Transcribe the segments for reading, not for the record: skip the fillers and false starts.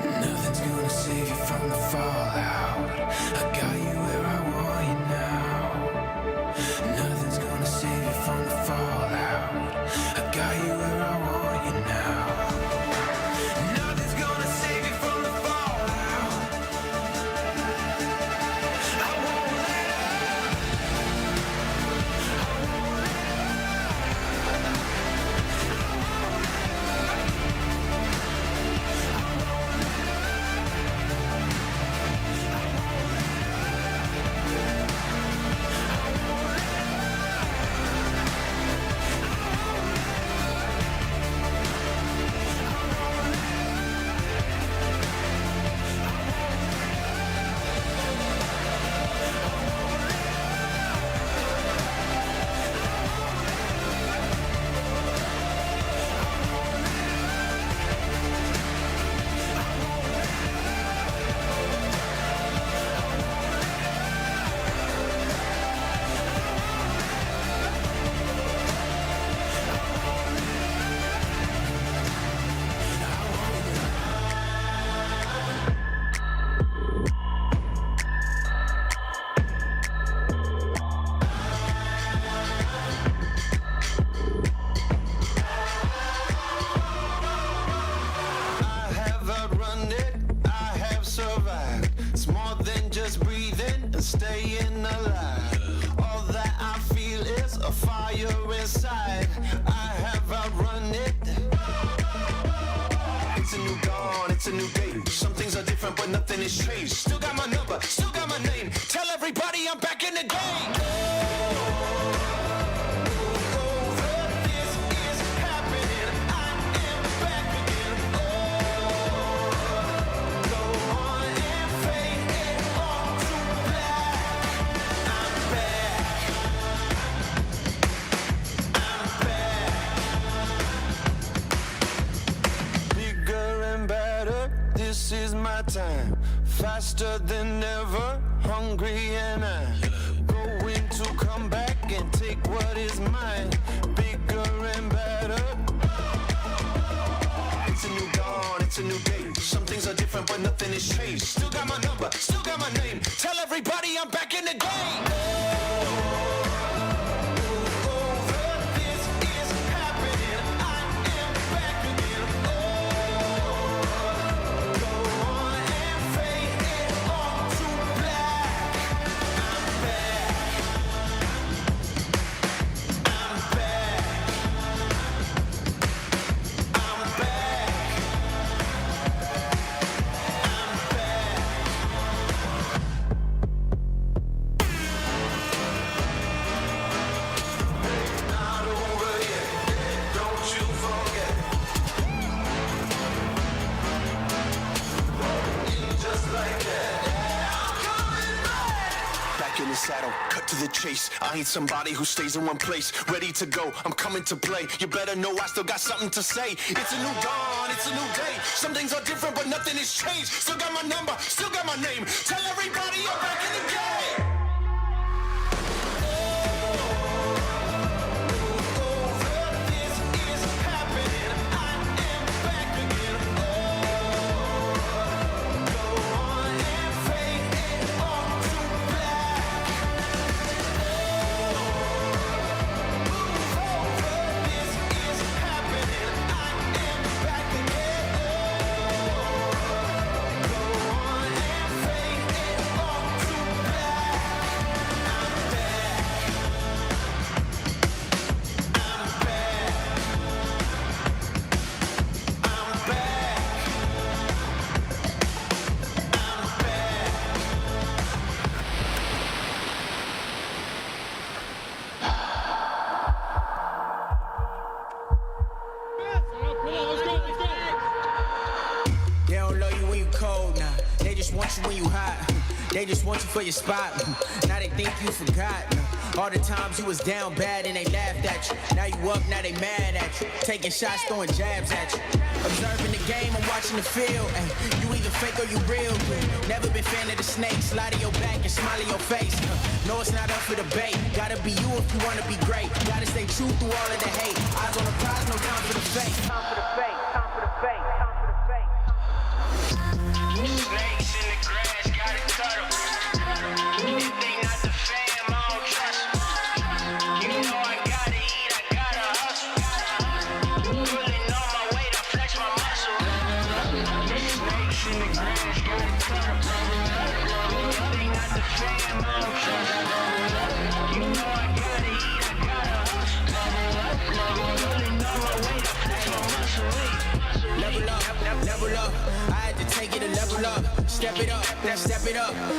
Nothing's gonna save you from the fallout. I got you where I want you now. Nothing's gonna save you from the fallout. I got you where I want you now. Nothing's gonna save you from the fallout. I won't let up. I won't let up. Staying alive. All that I feel is a fire inside. I have outrun it. It's a new dawn, it's a new day. Some things are different, but nothing has changed. Still got my number, still got my name. Tell everybody I'm back in the game. This is my time, faster than ever, hungry and I'm going to come back and take what is mine, bigger and better. It's a new dawn, it's a new day. Some things are different, but nothing has changed. Still got my number, still got my name. Tell everybody I'm back in the game. Saddle, cut to the chase. I ain't somebody who stays in one place. Ready to go, I'm coming to play. You better know I still got something to say. It's a new dawn, it's a new day. Some things are different, but nothing has changed. Still got my number, still got my name. Tell everybody I'm back in the game. They just want you for your spot. Now they think you forgot. All the times you was down bad and they laughed at you. Now you up, now they mad at you. Taking shots, throwing jabs at you. Observing the game, I'm watching the field. You either fake or you real. Never been fan of the snake. Slide in your back and smile in your face. No, it's not up for debate. Gotta be you if you wanna be great. Gotta stay true through all of the hate. Eyes on the prize, no time for the fake. Time for the fake, time for the fake, time for the fake. in the grass, got it cut up. They not the fam, I don't trust. You know I gotta eat, I gotta hustle. Pulling on my weight, I flex my muscle. Level up. I had to take it a level up. Step it up.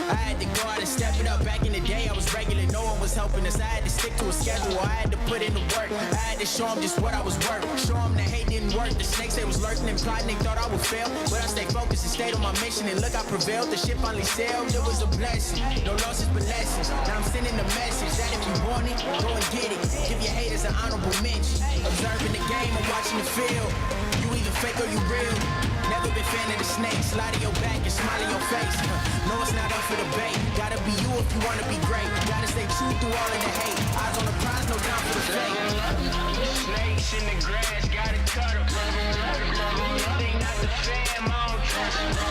I had to go out and step it up. Back in the day, I was regular, no one was helping us. I had to stick to a schedule, I had to put in the work. I had to show them just what I was worth. Show them the hate didn't work. The snakes, they was lurking and plotting, they thought I would fail. But I stayed focused and stayed on my mission. And look, I prevailed. The ship finally sailed. It was a blessing. No losses but lessons. Now I'm sending a message that if you want it, go and get it. Give your haters an honorable mention. Observing the game, I'm watching the field. You either fake or you real. Never been fan of the snake. Slide in your back and smile in your face. No, it's not up for debate. Gotta be you if you wanna be great. Gotta stay true through all of the hate. Eyes on the prize, no down for the fake. Snakes in the grass, got it cut up. They not the fam, I don't trust.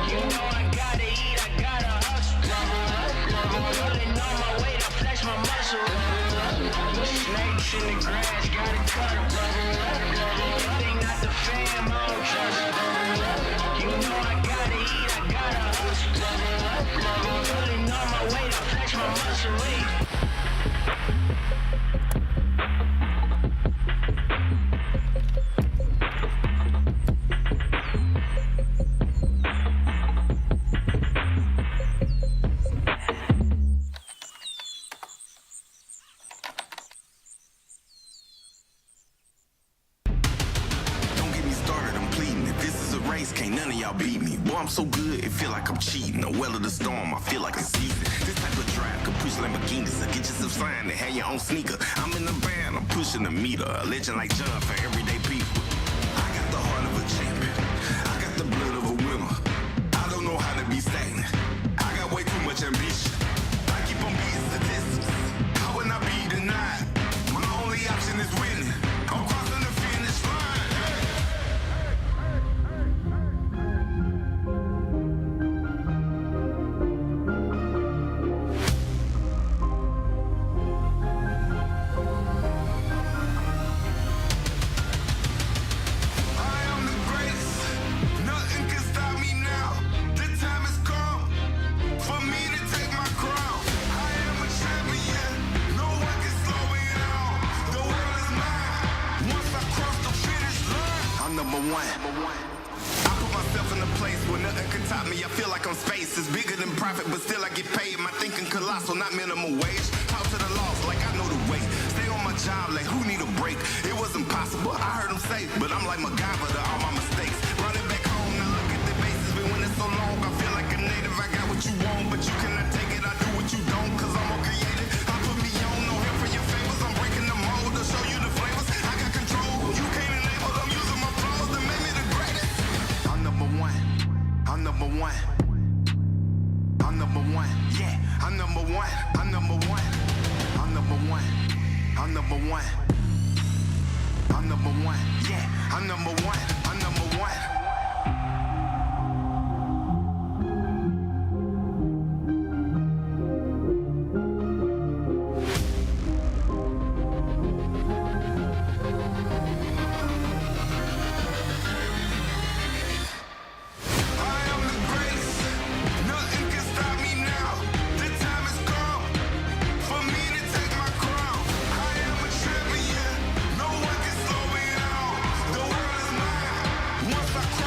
You know I gotta eat, I gotta hustle. Pulling on my weight, I flex my muscle. Snakes in the grass, got it cut up. They not the fam, I don't trust. You know I gotta eat, I gotta hustle. Pulling on my weight, I flex my muscle. Can't none of y'all beat me. Boy, I'm so good, it feel like I'm cheating. A well of the storm, I feel like a season. This type of drive could push Lamborghinis. So get yourself signed and have your own sneaker. I'm in the band, I'm pushing the meter. A legend like John for everyday people. I got the heart of a champion. I got the blood of a winner. I don't know how to be stagnant. I got way too much ambition. I keep on beating statistics. How would I be denied? My only option is winning. I'm crossing the finish line. I put myself in a place where nothing can top me. I feel like I'm space. It's bigger than profit, but still I get paid. My thinking colossal, not minimum wage. Out to the loss, like I know the way. Stay on my job, like who need a break? It wasn't possible, I heard them say, but I'm like MacGyver to all my mistakes. Running back home, now look at the bases. Been winning so long, I feel like a native. I got what you want, but you cannot take it. I do what you don't, cause I'm more creative. I put me on, no help for your favors. I'm breaking the mold to show you the flavors. I got control, you can't enable. I'm using my flaws to make me the greatest. I'm number one. I'm number one. I'm number one. Yeah, I'm number one. I'm number one. I'm number one. I'm number one. I'm number one. Yeah, I'm number one. I'm number one. Once I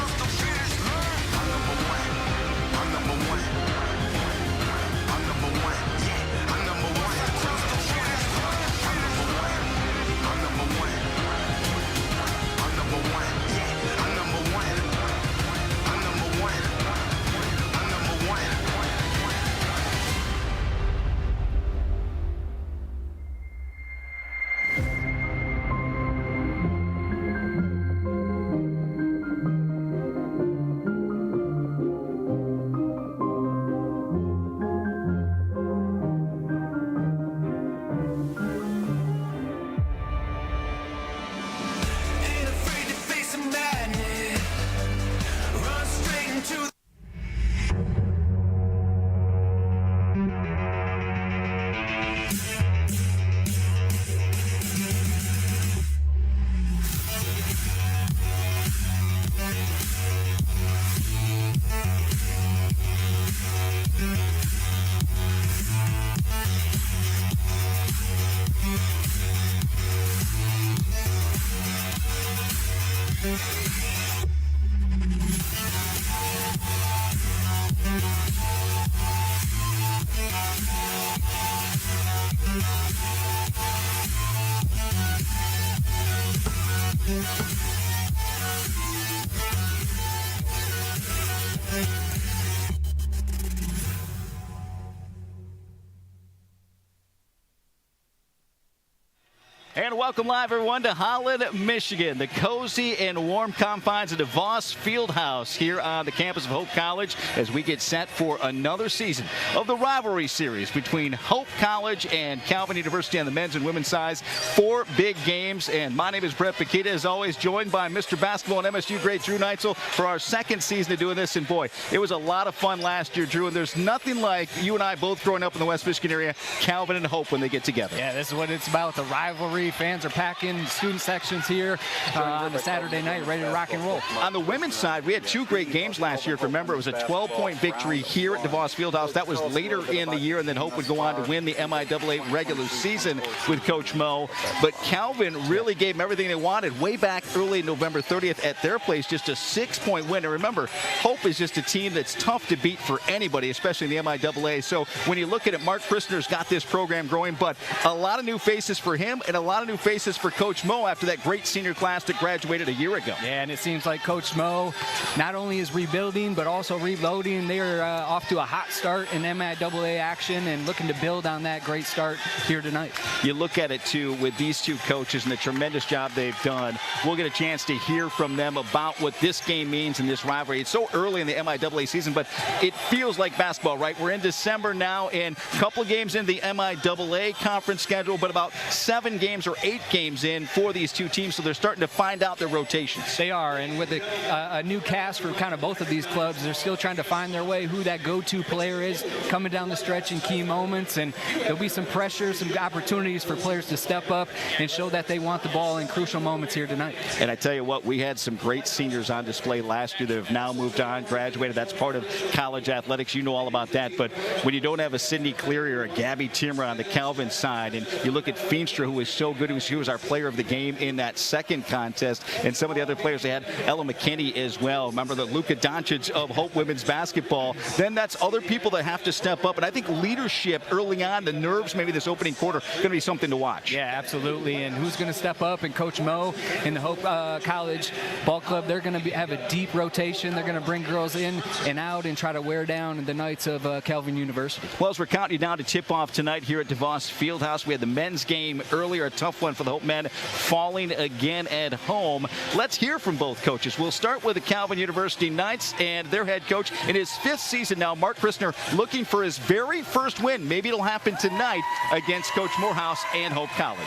And welcome live, everyone, to Holland, Michigan, the cozy and warm confines of DeVos Fieldhouse here on the campus of Hope College as we get set for another season of the Rivalry Series between Hope College and Calvin University on the men's and women's sides. 4 big games, and my name is Brett Bakita, as always, joined by Mr. Basketball and MSU great Drew Neitzel for our second season of doing this. And boy, it was a lot of fun last year, Drew, and there's nothing like you and I both growing up in the West Michigan area, Calvin and Hope, when they get together. Yeah, this is what it's about, the rivalry. Fans are packing student sections here on a Saturday night, ready to rock and roll. On the women's side, we had 2 great games last year. If you remember, it was a 12-point victory here at DeVos Fieldhouse. That was later in the year, and then Hope would go on to win the MIAA regular season with Coach Mo. But Calvin really gave them everything they wanted way back early November 30th at their place, just a 6-point win. And remember, Hope is just a team that's tough to beat for anybody, especially in the MIAA. So when you look at it, Mark Christner's got this program growing, but a lot of new faces for him and a lot of new faces for Coach Mo after that great senior class that graduated a year ago. Yeah, and it seems like Coach Mo not only is rebuilding, but also reloading. They are off to a hot start in MIAA action and looking to build on that great start here tonight. You look at it, too, with these 2 coaches and the tremendous job they've done. We'll get a chance to hear from them about what this game means in this rivalry. It's so early in the MIAA season, but it feels like basketball, right? We're in December now, and a couple of games in the MIAA conference schedule, but about 7 games or 8 games in for these 2 teams, so they're starting to find out their rotations. They are, and with a new cast for kind of both of these clubs, they're still trying to find their way, who that go-to player is coming down the stretch in key moments, and there'll be some pressure, some opportunities for players to step up and show that they want the ball in crucial moments here tonight. And I tell you what, we had some great seniors on display last year that have now moved on, graduated. That's part of college athletics. You know all about that. But when you don't have a Sydney Cleary or a Gabby Timmer on the Calvin side, and you look at Feenstra, who was so good, he was our player of the game in that second contest, and some of the other players, they had Ella McKinney as well. Remember the Luka Doncic of Hope women's basketball. Then that's other people that have to step up, and I think leadership early on, the nerves maybe this opening quarter, going to be something to watch. Yeah, absolutely. And who's going to step up? And Coach Mo in the Hope College Ball Club, they're going to have a deep rotation. They're going to bring girls in and out and try to wear down the Knights of Calvin University. Well, as we're counting you down to tip off tonight here at DeVos Fieldhouse, we had the men's game earlier, a tough one for the Hope men, falling again at home. Let's hear from both coaches. We'll start with the Calvin University Knights and their head coach in his 5th season now, Mark Christner, looking for his very first win. Maybe it'll happen tonight against Coach Morehouse and Hope College.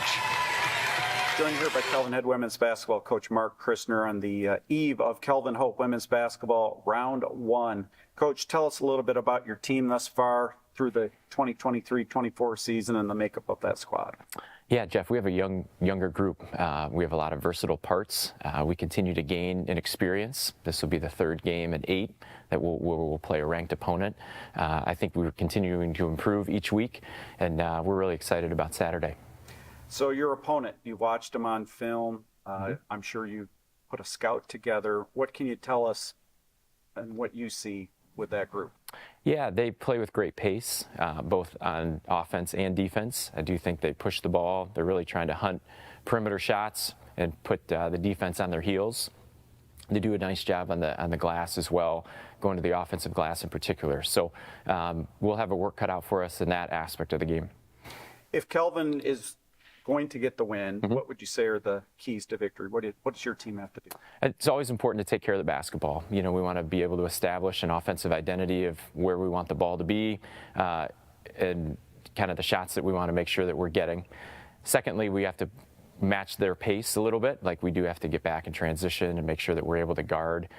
Joined here by Calvin head women's basketball coach Mark Christner on the eve of Calvin Hope women's basketball round 1. Coach, tell us a little bit about your team thus far through the 2023-24 season and the makeup of that squad. Yeah, Jeff, we have a younger group. We have a lot of versatile parts. We continue to gain in experience. This will be the 3rd game at 8 that we'll play a ranked opponent. I think we're continuing to improve each week, and we're really excited about Saturday. So your opponent, you watched him on film. I'm sure you put a scout together. What can you tell us and what you see with that group? Yeah, they play with great pace, both on offense and defense. I do think they push the ball. They're really trying to hunt perimeter shots and put the defense on their heels. They do a nice job on the glass as well, going to the offensive glass in particular. So we'll have a work cut out for us in that aspect of the game. If Calvin is going to get the win, what would you say are the keys to victory? What does your team have to do? It's always important to take care of the basketball. You know, we want to be able to establish an offensive identity of where we want the ball to be and kind of the shots that we want to make sure that we're getting. Secondly, we have to match their pace a little bit. Like, we do have to get back in transition and make sure that we're able to guard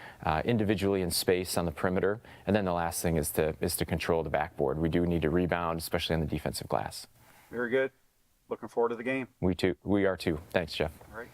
individually in space on the perimeter. And then the last thing is to control the backboard. We do need to rebound, especially on the defensive glass. Very good. Looking forward to the game. We are too. Thanks, Jeff. All right.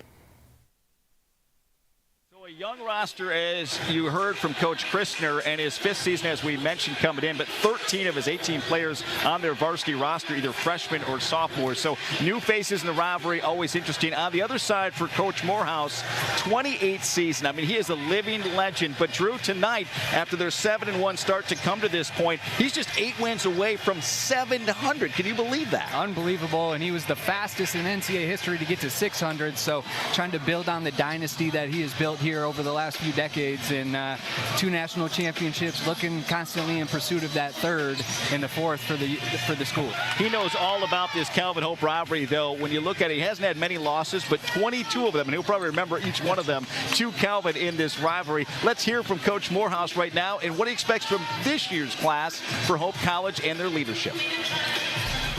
A young roster, as you heard from Coach Christner, and his 5th season, as we mentioned, coming in, but 13 of his 18 players on their varsity roster, either freshmen or sophomores. So new faces in the rivalry, always interesting. On the other side for Coach Morehouse, 28th season. I mean, he is a living legend. But Drew, tonight, after their 7-1 start to come to this point, he's just 8 wins away from 700. Can you believe that? Unbelievable, and he was the fastest in NCAA history to get to 600. So trying to build on the dynasty that he has built here here over the last few decades, and 2 national championships, looking constantly in pursuit of that 3rd and the 4th for the school. He knows all about this Calvin Hope rivalry, though. When you look at it, he hasn't had many losses, but 22 of them, and he'll probably remember each one of them to Calvin in this rivalry. Let's hear from Coach Morehouse right now and what he expects from this year's class for Hope College and their leadership.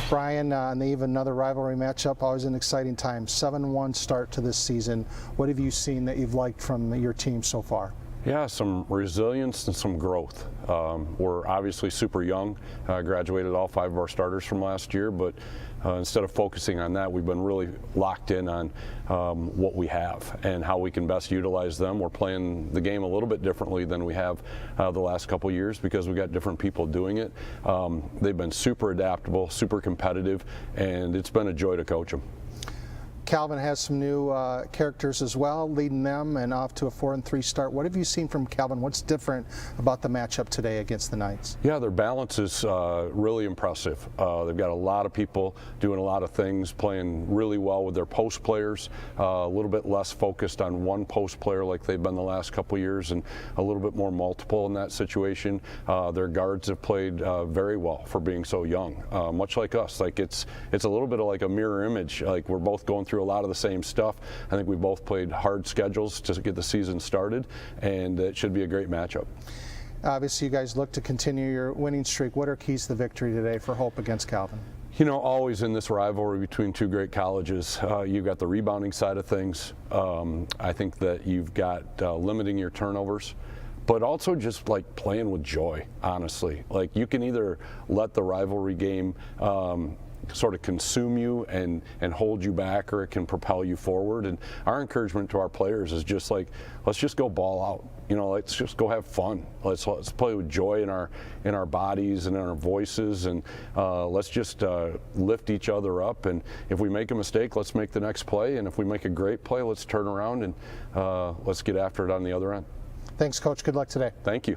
Brian, on the eve of another rivalry matchup, always an exciting time. 7-1 start to this season. What have you seen that you've liked from your team so far? Yeah, some resilience and some growth. We're obviously super young, graduated all 5 of our starters from last year, but instead of focusing on that, we've been really locked in on what we have and how we can best utilize them. We're playing the game a little bit differently than we have the last couple years because we've got different people doing it. They've been super adaptable, super competitive, and it's been a joy to coach them. Calvin has some new characters as well, leading them and off to a 4-3 start. What have you seen from Calvin? What's different about the matchup today against the Knights? Yeah, their balance is really impressive. They've got a lot of people doing a lot of things, playing really well with their post players, a little bit less focused on one post player like they've been the last couple years, and a little bit more multiple in that situation. Their guards have played very well for being so young, much like us. Like it's a little bit of like a mirror image. Like we're both going through a lot of the same stuff. I think we both played hard schedules to get the season started, and it should be a great matchup. Obviously, you guys look to continue your winning streak. What are keys to the victory today for Hope against Calvin? You know, always in this rivalry between 2 great colleges, you've got the rebounding side of things. I think that you've got limiting your turnovers, but also just like playing with joy, honestly. Like you can either let the rivalry game sort of consume you and hold you back, or it can propel you forward. And our encouragement to our players is just like, let's just go ball out. You know, let's just go have fun. Let's play with joy in our bodies and in our voices, and let's just lift each other up. And if we make a mistake, let's make the next play. And if we make a great play, let's turn around and let's get after it on the other end. Thanks, Coach. Good luck today. Thank you.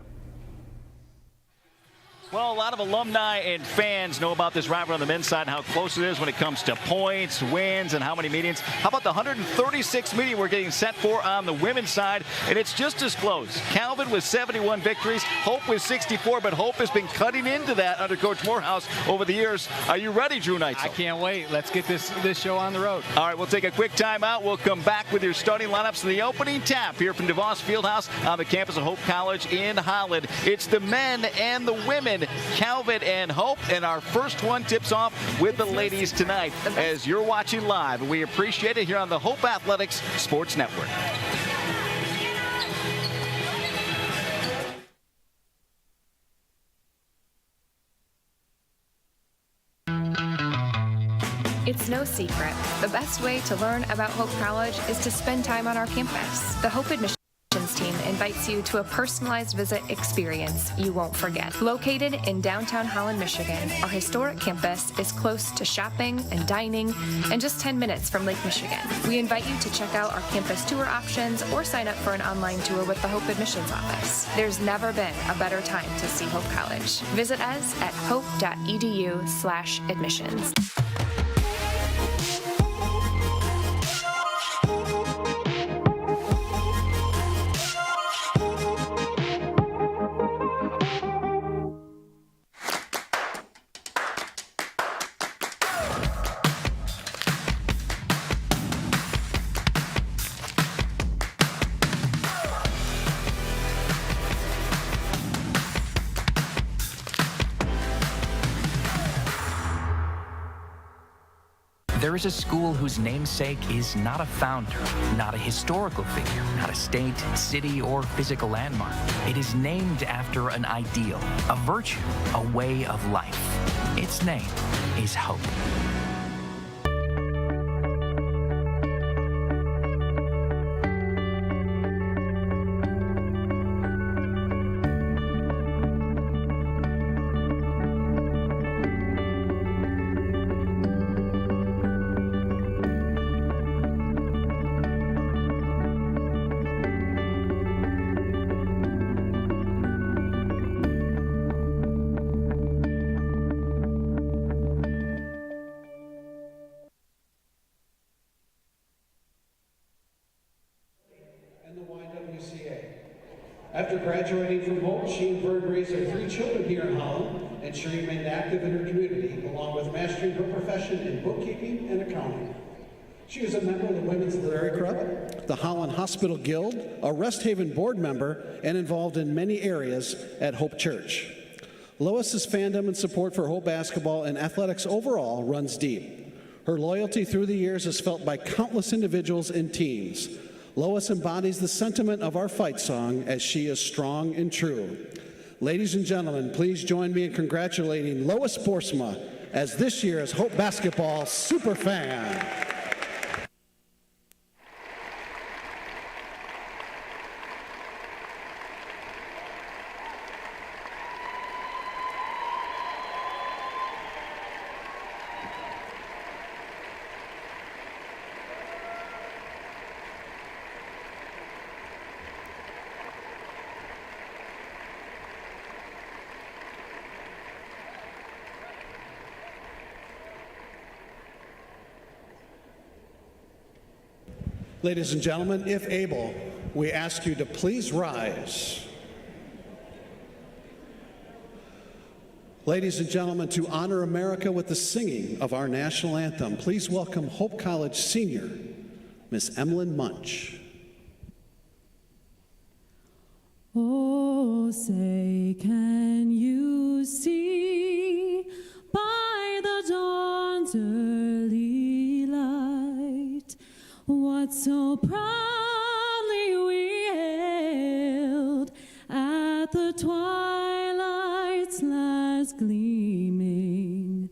Well, a lot of alumni and fans know about this rivalry on the men's side and how close it is when it comes to points, wins, and how many meetings. How about the 136th meeting we're getting set for on the women's side? And it's just as close. Calvin with 71 victories, Hope with 64, but Hope has been cutting into that under Coach Morehouse over the years. Are you ready, Drew Neitzel? I can't wait. Let's get this show on the road. All right, we'll take a quick timeout. We'll come back with your starting lineups in the opening tap here from DeVos Fieldhouse on the campus of Hope College in Holland. It's the men and the women, Calvin and Hope, and our first one tips off with the ladies tonight as you're watching live. We appreciate it here on the Hope Athletics Sports Network. It's no secret. The best way to learn about Hope College is to spend time on our campus. The Hope Admissions team invites you to a personalized visit experience you won't forget. Located in downtown Holland, Michigan, our historic campus is close to shopping and dining and just 10 minutes from Lake Michigan. We invite you to check out our campus tour options or sign up for an online tour with the Hope Admissions Office. There's never been a better time to see Hope College. Visit us at hope.edu/admissions. There is a school whose namesake is not a founder, not a historical figure, not a state, city, or physical landmark. It is named after an ideal, a virtue, a way of life. Its name is Hope. After graduating from Hope, she and Bird raised their 3 children here in Holland, and she remained active in her community, along with mastering her profession in bookkeeping and accounting. She is a member of the Women's Literary Club, the Holland Hospital Guild, a Rest Haven board member, and involved in many areas at Hope Church. Lois's fandom and support for Hope basketball and athletics overall runs deep. Her loyalty through the years is felt by countless individuals and teams. Lois embodies the sentiment of our fight song, as she is strong and true. Ladies and gentlemen, please join me in congratulating Lois Boersma as this year's Hope Basketball Superfan. Ladies and gentlemen, if able, we ask you to please rise. Ladies and gentlemen, to honor America with the singing of our national anthem, please welcome Hope College senior, Miss Emlyn Munch. Oh, say, can you see by the dawn's early light what so proudly we hailed at the twilight's last gleaming,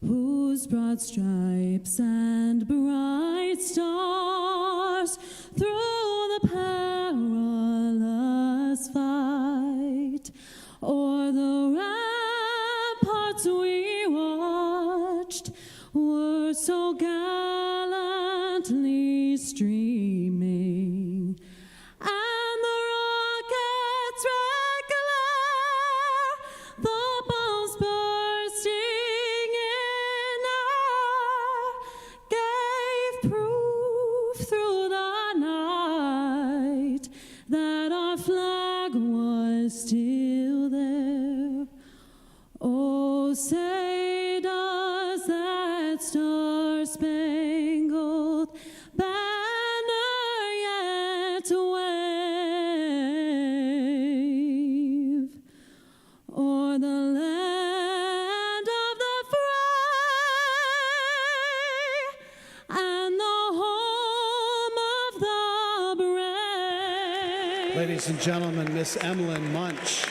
whose broad stripes and bright stars through the perilous fight o'er the ramparts we watched were so gallantly streaming, and the rockets' red glare, the bombs bursting in air, gave proof through the night that our flag was still there. Oh, say does that star-spangled banner yet wave o'er the land of the free and the home of the brave? Ladies and gentlemen, Miss Emlyn Munch.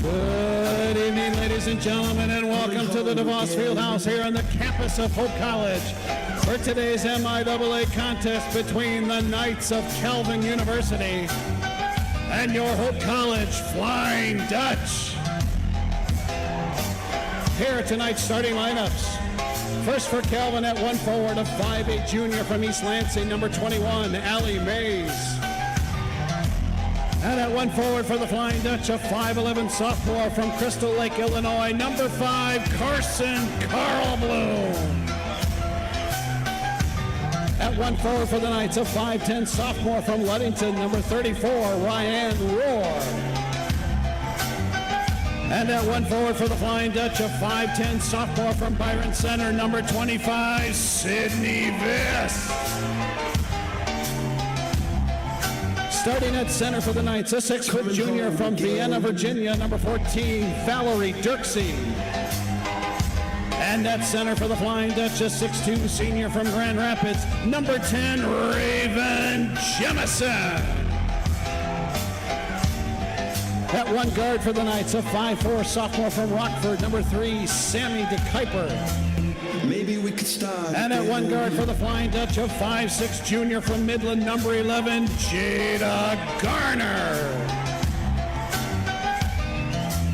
Good evening, ladies and gentlemen, and welcome to the DeVos Fieldhouse here on the campus of Hope College for today's MIAA contest between the Knights of Calvin University and your Hope College Flying Dutch. Here are tonight's starting lineups. First for Calvin at one forward, a 5'8" junior from East Lansing, number 21, Allie Mays. And at one forward for the Flying Dutch, a 5'11" sophomore from Crystal Lake, Illinois, number 5, Carson Carlbloom. At one forward for the Knights, a 5'10" sophomore from Ludington, number 34, Ryan Rohr. And at one forward for the Flying Dutch, a 5'10" sophomore from Byron Center, number 25, Sydney Viss. Starting at center for the Knights, a 6-foot junior from Vienna, Virginia, number 14, Valerie Dirksey. And at center for the Flying Dutch, a 6'2" senior from Grand Rapids, number 10, Raven Jemison. At one guard for the Knights, a 5'4" sophomore from Rockford, number 3, Sammy DeKuyper. Maybe we could start. And at one guard for the Flying Dutch, a 5'6" junior from Midland, number 11, Jada Garner.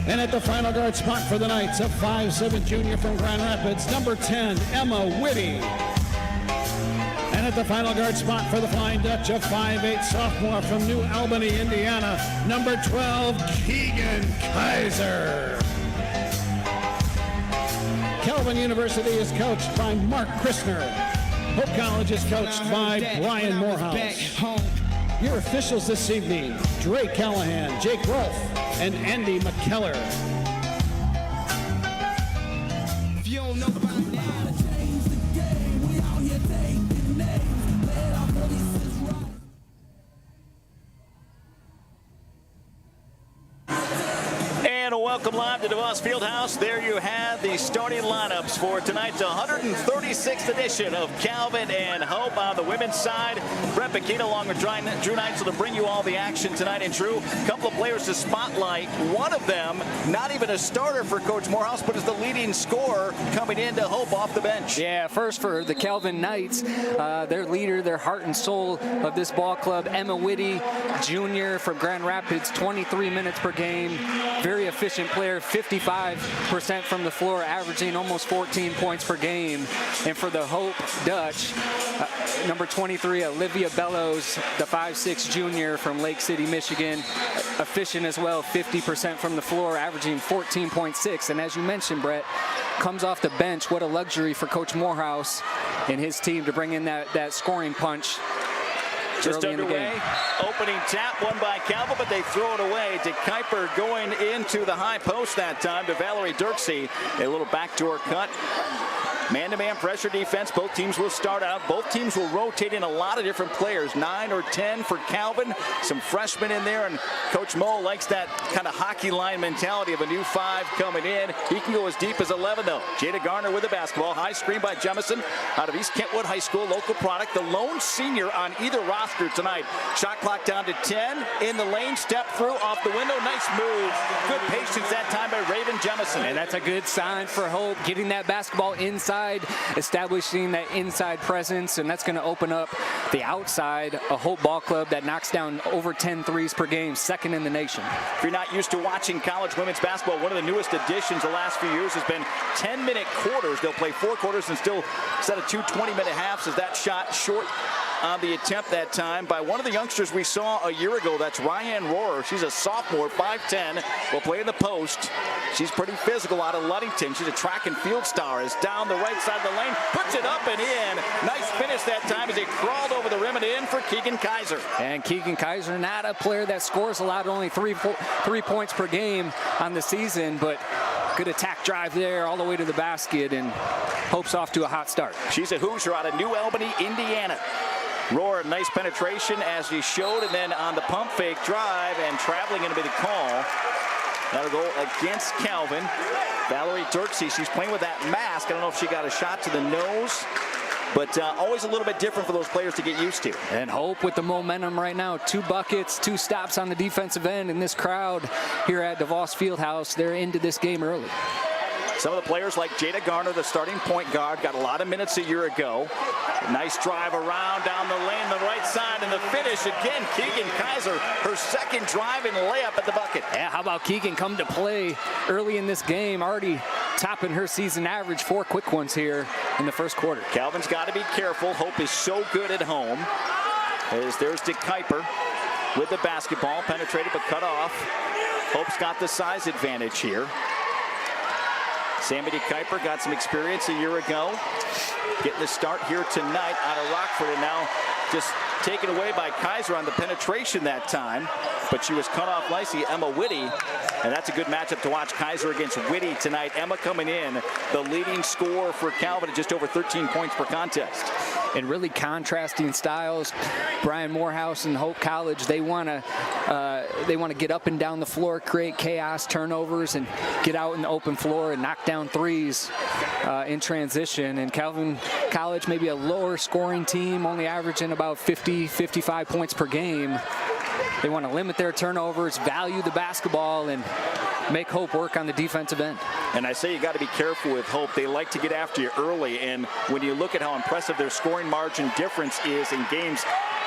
And at the final guard spot for the Knights, a 5'7" junior from Grand Rapids, number 10, Emma Whitty. And And at the final guard spot for the Flying Dutch, a 5'8" sophomore from New Albany, Indiana, number 12, Keegan Kaiser. Calvin University is coached by Mark Christner. Hope College is coached by Brian Morehouse. Your officials this evening, Drake Callahan, Jake Rolfe, and Andy McKellar. Welcome live to DeVos Fieldhouse. There you have the starting lineups for tonight's 136th edition of Calvin and Hope. On the women's side, Brett Bakita along with Drew Neitzel to bring you all the action tonight. And Drew, a couple of players to spotlight. One of them, not even a starter for Coach Morehouse, but is the leading scorer coming into Hope off the bench. Yeah, first for the Calvin Knights, their leader, their heart and soul of this ball club, Emma Whitty, junior from Grand Rapids, 23 minutes per game. Very efficient player, 55% from the floor, averaging almost 14 points per game. And for the Hope Dutch, number 23, Olivia Bellows, the 5'6" junior from Lake City, Michigan, efficient as well, 50% from the floor, averaging 14.6. And as you mentioned, Brett, comes off the bench. What a luxury for Coach Morehouse and his team to bring in that scoring punch. Just underway, opening tap, won by Calvin, but they throw it away. To Kuiper going into the high post that time to Valerie Dirksey. A little backdoor cut. Man-to-man pressure defense. Both teams will start out. Both teams will rotate in a lot of different players. 9 or 10 for Calvin. Some freshmen in there, and Coach Mo likes that kind of hockey line mentality of a new 5 coming in. He can go as deep as 11, though. Jada Garner with the basketball. High screen by Jemison out of East Kentwood High School, local product. The lone senior on either roster tonight. Shot clock down to 10. In the lane, step through, off the window. Nice move. Good patience that time by Raven Jemison. And that's a good sign for Hope, getting that basketball inside, establishing that inside presence, and that's going to open up the outside. A Hope ball club that knocks down over 10 threes per game, second in the nation. If you're not used to watching college women's basketball, one of the newest additions the last few years has been 10-minute quarters. They'll play 4 quarters and still set of 2 20-minute halves. As that shot short on the attempt that time by one of the youngsters we saw a year ago. That's Ryan Rohrer. She's a sophomore, 5'10", will play in the post. She's pretty physical out of Ludington. She's a track and field star. Is down the right side of the lane, puts it up and in. Nice finish that time as he crawled over the rim and in for Keegan Kaiser. And Keegan Kaiser, not a player that scores a lot, only 3 points per game on the season, but good attack drive there all the way to the basket, and Hope's off to a hot start. She's a Hoosier out of New Albany, Indiana. Roar, nice penetration as he showed, and then on the pump fake drive and traveling going to be the call. That'll go against Calvin. Valerie Dirksey, she's playing with that mask. I don't know if she got a shot to the nose, but always a little bit different for those players to get used to. And Hope with the momentum right now. 2 buckets, 2 stops on the defensive end, and this crowd here at DeVos Fieldhouse, they're into this game early. Some of the players like Jada Garner, the starting point guard, got a lot of minutes a year ago. Nice drive around down the lane, the right side, and the finish again. Keegan Kaiser, her second drive and layup at the bucket. Yeah, how about Keegan come to play early in this game, already topping her season average, 4 quick ones here in the first quarter. Calvin's got to be careful. Hope is so good at home. As there's Dick Kuiper with the basketball, penetrated but cut off. Hope's got the size advantage here. Sammy Kuiper got some experience a year ago. Getting the start here tonight out of Rockford, and now just taken away by Kaiser on the penetration that time. But she was cut off nicely, Emma Whitty, and that's a good matchup to watch. Kaiser against Whitty tonight. Emma coming in, the leading scorer for Calvin at just over 13 points per contest. And really contrasting styles. Brian Morehouse and Hope College, they want to get up and down the floor, create chaos, turnovers, and get out in the open floor and knock down threes in transition. And Calvin College, maybe a lower scoring team, only averaging about 50, 55 points per game. They want to limit their turnovers, value the basketball, and make Hope work on the defensive end. And I say you got to be careful with Hope. They like to get after you early, and when you look at how impressive their scoring margin difference is in games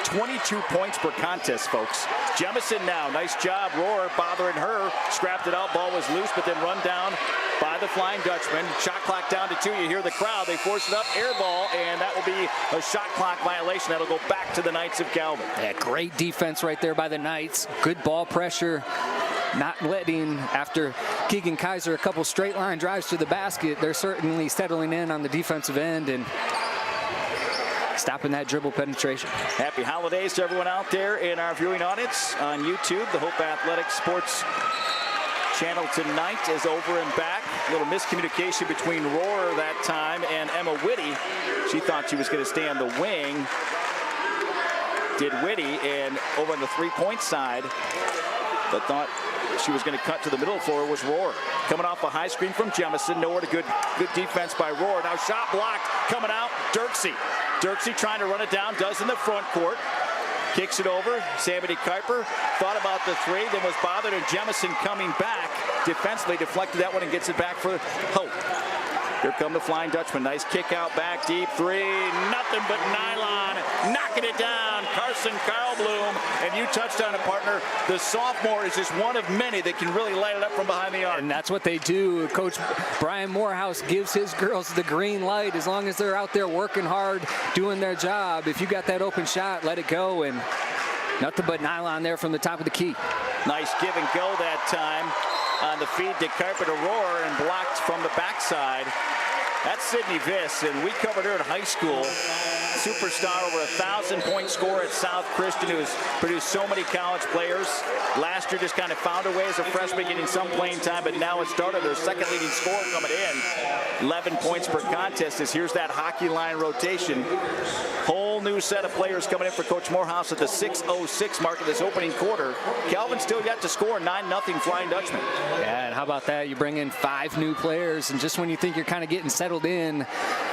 22 points per contest, folks. Jemison now, nice job. Rohr bothering her, scrapped it out, ball was loose, but then run down by the Flying Dutchman. Shot clock down to 2. You hear the crowd. They force it up, air ball, and that will be a shot clock violation. That'll go back to the Knights of Calvin. Yeah, great defense right there by the Knights. Good ball pressure. Not letting, after Keegan Kaiser a couple straight line drives to the basket, they're certainly settling in on the defensive end and stopping that dribble penetration. Happy holidays to everyone out there in our viewing audience on YouTube. The Hope Athletic Sports channel tonight is over and back. A little miscommunication between Rohr that time and Emma Whitty. She thought she was going to stay on the wing. Did Whitty, and over on the three-point side, but thought she was going to cut to the middle floor was Rohr. Coming off a high screen from Jemison. Nowhere to good defense by Rohr. Now shot blocked. Coming out, Dirksey. Dirksey trying to run it down. Does in the front court. Kicks it over. Sammy Kuiper thought about the three, then was bothered, and Jemison coming back. Defensively deflected that one and gets it back for Hope. Here come the Flying Dutchman. Nice kick out back deep three. Nothing but nylon. Knocking it down. Carson Karlblum. And you touched on it, partner. The sophomore is just one of many that can really light it up from behind the arc. And that's what they do. Coach Brian Morehouse gives his girls the green light as long as they're out there working hard, doing their job. If you got that open shot, let it go. And nothing but nylon there from the top of the key. Nice give and go that time on the feed to Kuiper to Rohr and blocked from the backside. That's Sydney Viss, and we covered her in high school. Superstar, over 1,000-point scorer at South Christian, who has produced so many college players. Last year just kind of found her way as a freshman, getting some playing time, but now it started. Their second leading scorer coming in. 11 points per contest as here's that hockey line rotation. Whole new set of players coming in for Coach Morehouse at the 6:06 mark of this opening quarter. Calvin still yet to score, 9-0 Flying Dutchman. Yeah, and how about that? You bring in 5 new players, and just when you think you're kind of getting settled in,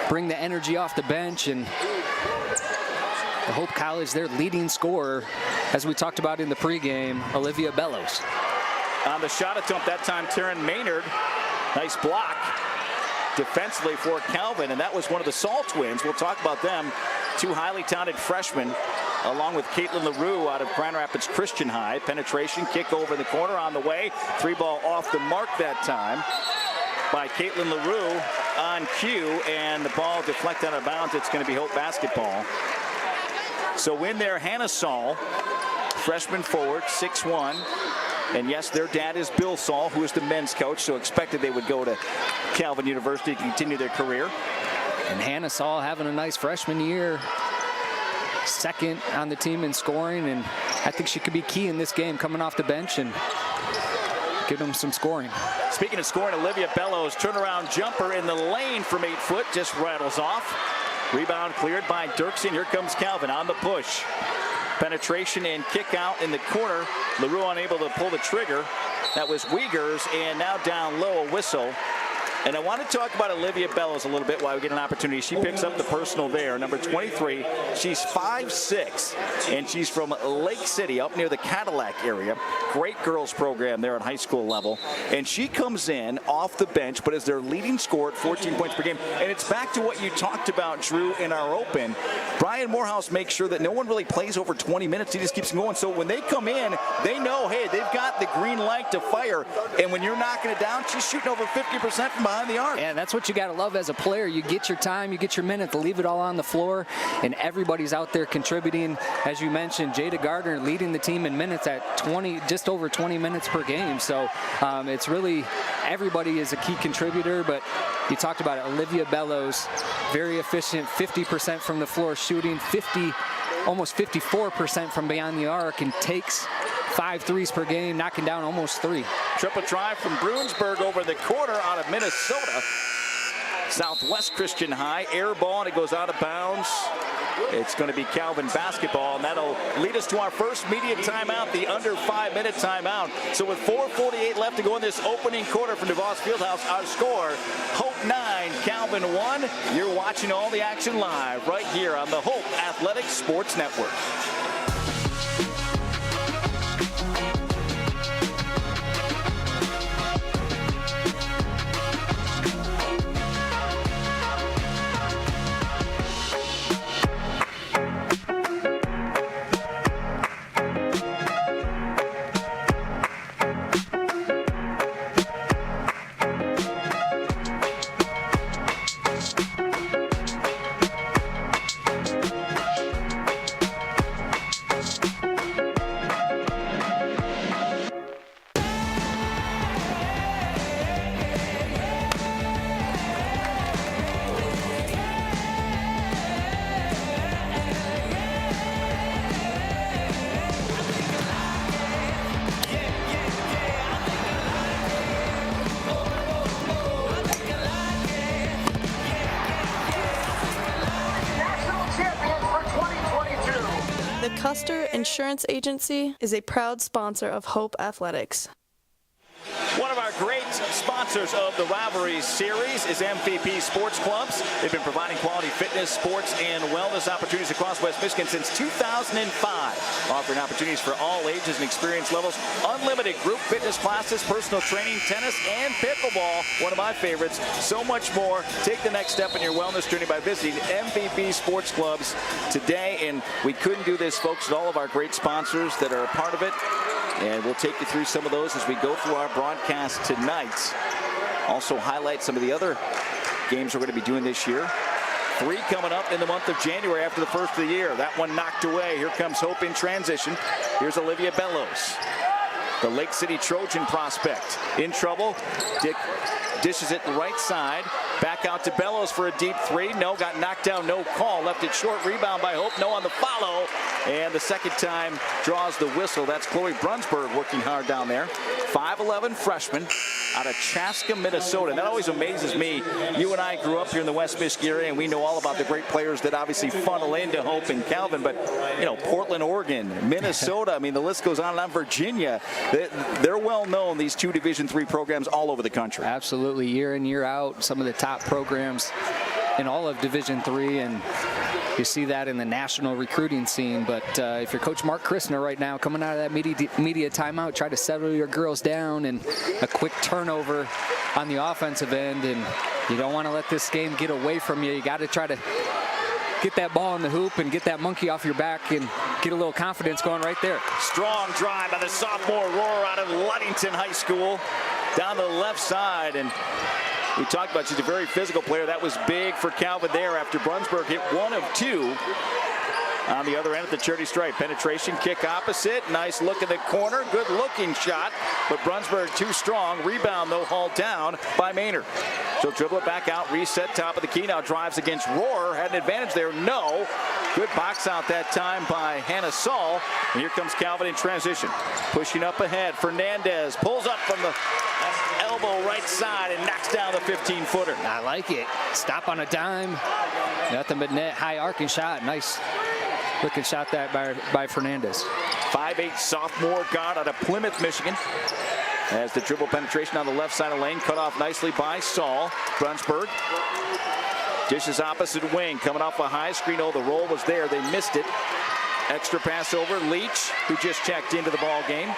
bring the energy off the bench, and the Hope College, their leading scorer, as we talked about in the pregame, Olivia Bellows. On the shot attempt that time, Taryn Maynard. Nice block defensively for Calvin, and that was one of the Saul twins. We'll talk about them. 2 highly talented freshmen, along with Caitlin LaRue out of Grand Rapids Christian High. Penetration, kick over the corner on the way. 3-ball off the mark that time by Caitlin LaRue on cue, and the ball deflected out of bounds. It's going to be Hope basketball. So in there, Hannah Saul, freshman forward, 6'1". And yes, their dad is Bill Saul, who is the men's coach, so expected they would go to Calvin University to continue their career. And Hannah Saul having a nice freshman year. Second on the team in scoring, and I think she could be key in this game, coming off the bench and give them some scoring. Speaking of scoring, Olivia Bellows, turnaround jumper in the lane from 8 foot, just rattles off. Rebound cleared by Dirksen. Here comes Calvin on the push. Penetration and kick out in the corner. LaRue unable to pull the trigger. That was Wiegers, and now down low, a whistle. And I want to talk about Olivia Bellows a little bit while we get an opportunity. She picks up the personal there, number 23. She's 5'6", and she's from Lake City, up near the Cadillac area. Great girls program there at high school level. And she comes in off the bench, but is their leading scorer at 14 points per game. And it's back to what you talked about, Drew, in our open. Brian Morehouse makes sure that no one really plays over 20 minutes. He just keeps going. So when they come in, they know, hey, they've got the green light to fire. And when you're knocking it down, she's shooting over 50% from behind the arc. And that's what you got to love as a player. You get your time, you get your minutes, leave it all on the floor, and everybody's out there contributing. As you mentioned, Jada Gardner leading the team in minutes at 20, just over 20 minutes per game. So it's really, everybody is a key contributor, but you talked about it, Olivia Bellows, very efficient, 50% from the floor shooting, almost 54% from beyond the arc, and takes 5 threes per game, knocking down almost 3. Triple try from Bruinsburg over the corner out of Minnesota. Southwest Christian High, air ball, and it goes out of bounds. It's going to be Calvin basketball, and that'll lead us to our first media timeout, the under 5-minute timeout. So with 4:48 left to go in this opening quarter from DeVos Fieldhouse, our score, Hope 9, Calvin 1. You're watching all the action live right here on the Hope Athletic Sports Network. Custer Insurance Agency is a proud sponsor of Hope Athletics. One of our great sponsors of the Rivalry series is MVP Sports Clubs. They've been providing quality fitness, sports, and wellness opportunities across West Michigan since 2005, offering opportunities for all ages and experience levels, unlimited group fitness classes, personal training, tennis, and pickleball, one of my favorites. So much more. Take the next step in your wellness journey by visiting MVP Sports Clubs today. And we couldn't do this, folks, with all of our great sponsors that are a part of it. And we'll take you through some of those as we go through our broadcast tonight. Also highlight some of the other games we're going to be doing this year. 3 coming up in the month of January after the first of the year. That one knocked away. Here comes Hope in transition. Here's Olivia Bellows, the Lake City Trojan prospect. In trouble. Dick dishes it right side. Back out to Bellows for a deep 3. No, got knocked down, no call. Left it short, rebound by Hope. No on the follow. And the second time draws the whistle. That's Chloe Brunsberg working hard down there. 5'11" freshman out of Chaska, Minnesota. And that always amazes me. You and I grew up here in the West Michigan area, and we know all about the great players that obviously funnel into Hope and Calvin. But, you know, Portland, Oregon, Minnesota, I mean, the list goes on and on. Virginia, they're well known, these 2 Division III programs all over the country. Absolutely, year in, year out, some of the top programs in all of Division III, and you see that in the national recruiting scene. But if you're Coach Mark Christner right now, coming out of that media timeout, try to settle your girls down and a quick turnover on the offensive end, and you don't want to let this game get away from you. You got to try to get that ball in the hoop and get that monkey off your back and get a little confidence going right there. Strong drive by the sophomore Roar out of Ludington High School down the left side, and we talked about she's a very physical player. That was big for Calvin there after Brunsberg hit 1 of 2 on the other end at the charity stripe. Penetration, kick opposite. Nice look in the corner. Good looking shot, but Brunsberg too strong. Rebound, though, hauled down by Maynard. She'll dribble it back out, reset top of the key. Now drives against Roar. Had an advantage there. No. Good box out that time by Hannah Saul. And here comes Calvin in transition. Pushing up ahead. Fernandez pulls up from the elbow right side and knocks down the 15-footer. I like it. Stop on a dime. Nothing but net. High arcing shot. Nice looking shot that by Fernandez. 5'8" sophomore guard out of Plymouth, Michigan. As the dribble penetration on the left side of the lane, cut off nicely by Saul. Brunsberg dishes opposite wing, coming off a high screen. Oh, the roll was there. They missed it. Extra pass over. Leach, who just checked into the ball game.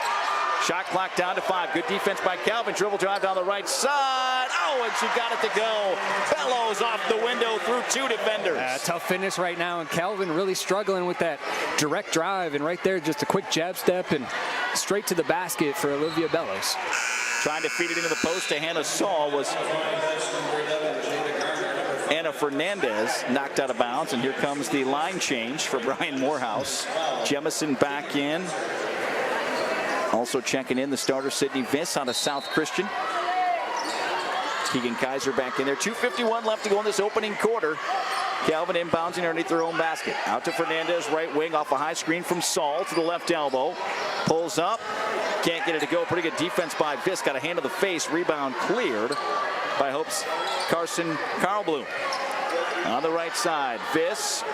Shot clock down to 5. Good defense by Calvin. Dribble drive down the right side. Oh, and she got it to go. Bellows off the window through 2 defenders. Tough finish right now, and Calvin really struggling with that direct drive. And right there, just a quick jab step and straight to the basket for Olivia Bellows. Trying to feed it into the post to Hannah Saul was Anna Fernandez, knocked out of bounds. And here comes the line change for Brian Morehouse. Jemison back in. Also checking in the starter Sydney Viss out of South Christian. Keegan Kaiser back in there. 2:51 left to go in this opening quarter. Calvin inbounding underneath their own basket. Out to Fernandez, right wing, off a high screen from Saul to the left elbow. Pulls up. Can't get it to go. Pretty good defense by Viss. Got a hand to the face. Rebound cleared by Hope's Carson Carlbloom. On the right side, Viss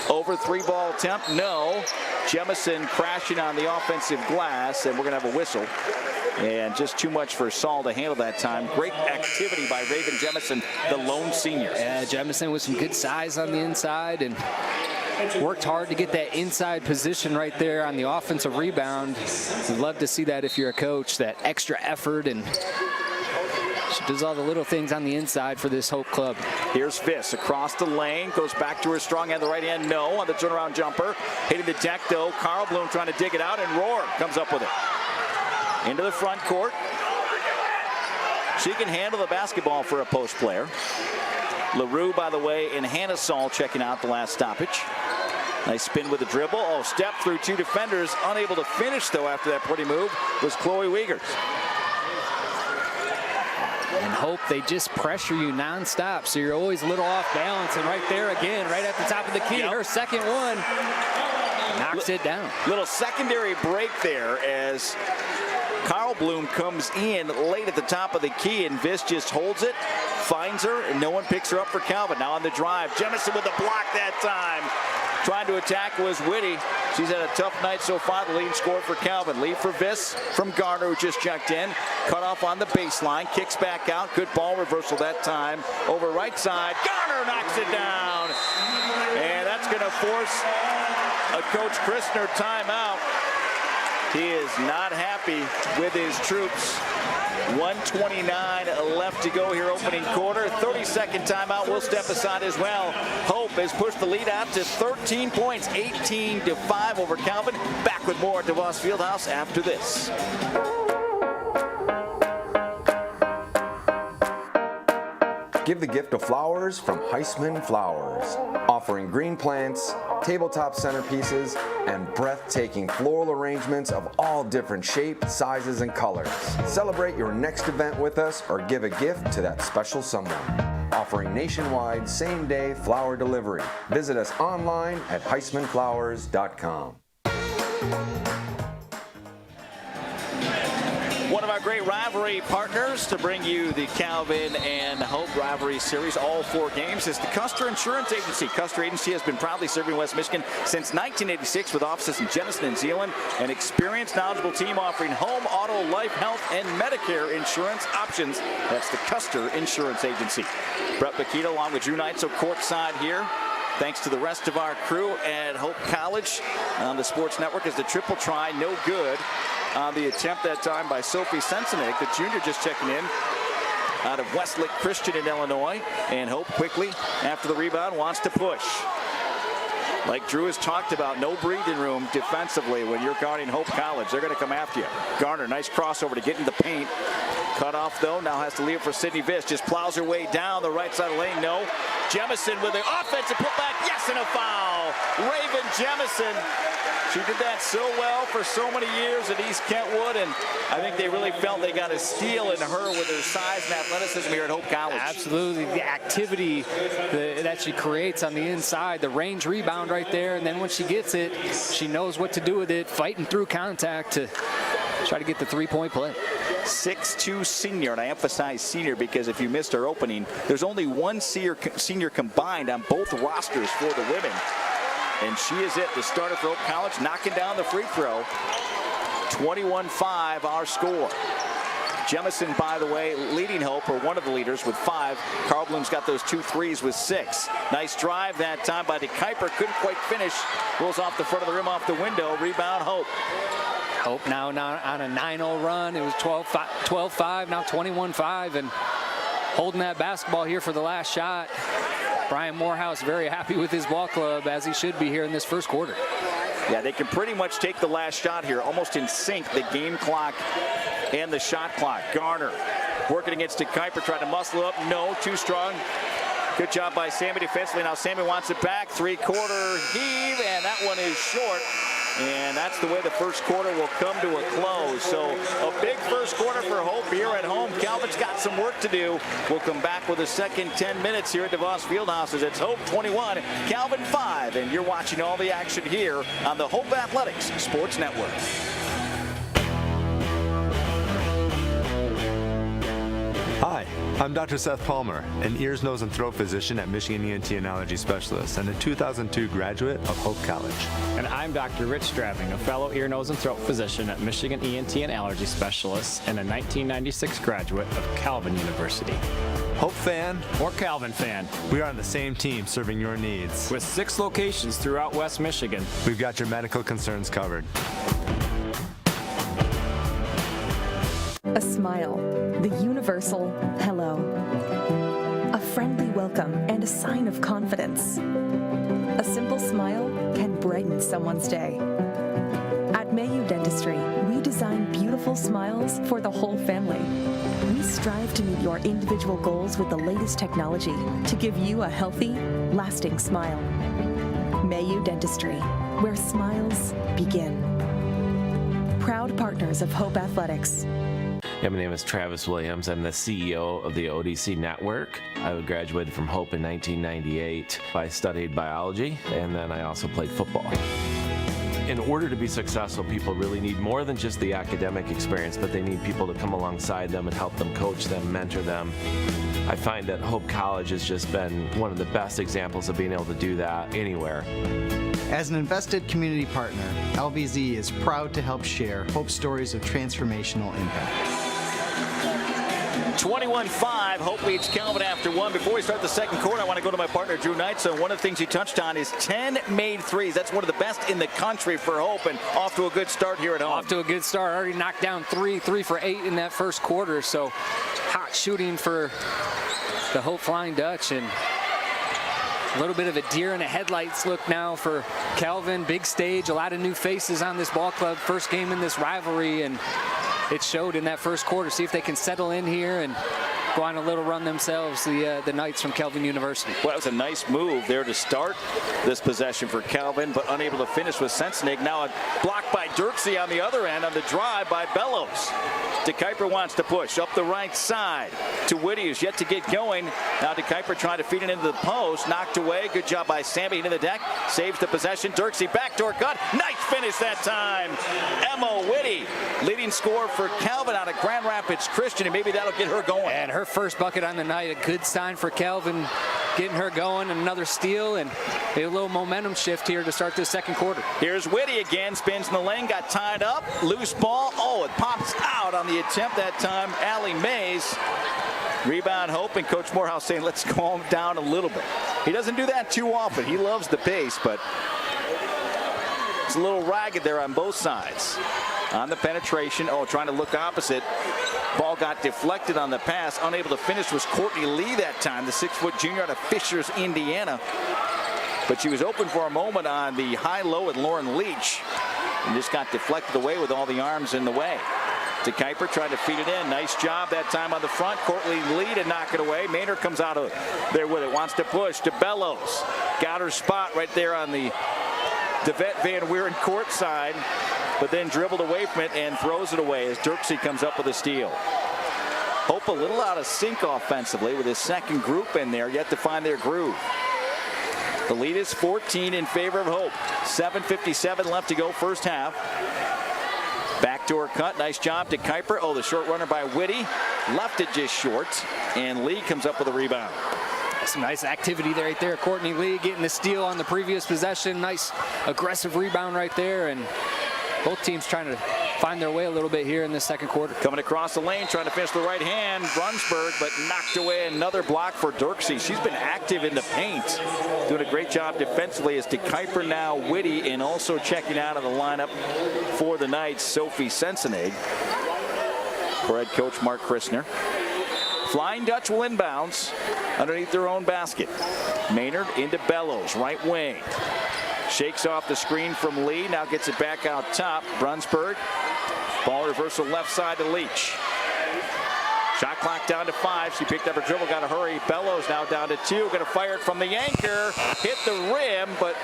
over 3-ball attempt. No. Jemison crashing on the offensive glass, and we're going to have a whistle. And just too much for Saul to handle that time. Great activity by Raven Jemison, the lone senior. Yeah, Jemison with some good size on the inside and worked hard to get that inside position right there on the offensive rebound. You'd love to see that if you're a coach, that extra effort, and she does all the little things on the inside for this Hope club. Here's Viss across the lane, goes back to her strong hand, the right hand, no, on the turnaround jumper. Hitting the deck, though. Carlbloom trying to dig it out, and Roar comes up with it. Into the front court. She can handle the basketball for a post player. LaRue, by the way, and Hannah Saul checking out the last stoppage. Nice spin with the dribble. Oh, step through 2 defenders. Unable to finish, though, after that pretty move was Chloe Wiegers. And Hope, they just pressure you nonstop, so you're always a little off balance. And right there again, right at the top of the key, her second one knocks it down. Little secondary break there as Carlbloom comes in late at the top of the key, and Viss just holds it, finds her, and no one picks her up for Calvin. Now on the drive, Jemison with the block that time. trying to attack was Whitty. She's had a tough night so far. The leading scorer for Calvin. Lead for Viss from Garner, who just checked in. Cut off on the baseline. Kicks back out. Good ball reversal that time. Over right side. Garner knocks it down. And that's going to force a Coach Christner timeout. He is not happy with his troops. 1:29 left to go here, opening quarter. 30-second timeout will step aside as well. Hope has pushed the lead out to 13 points, 18-5 over Calvin. Back with more at DeVos Fieldhouse after this. Give the gift of flowers from Heisman Flowers, offering green plants, tabletop centerpieces, and breathtaking floral arrangements of all different shapes, sizes, and colors. Celebrate your next event with us or give a gift to that special someone. Offering nationwide same-day flower delivery. Visit us online at HeismanFlowers.com. One of our great rivalry partners to bring you the Calvin and Hope Rivalry Series, all 4 games, is the Custer Insurance Agency. Custer Agency has been proudly serving West Michigan since 1986 with offices in Jenison and Zeeland. An experienced, knowledgeable team offering home, auto, life, health, and Medicare insurance options. That's the Custer Insurance Agency. Brett Bakita along with Drew Neitzel courtside here. Thanks to the rest of our crew at Hope College on the Sports Network as the triple try, no good. On the attempt that time by Sophie Sensenig, the junior just checking in out of Westlake Christian in Illinois. And Hope quickly, after the rebound, wants to push. Like Drew has talked about, no breathing room defensively when you're guarding Hope College. They're going to come after you. Garner, nice crossover to get in the paint. Cut off, though. Now has to leave it for Sydney Viss. Just plows her way down the right side of the lane. No. Jemison with the offensive putback. Yes, and a foul. Raven Jemison. She did that so well for so many years at East Kentwood, and I think they really felt they got a steal in her with her size and athleticism here at Hope College. Absolutely. The activity that she creates on the inside, the range rebound right there, and then when she gets it, she knows what to do with it, fighting through contact to try to get the three-point play. 6'2" senior, and I emphasize senior because if you missed our opening, there's only one senior combined on both rosters for the women. And she is it, the starter for Hope College, knocking down the free throw. 21-5 our score. Jemison, by the way, leading Hope, or one of the leaders, with 5. Carl Bloom's got those 2 threes with 6. Nice drive that time by DeKuyper. Couldn't quite finish. Rolls off the front of the rim, off the window. Rebound, Hope. Hope now on a 9-0 run. It was 12-5, now 21-5, and holding that basketball here for the last shot. Brian Morehouse very happy with his ball club, as he should be here in this first quarter. Yeah, they can pretty much take the last shot here, almost in sync, the game clock and the shot clock. Garner working against DeKuyper, trying to muscle up. No, too strong. Good job by Sammy defensively. Now Sammy wants it back. 3-quarter heave, and that one is short. And that's the way the first quarter will come to a close. So a big first quarter for Hope here at home. Calvin's got some work to do. We'll come back with the second 10 minutes here at DeVos Fieldhouse as it's Hope 21, Calvin 5. And you're watching all the action here on the Hope Athletics Sports Network. Hi, I'm Dr. Seth Palmer, an ears, nose, and throat physician at Michigan ENT and Allergy Specialist and a 2002 graduate of Hope College. And I'm Dr. Rich Straving, a fellow ear, nose, and throat physician at Michigan ENT and Allergy Specialist and a 1996 graduate of Calvin University. Hope fan or Calvin fan, we are on the same team serving your needs. With 6 locations throughout West Michigan, we've got your medical concerns covered. A smile, the universal hello. A friendly welcome and a sign of confidence. A simple smile can brighten someone's day. At MIAA Dentistry, we design beautiful smiles for the whole family. We strive to meet your individual goals with the latest technology to give you a healthy, lasting smile. MIAA Dentistry, where smiles begin. Proud partners of Hope Athletics. Yeah, my name is Travis Williams. I'm the CEO of the ODC Network. I graduated from Hope in 1998. I studied biology, and then I also played football. in order to be successful, people really need more than just the academic experience, but they need people to come alongside them and help them, coach them, mentor them. I find that Hope College has just been one of the best examples of being able to do that anywhere. As an invested community partner, LVZ is proud to help share Hope stories of transformational impact. 21-5, Hope leads Calvin after one. Before we start the second quarter, I want to go to my partner, Drew Neitzel. One of the things he touched on is 10 made threes. That's one of the best in the country for Hope, and off to a good start here at home. Off to a good start. Already knocked down 3 for 8 in that first quarter, so hot shooting for the Hope Flying Dutch, and a little bit of a deer in the headlights look now for Calvin. Big stage, a lot of new faces on this ball club. First game in this rivalry, and it showed in that first quarter. See if they can settle in here and go on a little run themselves, the Knights from Calvin University. Well, that was a nice move there to start this possession for Calvin, but unable to finish with Sensenig. Now a block by Dirksey on the other end on the drive by Bellows. DeKuyper wants to push up the right side to Whitty, who's yet to get going. Now DeKuyper trying to feed it into the post. Knocked away. Good job by Sammy into the deck. Saves the possession. Dirksey backdoor cut. Nice finish that time. Emma Whitty, leading scorer for Calvin out of Grand Rapids Christian, and maybe that'll get her going. And her first bucket on the night, a good sign for Calvin, getting her going. Another steal and a little momentum shift here to start this second quarter. Here's Whitty again, spins in the lane, got tied up, loose ball. Oh, it pops out on the attempt that time. Allie Mays. Rebound Hope, and Coach Morehouse saying, let's calm down a little bit. He doesn't do that too often. He loves the pace, but it's a little ragged there on both sides. On the penetration, trying to look opposite. Ball got deflected on the pass. Unable to finish was Courtney Lee that time, the 6-foot junior out of Fishers, Indiana. But she was open for a moment on the high-low at Lauren Leach and just got deflected away with all the arms in the way. DeKuyper tried to feed it in. Nice job that time on the front. Courtney Lee to knock it away. Maynard comes out of there with it. Wants to push to Bellows. Got her spot right there on the DeVette Van Weeren court side, but then dribbled away from it and throws it away as Dirksey comes up with a steal. Hope a little out of sync offensively with his second group in there, yet to find their groove. The lead is 14 in favor of Hope. 7:57 left to go first half. Backdoor cut, nice job to Kuiper. The short runner by Whitty. Left it just short, and Lee comes up with a rebound. Some nice activity right there. Courtney Lee getting the steal on the previous possession. Nice aggressive rebound right there, and both teams trying to find their way a little bit here in the second quarter. Coming across the lane, trying to finish the right hand. Brunsberg, but knocked away. Another block for Dirksey. She's been active in the paint. Doing a great job defensively as to Kuiper now, Whitty, and also checking out of the lineup for the Knights, Sophie Sensenig. For head coach Mark Christner. Flying Dutch will inbounds underneath their own basket. Maynard into Bellows, right wing. Shakes off the screen from Lee, now gets it back out top. Brunsberg, ball reversal left side to Leach. Shot clock down to 5. She picked up her dribble, got to hurry. Bellows now down to 2. Going to fire it from the anchor. Hit the rim, but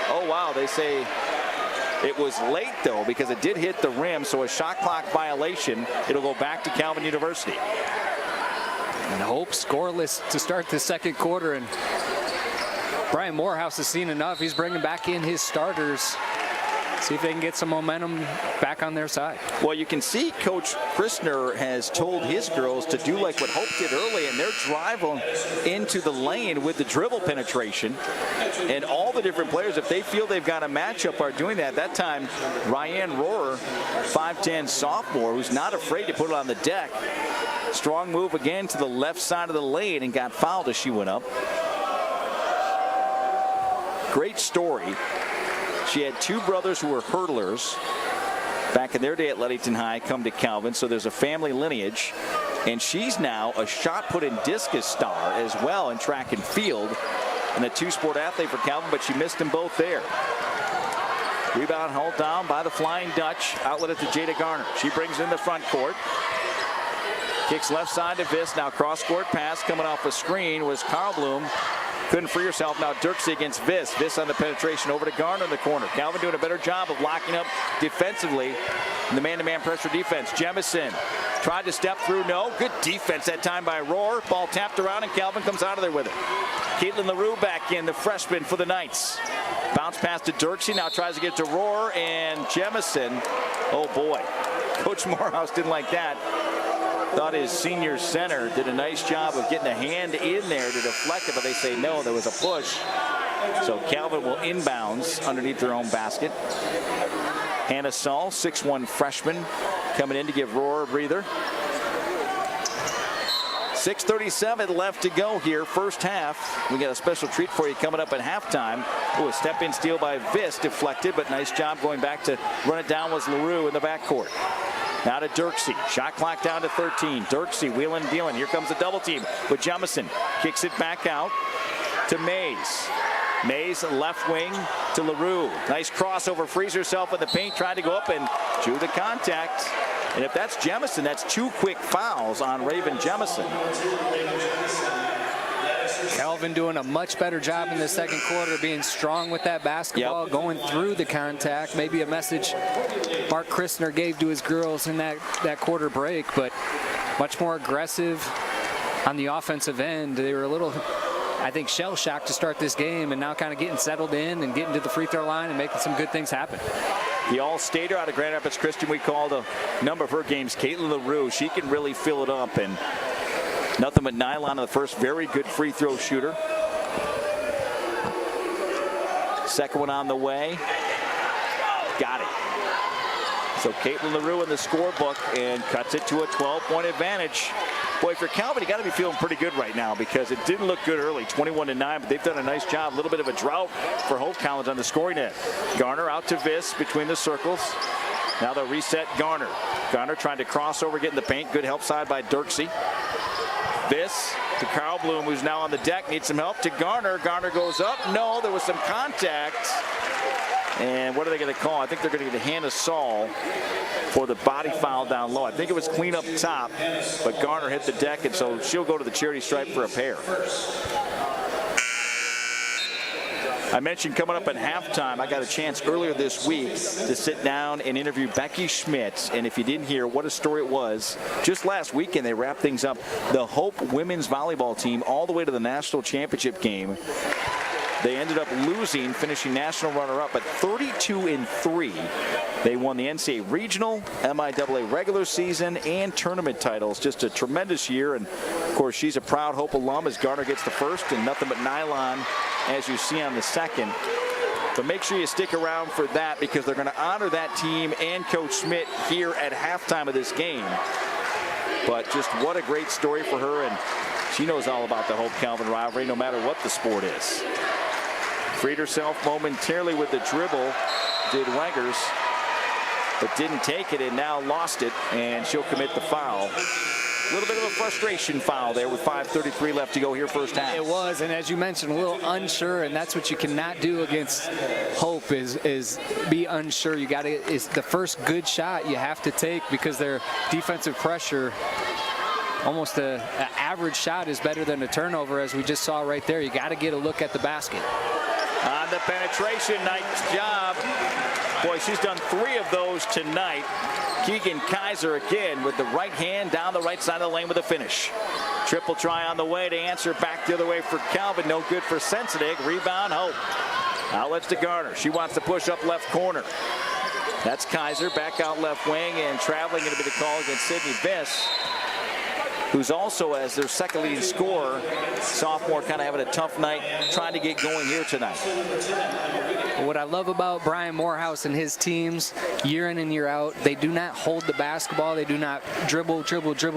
oh wow, they say it was late though because it did hit the rim, so a shot clock violation. It'll go back to Calvin University. And Hope scoreless to start the second quarter, and Brian Morehouse has seen enough. He's bringing back in his starters. See if they can get some momentum back on their side. Well, you can see Coach Christner has told his girls to do like what Hope did early, and they're driving into the lane with the dribble penetration. And all the different players, if they feel they've got a matchup, are doing that. That time, Ryan Rohrer, 5'10 sophomore, who's not afraid to put it on the deck. Strong move again to the left side of the lane and got fouled as she went up. Great story. She had 2 brothers who were hurdlers back in their day at Leadington High, come to Calvin, so there's a family lineage. And she's now a shot put and discus star as well in track and field, and a 2-sport athlete for Calvin, but she missed them both there. Rebound held down by the Flying Dutch. Outlet it to Jada Garner. She brings in the front court. Kicks left side to Viss. Now cross-court pass coming off a screen was Carl Bloom. Couldn't free herself. Now Dirksey against Viss. Viss on the penetration over to Garner in the corner. Calvin doing a better job of locking up defensively in the man-to-man pressure defense. Jemison tried to step through. No. Good defense that time by Rohr. Ball tapped around and Calvin comes out of there with it. Caitlin LaRue back in, the freshman for the Knights. Bounce pass to Dirksey. Now tries to get to Rohr and Jemison. Oh boy. Coach Morehouse didn't like that. Thought his senior center did a nice job of getting a hand in there to deflect it, but they say no, there was a push. So Calvin will inbounds underneath their own basket. Hannah Saul, 6'1" freshman, coming in to give Rohr a breather. 6:37 left to go here, first half. We got a special treat for you coming up at halftime. Oh, a step-in steal by Viss, deflected, but nice job going back to run it down was LaRue in the backcourt. Now to Dirksey. Shot clock down to 13. Dirksey wheeling and dealing. Here comes the double team with Jemison. Kicks it back out to Mays. Mays left wing to LaRue. Nice crossover. Frees herself in the paint. Tried to go up and drew the contact. And if that's Jemison, that's 2 quick fouls on Raven Jemison. Calvin doing a much better job in the second quarter, being strong with that basketball, going through the contact. Maybe a message Mark Christner gave to his girls in that quarter break, but much more aggressive on the offensive end. They were a little, I think, shell-shocked to start this game, and now kind of getting settled in and getting to the free throw line and making some good things happen. The all-stater out of Grand Rapids Christian, we called a number of her games, Caitlin LaRue. She can really fill it up, and nothing but nylon on the first. Very good free throw shooter. Second one on the way. Got it. So Caitlin LaRue in the scorebook and cuts it to a 12-point advantage. Boy, for Calvin, you got to be feeling pretty good right now because it didn't look good early, 21-9, but they've done a nice job. A little bit of a drought for Hope College on the scoring end. Garner out to Viss between the circles. Now they'll reset Garner. Garner trying to cross over, get in the paint. Good help side by Dirksey. Viss to Carl Bloom, who's now on the deck, needs some help to Garner. Garner goes up. No, there was some contact. And what are they going to call? I think they're going to get a Hannah Saul for the body foul down low. I think it was clean up top, but Garner hit the deck, and so she'll go to the charity stripe for a pair. I mentioned coming up at halftime, I got a chance earlier this week to sit down and interview Becky Schmitz. And if you didn't hear, what a story it was. Just last weekend, they wrapped things up. The Hope women's volleyball team all the way to the national championship game. They ended up losing, finishing national runner-up at 32-3. They won the NCAA regional, MIAA regular season, and tournament titles. Just a tremendous year. And, of course, she's a proud Hope alum as Garner gets the first and nothing but nylon, as you see on the second. But make sure you stick around for that because they're going to honor that team and Coach Schmidt here at halftime of this game. But just what a great story for her. And she knows all about the Hope Calvin rivalry, no matter what the sport is. Freed herself momentarily with the dribble, did Weggers, but didn't take it and now lost it, and she'll commit the foul. A little bit of a frustration foul there with 5:33 left to go here first half. It was, and as you mentioned, a little unsure, and that's what you cannot do against Hope is be unsure. You got to, it's the first good shot you have to take because their defensive pressure, almost an average shot is better than a turnover, as we just saw right there. You got to get a look at the basket. On the penetration, nice job. Boy, she's done 3 of those tonight. Keegan Kaiser again with the right hand down the right side of the lane with a finish. Triple try on the way to answer back the other way for Calvin. No good for Sensitive. Rebound, Hope. Outlets to Garner. She wants to push up left corner. That's Kaiser back out left wing, and traveling going to be the call against Sydney Viss, who's also, as their second leading scorer, sophomore, kind of having a tough night trying to get going here tonight. What I love about Brian Morehouse and his teams, year in and year out, they do not hold the basketball. They do not dribble.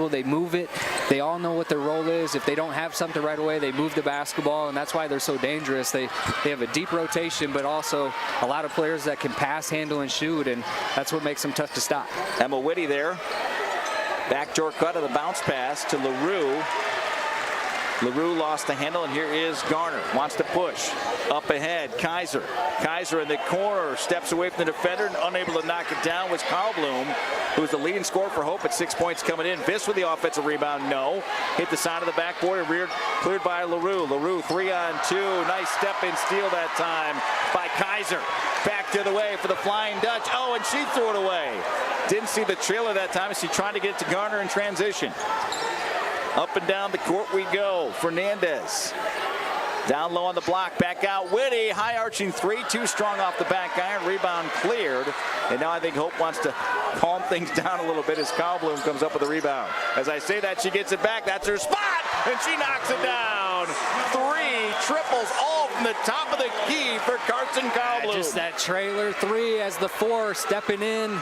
They move it. They all know what their role is. If they don't have something right away, they move the basketball, and that's why they're so dangerous. They have a deep rotation, but also a lot of players that can pass, handle, and shoot, and that's what makes them tough to stop. Emma Whitty there. Backdoor cut of the bounce pass to LaRue. LaRue lost the handle, and here is Garner. Wants to push. Up ahead, Kaiser. Kaiser in the corner, steps away from the defender, and unable to knock it down was Carl Bloom, who's the leading scorer for Hope at 6 points coming in. Viss with the offensive rebound, no. Hit the side of the backboard and reared, cleared by LaRue. LaRue 3-on-2. Nice step and steal that time by Kaiser. Back the other way for the Flying Dutch. Oh, and she threw it away. Didn't see the trailer that time as she tried to get it to Garner in transition. Up and down the court we go. Fernandez Down low on the block, back out Whitty, high arching three, too strong off the back iron, rebound cleared. And now I think Hope wants to calm things down a little bit as Kaldblum comes up with a rebound. As I say that, she gets it back, that's her spot, and she knocks it down. 3 triples, all from the top of the key for Carson Kaldblum. Just that trailer 3 as the 4 stepping in.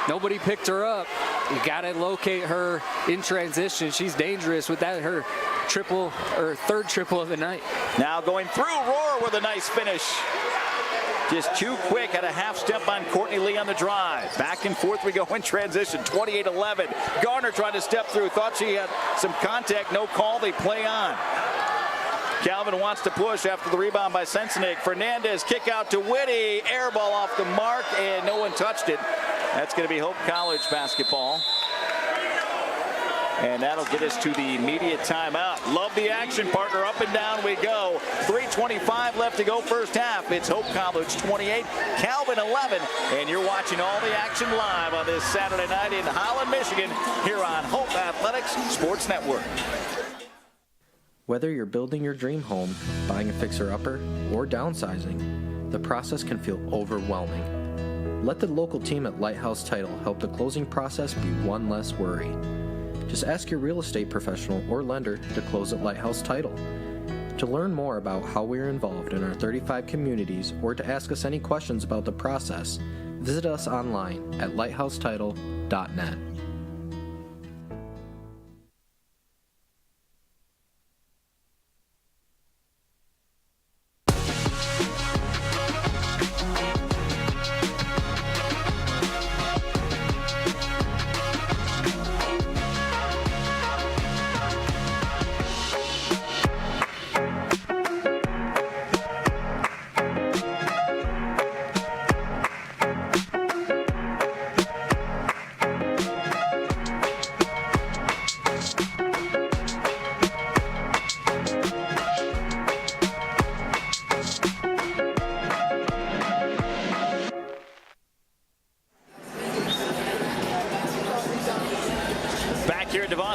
Nobody picked her up. You got to locate her in transition. She's dangerous with that, her triple, or third triple of the night. Now going through, Rohr with a nice finish. Just too quick, had a half step on Courtney Lee on the drive. Back and forth we go in transition, 28-11. Garner tried to step through, thought she had some contact, no call, they play on. Calvin wants to push after the rebound by Sensenig. Fernandez kick out to Whitty, air ball off the mark, and no one touched it. That's going to be Hope College basketball. And that'll get us to the media timeout. Love the action, partner. Up and down we go. 3:25 left to go first half. It's Hope College 28, Calvin 11. And you're watching all the action live on this Saturday night in Holland, Michigan, here on Hope Athletics Sports Network. Whether you're building your dream home, buying a fixer-upper, or downsizing, the process can feel overwhelming. Let the local team at Lighthouse Title help the closing process be one less worry. Just ask your real estate professional or lender to close at Lighthouse Title. To learn more about how we are involved in our 35 communities or to ask us any questions about the process, visit us online at lighthousetitle.net.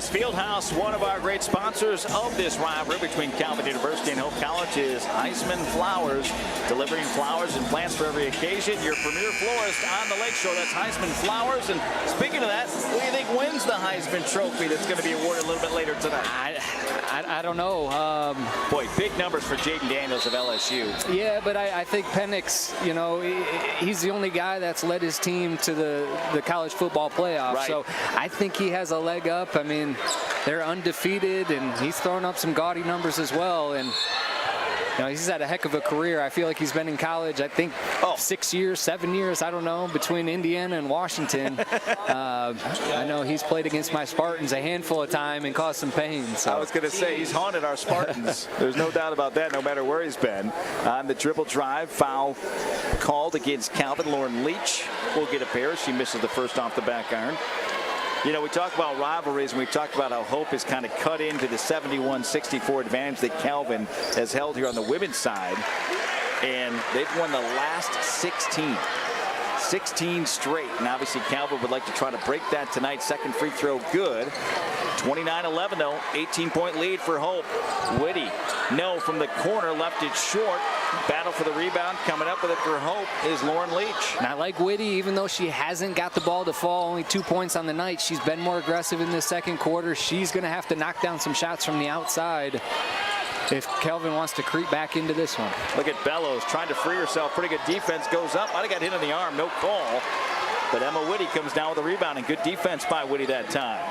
Fieldhouse, one of our great sponsors of this rivalry between Calvin University and Hope College, is Heisman Flowers, delivering flowers and plants for every occasion. Your premier florist on the lakeshore, that's Heisman Flowers. And speaking of that, who do you think wins the Heisman Trophy that's going to be awarded a little bit later tonight? I don't know. Boy, big numbers for Jaden Daniels of LSU. Yeah, but I think Penix, you know, he's the only guy that's led his team to the college football playoff. Right. So I think he has a leg up. I mean, they're undefeated, and he's throwing up some gaudy numbers as well. And you know, he's had a heck of a career. I feel like he's been in college, I think, 6 years, 7 years, I don't know, between Indiana and Washington. I know he's played against my Spartans a handful of times and caused some pain. So. I was going to say, he's haunted our Spartans. There's no doubt about that, no matter where he's been. On the dribble drive, foul called against Calvin. Lauren Leach will get a pair. She misses the first off the back iron. You know, we talk about rivalries, and we talked about how Hope has kind of cut into the 71-64 advantage that Calvin has held here on the women's side. And they've won the last 16 straight. And obviously Calvin would like to try to break that tonight. Second free throw good. 29-11 though, 18-point lead for Hope. Whitty, no, from the corner, left it short. Battle for the rebound, coming up with it for Hope is Lauren Leach. And I like Whitty, even though she hasn't got the ball to fall, only 2 points on the night. She's been more aggressive in this second quarter. She's going to have to knock down some shots from the outside if Calvin wants to creep back into this one. Look at Bellows trying to free herself. Pretty good defense, goes up. Might have got hit in the arm, no call. But Emma Whitty comes down with a rebound, and good defense by Whitty that time.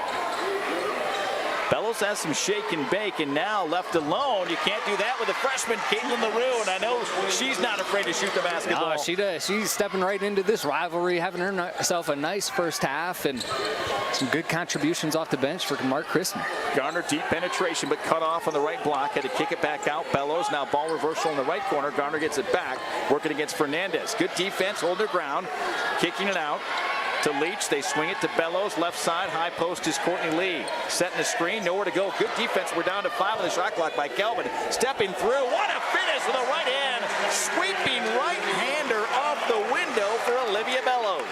Bellows has some shake and bake, and now left alone. You can't do that with a freshman, Caitlin LaRue, and I know she's not afraid to shoot the basketball. Oh, she does. She's stepping right into this rivalry, having herself a nice first half, and some good contributions off the bench for Mark Christner. Garner, deep penetration, but cut off on the right block. Had to kick it back out. Bellows, now ball reversal in the right corner. Garner gets it back, working against Fernandez. Good defense, hold their ground, kicking it out to Leach. They swing it to Bellows, left side. High post is Courtney Lee. Setting the screen, nowhere to go. Good defense. We're down to 5 on the shot clock by Kelvin. Stepping through. What a finish with a right hand. Sweeping right-hander off the window for Olivia Bellows.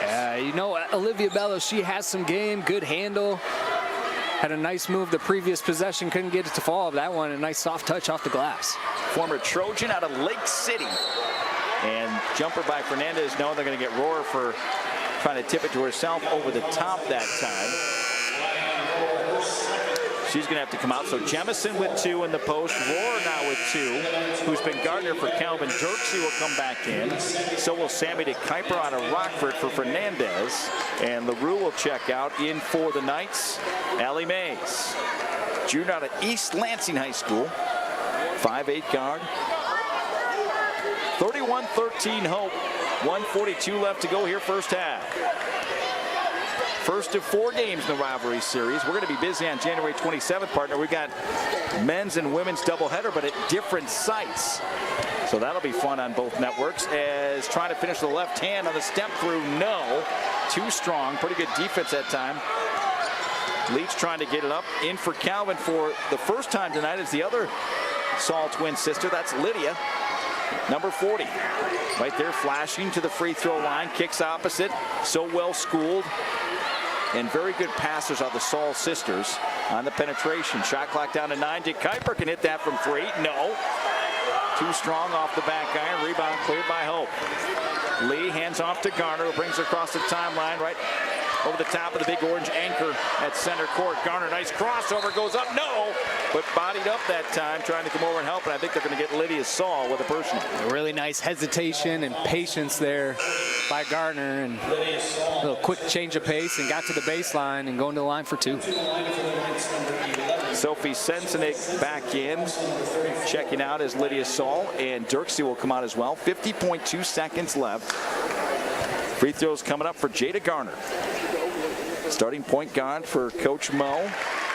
You know, Olivia Bellows, she has some game, good handle. had a nice move the previous possession, couldn't get it to fall. That one, a nice soft touch off the glass. Former Trojan out of Lake City. And jumper by Fernandez. No, they're going to get Rohr for trying to tip it to herself over the top that time. She's going to have to come out. So Jemison with 2 in the post. Rohr now with 2, who's been Gardner for Calvin. Dirksey will come back in. So will Sammy DeKuyper out of Rockford for Fernandez. And LaRue will check out. In for the Knights, Allie Mays. Junior out of East Lansing High School. 5'8" guard. 31-13 Hope. 1:42 left to go here first half. First of 4 games in the Rivalry Series. We're going to be busy on January 27th, partner. We've got men's and women's doubleheader, but at different sites. So that'll be fun on both networks. As trying to finish the left hand on the step through, no. Too strong. Pretty good defense that time. Leach trying to get it up. In for Calvin for the first time tonight is the other Saul twin sister. That's Lydia, number 40. Right there flashing to the free throw line. Kicks opposite. So well schooled. And very good passers are the Saul sisters on the penetration. Shot clock down to 9. DeKuyper can hit that from 3. No. Too strong off the back iron. Rebound cleared by Hope. Lee hands off to Garner, who brings her across the timeline right over the top of the big orange anchor at center court. Garner, nice crossover, goes up, no, but bodied up that time, trying to come over and help, and I think they're going to get Lydia Saul with a personal. A really nice hesitation and patience there by Gardner, and a little quick change of pace, and got to the baseline and going to the line for 2. Sophie Sensenik back in. Checking out is Lydia Saul, and Dirksey will come out as well. 50.2 seconds left. Free throws coming up for Jada Garner. Starting point guard for Coach Mo.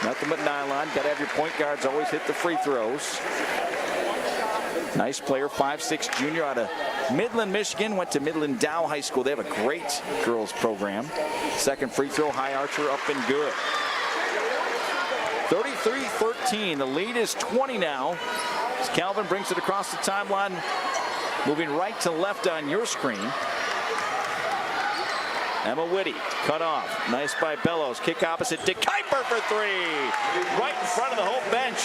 Nothing but nylon. Got to have your point guards always hit the free throws. Nice player, 5'6" junior out of Midland, Michigan. Went to Midland Dow High School. They have a great girls program. Second free throw, high archer, up and good. 33-13. The lead is 20 now. As Calvin brings it across the timeline, moving right to left on your screen. Emma Whitty, cut off. Nice by Bellows. Kick opposite. DeKuyper for 3. Right in front of the Hope bench.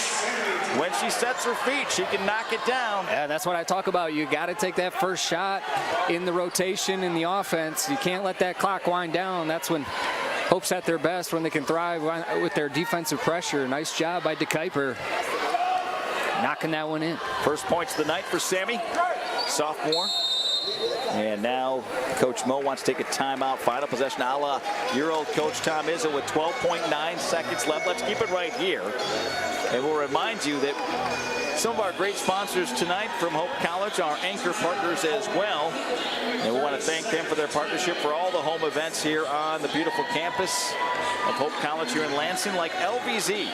When she sets her feet, she can knock it down. Yeah, that's what I talk about. You got to take that first shot in the rotation in the offense. You can't let that clock wind down. That's when Hope's at their best, when they can thrive with their defensive pressure. Nice job by DeKuyper knocking that one in. First points of the night for Sammy, sophomore. And now Coach Mo wants to take a timeout. Final possession a la your old coach Tom Izzo with 12.9 seconds left. Let's keep it right here. And we'll remind you that some of our great sponsors tonight from Hope College are anchor partners as well. And we want to thank them for their partnership for all the home events here on the beautiful campus of Hope College here in Lansing, like LVZ.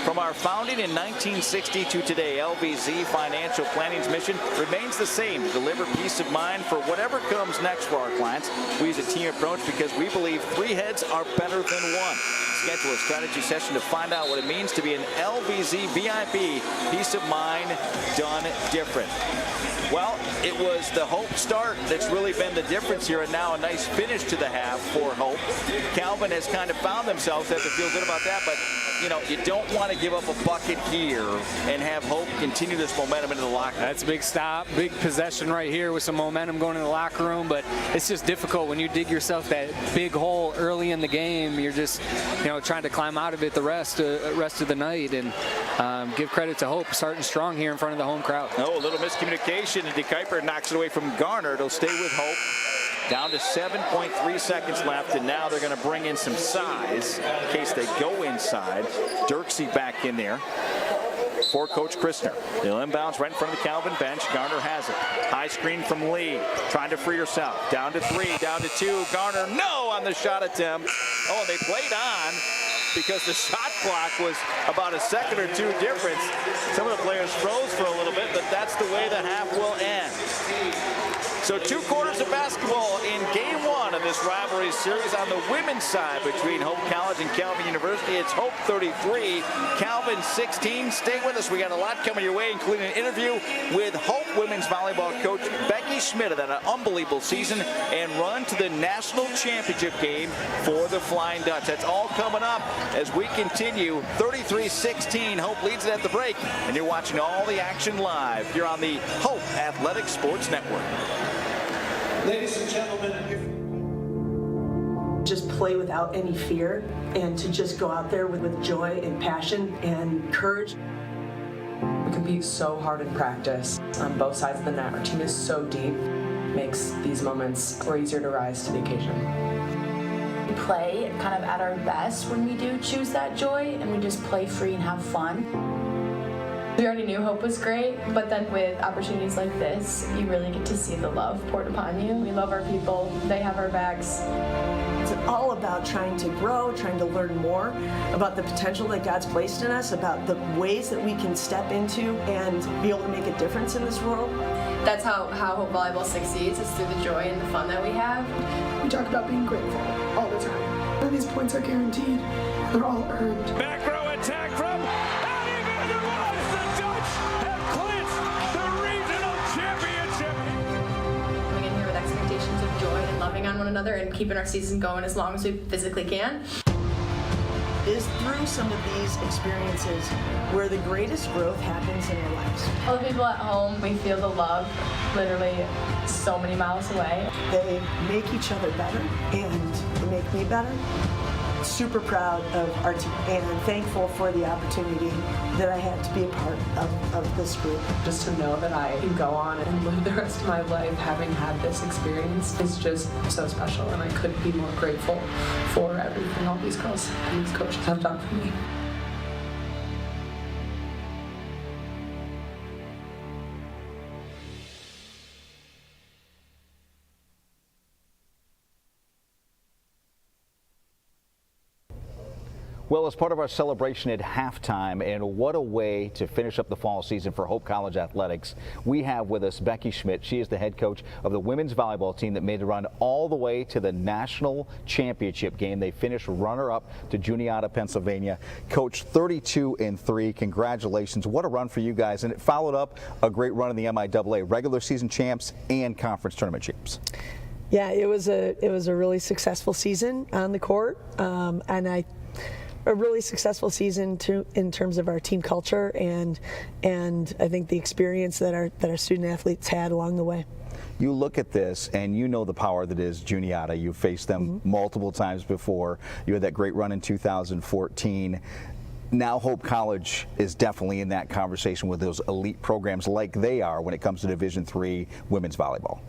From our founding in 1960 to today, LVZ Financial Planning's mission remains the same: to deliver peace of mind for whatever comes next for our clients. We use a team approach because we believe 3 heads are better than 1. Schedule a strategy session to find out what it means to be an LVZ VIP. Peace of mind done different. Well, it was the Hope start that's really been the difference here, and now a nice finish to the half for Hope. Calvin has kind of found themselves, have to feel good about that, but you know, you don't want to give up a bucket here and have Hope continue this momentum into the locker room. That's a big stop, big possession right here with some momentum going in the locker room, but it's just difficult when you dig yourself that big hole early in the game. You're just, you know, trying to climb out of it the rest of the night, and give credit to Hope starting strong here in front of the home crowd. Oh, a little miscommunication, and DeKuyper knocks it away from Garner. It'll stay with Hope. Down to 7.3 seconds left, and now they're going to bring in some size in case they go inside. Dirksey back in there for Coach Christner. They'll inbounds right in front of the Calvin bench. Garner has it. High screen from Lee, trying to free herself. Down to 3, down to 2. Garner, no on the shot attempt. Oh, they played on because the shot clock was about a second or 2 difference. Some of the players froze for a little bit, but that's the way the half will end. So 2 quarters of basketball in game 1 of this rivalry series on the women's side between Hope College and Calvin University. It's Hope 33, Calvin Calvin 16. Stay with us. We got a lot coming your way, including an interview with Hope women's volleyball coach Becky Schmidt that had an unbelievable season and run to the national championship game for the Flying Dutch. That's all coming up as we continue. 33-16. Hope leads it at the break, and you're watching all the action live. You're on the Hope Athletic Sports Network. Ladies and gentlemen, just play without any fear and to just go out there with joy and passion and courage. We compete so hard in practice on both sides of the net. Our team is so deep, makes these moments more easier to rise to the occasion. We play kind of at our best when we do choose that joy, and we just play free and have fun. We already knew Hope was great, but then with opportunities like this, you really get to see the love poured upon you. We love our people. They have our backs. It's all about trying to grow, trying to learn more about the potential that God's placed in us, about the ways that we can step into and be able to make a difference in this world. That's how Hope Volleyball succeeds, is through the joy and the fun that we have. We talk about being grateful all the time. None of these points are guaranteed. They're all earned. Back row attack from on one another and keeping our season going as long as we physically can. Is through some of these experiences where the greatest growth happens in our lives. All the people at home, we feel the love literally so many miles away. They make each other better and they make me better. Super proud of our team and thankful for the opportunity that I had to be a part of this group. Just to know that I can go on and live the rest of my life having had this experience is just so special, and I couldn't be more grateful for everything all these girls and these coaches have done for me. Well, as part of our celebration at halftime, and what a way to finish up the fall season for Hope College Athletics, we have with us Becky Schmidt. She is the head coach of the women's volleyball team that made the run all the way to the national championship game. They finished runner-up to Juniata, Pennsylvania. Coach, 32-3. Congratulations. What a run for you guys. And it followed up a great run in the MIAA, regular season champs and conference tournament champs. Yeah, it was a really successful season on the court, and a really successful season in terms of our team culture and I think the experience that our student athletes had along the way. You look at this and you know the power that is Juniata. You faced them multiple times before. You had that great run in 2014. Now Hope College is definitely in that conversation with those elite programs like they are when it comes to Division III women's volleyball.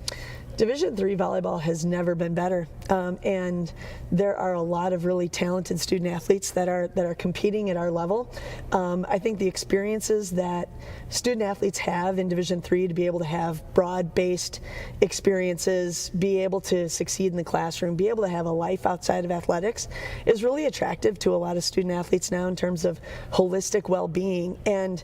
Division III volleyball has never been better, and there are a lot of really talented student athletes that are competing at our level. I think the experiences that student athletes have in Division III to be able to have broad-based experiences, be able to succeed in the classroom, be able to have a life outside of athletics is really attractive to a lot of student athletes now in terms of holistic well-being, and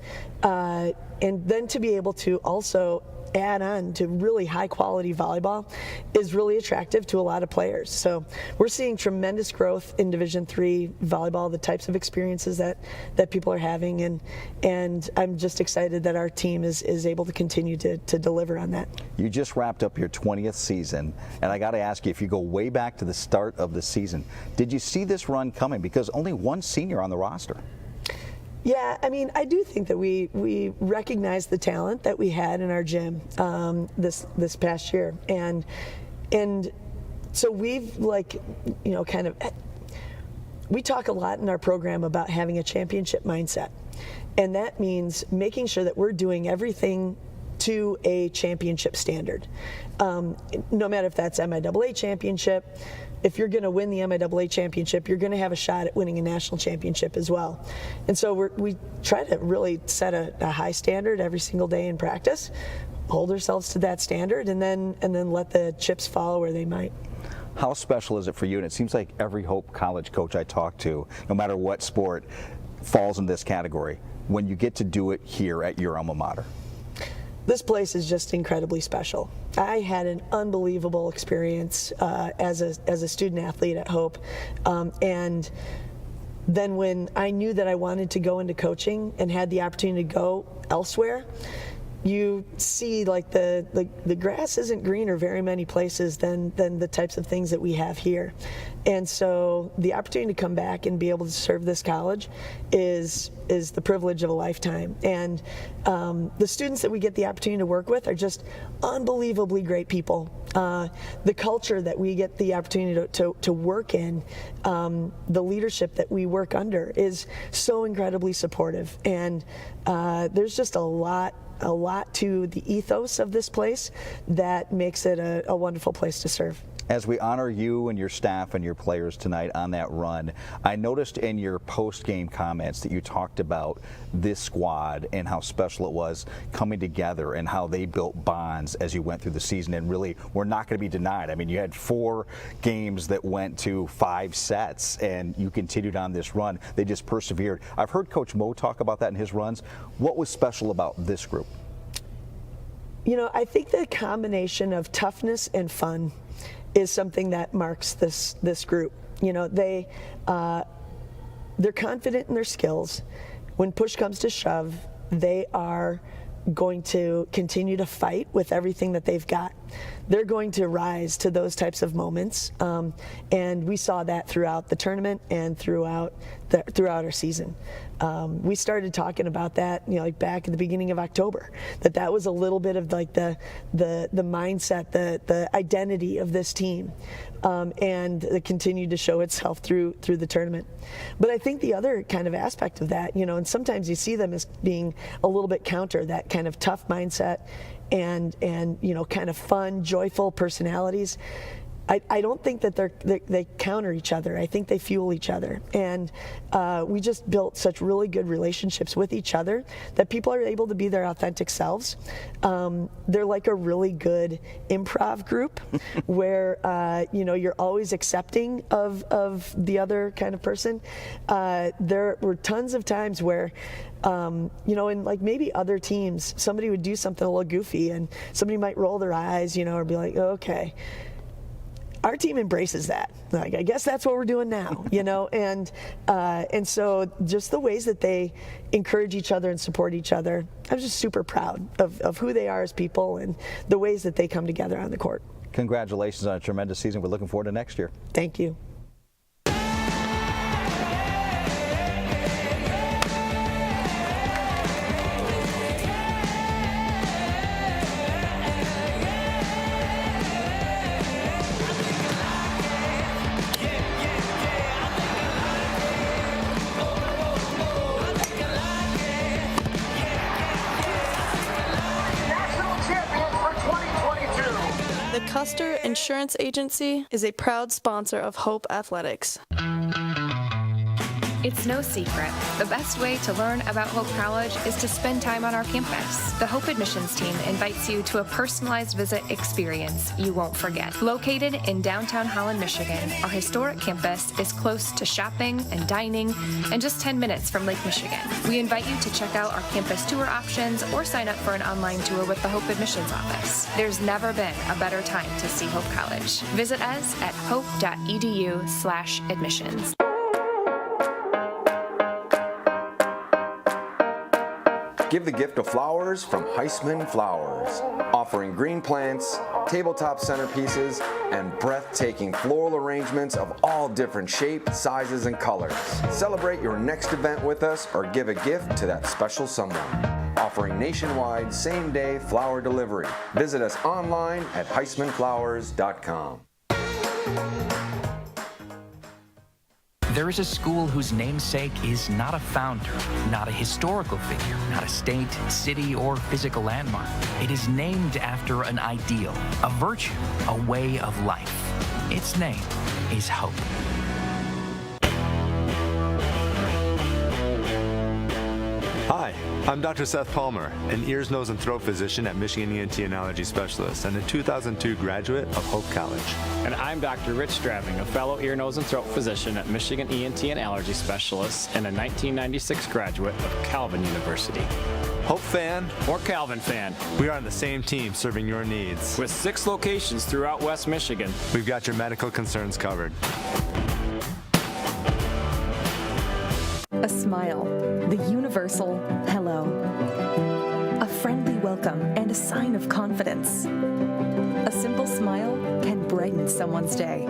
then to be able to also add on to really high quality volleyball is really attractive to a lot of players. So we're seeing tremendous growth in Division III volleyball, the types of experiences that people are having, and I'm just excited that our team is able to continue to deliver on that. You just wrapped up your 20th season, and I got to ask you, if you go way back to the start of the season, did you see this run coming? Because only one senior on the roster. Yeah, I mean, I do think that we recognized the talent that we had in our gym this past year, and so we've we talk a lot in our program about having a championship mindset, and that means making sure that we're doing everything to a championship standard, no matter if that's MIAA championship. If you're going to win the MIAA championship, you're going to have a shot at winning a national championship as well. And so we try to really set a high standard every single day in practice, hold ourselves to that standard, and then let the chips fall where they might. How special is it for you? And it seems like every Hope College coach I talk to, no matter what sport, falls in this category, when you get to do it here at your alma mater. This place is just incredibly special. I had an unbelievable experience as a student athlete at Hope, and then when I knew that I wanted to go into coaching and had the opportunity to go elsewhere, you see like the grass isn't greener very many places than the types of things that we have here. And so the opportunity to come back and be able to serve this college is the privilege of a lifetime. And the students that we get the opportunity to work with are just unbelievably great people. The culture that we get the opportunity to work in, the leadership that we work under is so incredibly supportive. And there's just a lot to the ethos of this place that makes it a wonderful place to serve. As we honor you and your staff and your players tonight on that run, I noticed in your post-game comments that you talked about this squad and how special it was coming together and how they built bonds as you went through the season, and really were not going to be denied. I mean, you had 4 games that went to 5 sets, and you continued on this run. They just persevered. I've heard Coach Mo talk about that in his runs. What was special about this group? You know, I think the combination of toughness and fun is something that marks this group. You know, they're confident in their skills. When push comes to shove, they are going to continue to fight with everything that they've got. They're going to rise to those types of moments, and we saw that throughout the tournament and throughout our season. We started talking about that, you know, like back at the beginning of October. That was a little bit of like the mindset, the identity of this team, and it continued to show itself through the tournament. But I think the other kind of aspect of that, you know, and sometimes you see them as being a little bit counter, that kind of tough mindset and you know, kind of fun, joyful personalities. I don't think that they counter each other. I think they fuel each other. And we just built such really good relationships with each other that people are able to be their authentic selves. They're like a really good improv group where, you know, you're always accepting of the other kind of person. There were tons of times where, you know, in like maybe other teams, somebody would do something a little goofy and somebody might roll their eyes, you know, or be like, oh, okay. Our team embraces that. Like, I guess that's what we're doing now, you know, and so just the ways that they encourage each other and support each other, I was just super proud of who they are as people and the ways that they come together on the court. Congratulations on a tremendous season. We're looking forward to next year. Thank you. The Custer Insurance Agency is a proud sponsor of Hope Athletics. It's no secret. The best way to learn about Hope College is to spend time on our campus. The Hope admissions team invites you to a personalized visit experience you won't forget. Located in downtown Holland, Michigan, our historic campus is close to shopping and dining and just 10 minutes from Lake Michigan. We invite you to check out our campus tour options or sign up for an online tour with the Hope admissions office. There's never been a better time to see Hope College. Visit us at hope.edu/admissions. Give the gift of flowers from Heisman Flowers, offering green plants, tabletop centerpieces, and breathtaking floral arrangements of all different shapes, sizes, and colors. Celebrate your next event with us or give a gift to that special someone. Offering nationwide same-day flower delivery. Visit us online at HeismanFlowers.com. There is a school whose namesake is not a founder, not a historical figure, not a state, city, or physical landmark. It is named after an ideal, a virtue, a way of life. Its name is hope. Hi, I'm Dr. Seth Palmer, an ears, nose, and throat physician at Michigan ENT and Allergy Specialist and a 2002 graduate of Hope College. And I'm Dr. Rich Straving, a fellow ear, nose, and throat physician at Michigan ENT and Allergy Specialist and a 1996 graduate of Calvin University. Hope fan or Calvin fan, we are on the same team serving your needs. With 6 locations throughout West Michigan, we've got your medical concerns covered. A smile, the universal hello. A friendly welcome and a sign of confidence. A simple smile can brighten someone's day.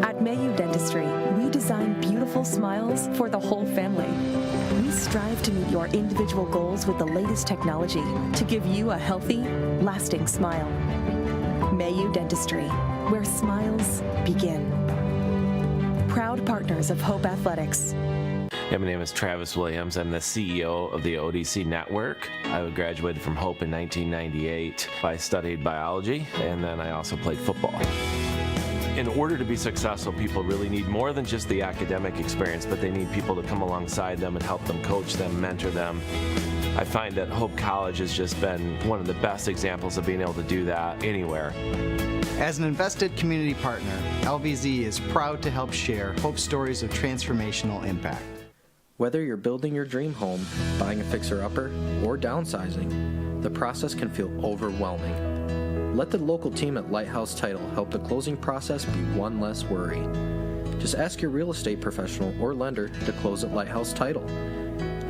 At MIAA Dentistry, we design beautiful smiles for the whole family. We strive to meet your individual goals with the latest technology to give you a healthy, lasting smile. MIAA Dentistry, where smiles begin. Proud partners of Hope Athletics. Yeah, my name is Travis Williams. I'm the CEO of the ODC Network. I graduated from Hope in 1998. I studied biology, and then I also played football. In order to be successful, people really need more than just the academic experience, but they need people to come alongside them and help them, coach them, mentor them. I find that Hope College has just been one of the best examples of being able to do that anywhere. As an invested community partner, LVZ is proud to help share Hope stories of transformational impact. Whether you're building your dream home, buying a fixer-upper, or downsizing, the process can feel overwhelming. Let the local team at Lighthouse Title help the closing process be one less worry. Just ask your real estate professional or lender to close at Lighthouse Title.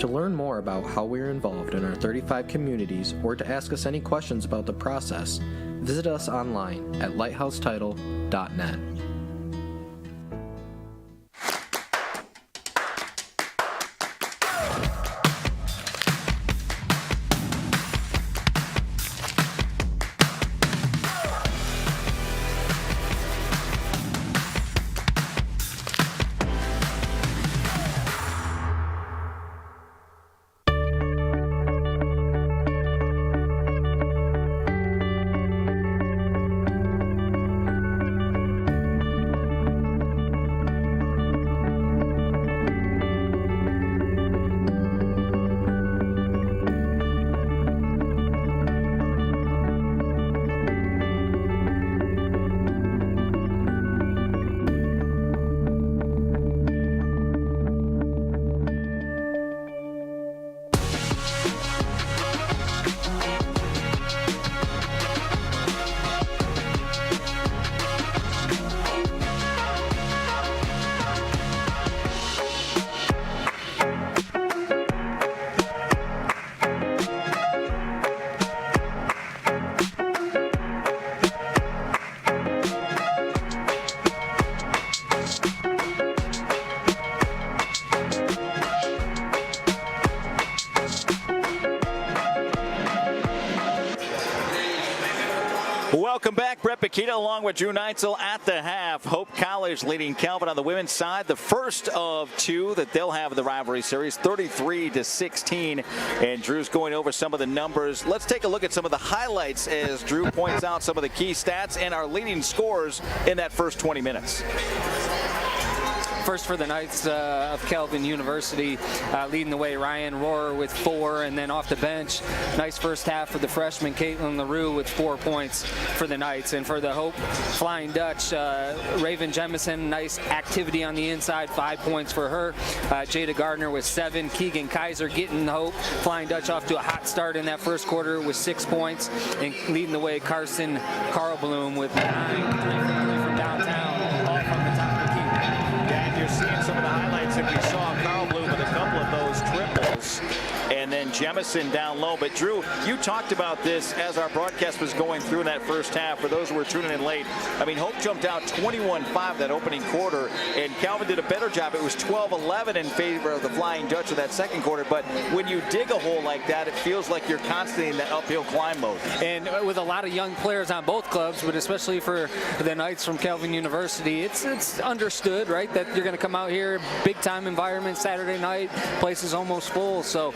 To learn more about how we're involved in our 35 communities or to ask us any questions about the process, visit us online at lighthousetitle.net. Welcome back. Brett Bakita along with Drew Neitzel at the half. Hope College leading Calvin on the women's side. The first of two that they'll have in the rivalry series, 33-16. And Drew's going over some of the numbers. Let's take a look at some of the highlights as Drew points out some of the key stats and our leading scores in that first 20 minutes. First for the Knights of Calvin University, leading the way, Ryan Rohrer with 4, and then off the bench, nice first half for the freshman Caitlin LaRue with 4 points for the Knights. And for the Hope Flying Dutch, Raven Jemison, nice activity on the inside, 5 points for her. Jada Gardner with 7. Keegan Kaiser getting the Hope Flying Dutch off to a hot start in that first quarter with 6 points. And leading the way, Carson Carlbloom with 9, 3 from downtown, all from the top of the key. And you're seeing some of the highlights that we saw. Carl Bloom with a couple of those triples. And then Jemison down low. But Drew, you talked about this as our broadcast was going through in that first half. For those who were tuning in late, I mean, Hope jumped out 21-5 that opening quarter, and Calvin did a better job. It was 12-11 in favor of the Flying Dutch in that second quarter. But when you dig a hole like that, it feels like you're constantly in that uphill climb mode. And with a lot of young players on both clubs, but especially for the Knights from Calvin University, it's understood, right, that you're going to come out here, big-time environment, Saturday night, place is almost full. So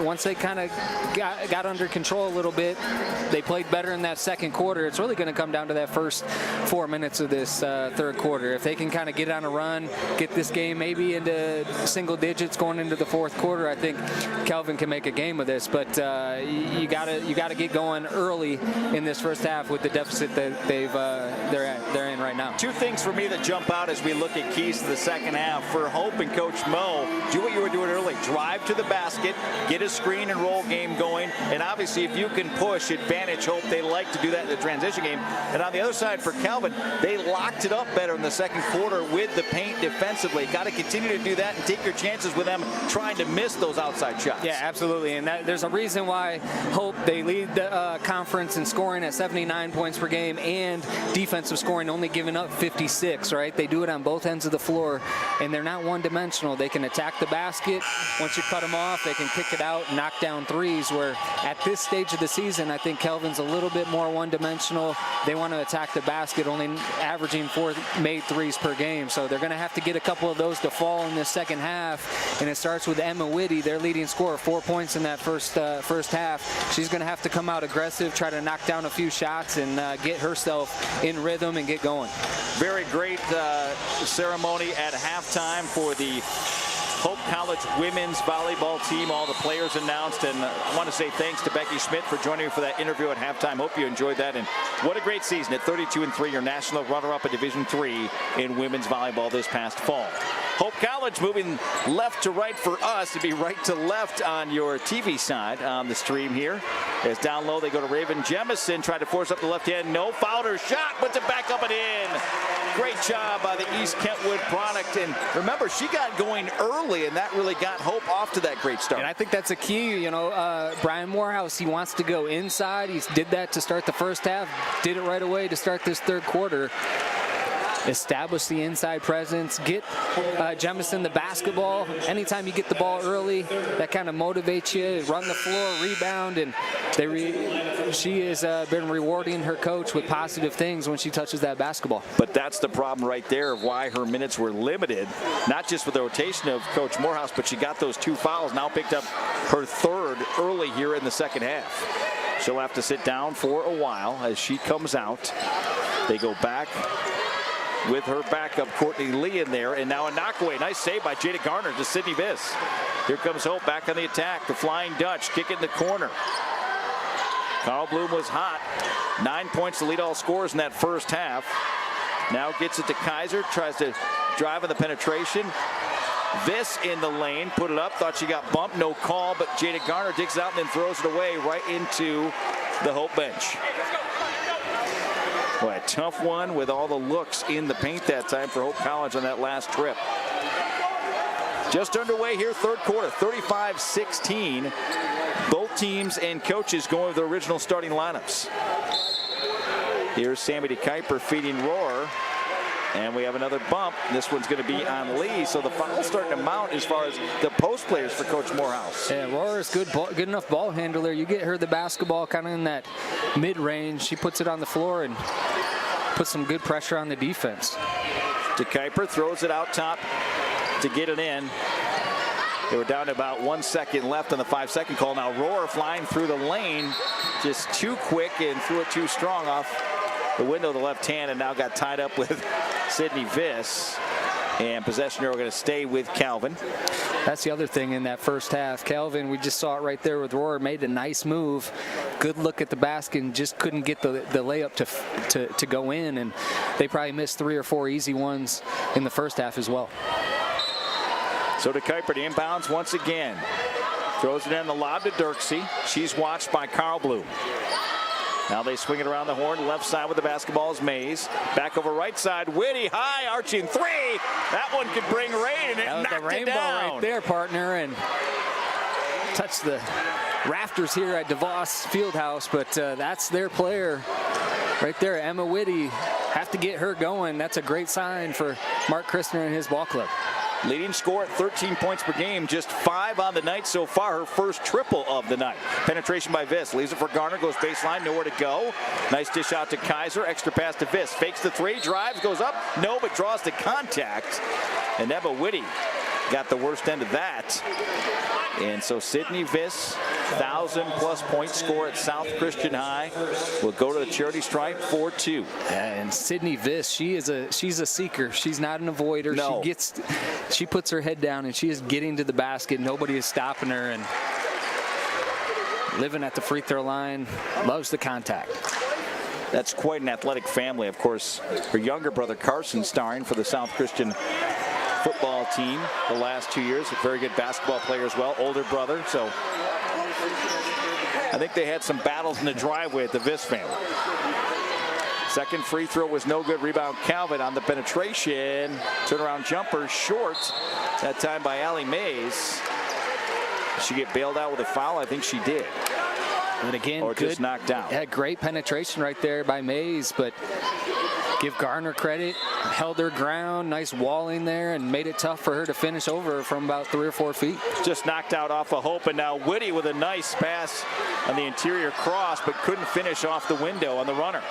once they kind of got under control a little bit, they played better in that second quarter. It's really going to come down to that first 4 minutes of this third quarter. If they can kind of get on a run, get this game maybe into single digits going into the fourth quarter, I think Calvin can make a game of this. But you gotta get going early in this first half with the deficit that they're in right now. Two things for me that jump out as we look at keys to the second half. For Hope and Coach Mo, do what you were doing earlier. play. Drive to the basket, get a screen and roll game going, and obviously if you can push, advantage Hope. They like to do that in the transition game. And on the other side for Calvin, they locked it up better in the second quarter with the paint defensively. Got to continue to do that and take your chances with them trying to miss those outside shots. Yeah, absolutely. And there's a reason why Hope, they lead the conference in scoring at 79 points per game and defensive scoring, only giving up 56, right? They do it on both ends of the floor, and they're not one-dimensional. They can attack the basket. Once you cut them off, they can kick it out and knock down threes, where at this stage of the season, I think Calvin's a little bit more one-dimensional. They want to attack the basket, only averaging 4 made threes per game. So they're going to have to get a couple of those to fall in the second half, and it starts with Emma Whitty, their leading scorer, 4 points in that first half. She's going to have to come out aggressive, try to knock down a few shots, and get herself in rhythm and get going. Very great ceremony at halftime for the Hope College women's volleyball team. All the players announced, and I want to say thanks to Becky Schmidt for joining me for that interview at halftime. Hope you enjoyed that, and what a great season at 32-3, your national runner-up in Division III in women's volleyball this past fall. Hope College moving left to right for us to be right to left on your TV side on the stream here. As down low they go to Raven Jemison, try to force up the left hand. No, fouled her shot, puts it back up and in. Great job by the East Kentwood product. And remember, she got going early, and that really got Hope off to that great start. And I think that's a key. You know, Brian Morehouse, he wants to go inside. He did that to start the first half, did it right away to start this third quarter. Establish the inside presence, get Jemison the basketball. Anytime you get the ball early, that kind of motivates you. Run the floor, rebound, and she has been rewarding her coach with positive things when she touches that basketball. But that's the problem right there of why her minutes were limited, not just with the rotation of Coach Morehouse, but she got those 2 fouls, now picked up her third early here in the second half. She'll have to sit down for a while as she comes out. They go back with her backup Courtney Lee in there, and now a knockaway. Nice save by Jada Garner to Sydney Viss. Here comes Hope back on the attack. The Flying Dutch kick it in the corner. Carl Bloom was hot. 9 points to lead all scorers in that first half. Now gets it to Kaiser, tries to drive on the penetration. Viss in the lane, put it up, thought she got bumped, no call, but Jada Garner digs out and then throws it away right into the Hope bench. Boy, a tough one with all the looks in the paint that time for Hope College on that last trip. Just underway here, third quarter, 35-16. Both teams and coaches going with their original starting lineups. Here's Sammy DeKuyper feeding Rohr. And we have another bump. This one's going to be on Lee. So the foul's starting to mount as far as the post players for Coach Morehouse. Yeah, Rohr is good enough ball handler. You get her the basketball kind of in that mid-range. She puts it on the floor and puts some good pressure on the defense. DeKuyper throws it out top to get it in. They were down to about 1 second left on the 5-second call. Now Rohr flying through the lane, just too quick and threw it too strong off the window of the left hand, and now got tied up with Sydney Viss. And possession arrow going to stay with Calvin. That's the other thing in that first half. Calvin, we just saw it right there with Rohr, made a nice move. Good look at the basket and just couldn't get the layup to go in. And they probably missed 3 or 4 easy ones in the first half as well. So DeKuyper to inbounds once again. Throws it in the lob to Dirksey. She's watched by Carl Bloom. Now they swing it around the horn. Left side with the basketball is Mays. Back over right side. Whitty high, arching three. That one could bring rain, and it knocked the rainbow it down. right there, partner, and touch the rafters here at DeVos Fieldhouse. But that's their player right there, Emma Whitty. Have to get her going. That's a great sign for Mark Christner and his ball club. Leading score at 13 points per game, just 5 on the night so far, her first triple of the night. Penetration by Viss, leaves it for Garner, goes baseline, nowhere to go. Nice dish out to Kaiser, extra pass to Viss, fakes the three, drives, goes up, no, but draws the contact. And Emma Whitty got the worst end of that. And so Sydney Viss, 1,000+ point score at South Christian High, will go to the charity stripe 4-2. And Sydney Viss, she's a seeker. She's not an avoider. No. She puts her head down and she is getting to the basket. Nobody is stopping her, and living at the free throw line, loves the contact. That's quite an athletic family. Of course, her younger brother Carson starring for the South Christian football team the last 2 years. A very good basketball player as well, older brother. So I think they had some battles in the driveway at the Viss family. Second free throw was no good. Rebound Calvin on the penetration. Turnaround jumper short. That time by Allie Mays. Did she get bailed out with a foul? I think she did. And again, or good, just knocked down. Yeah, great penetration right there by Mays, but give Garner credit. Held her ground, nice walling there, and made it tough for her to finish over from about 3 or 4 feet. Just knocked out off of Hope, and now Whitty with a nice pass on the interior cross, but couldn't finish off the window on the runner.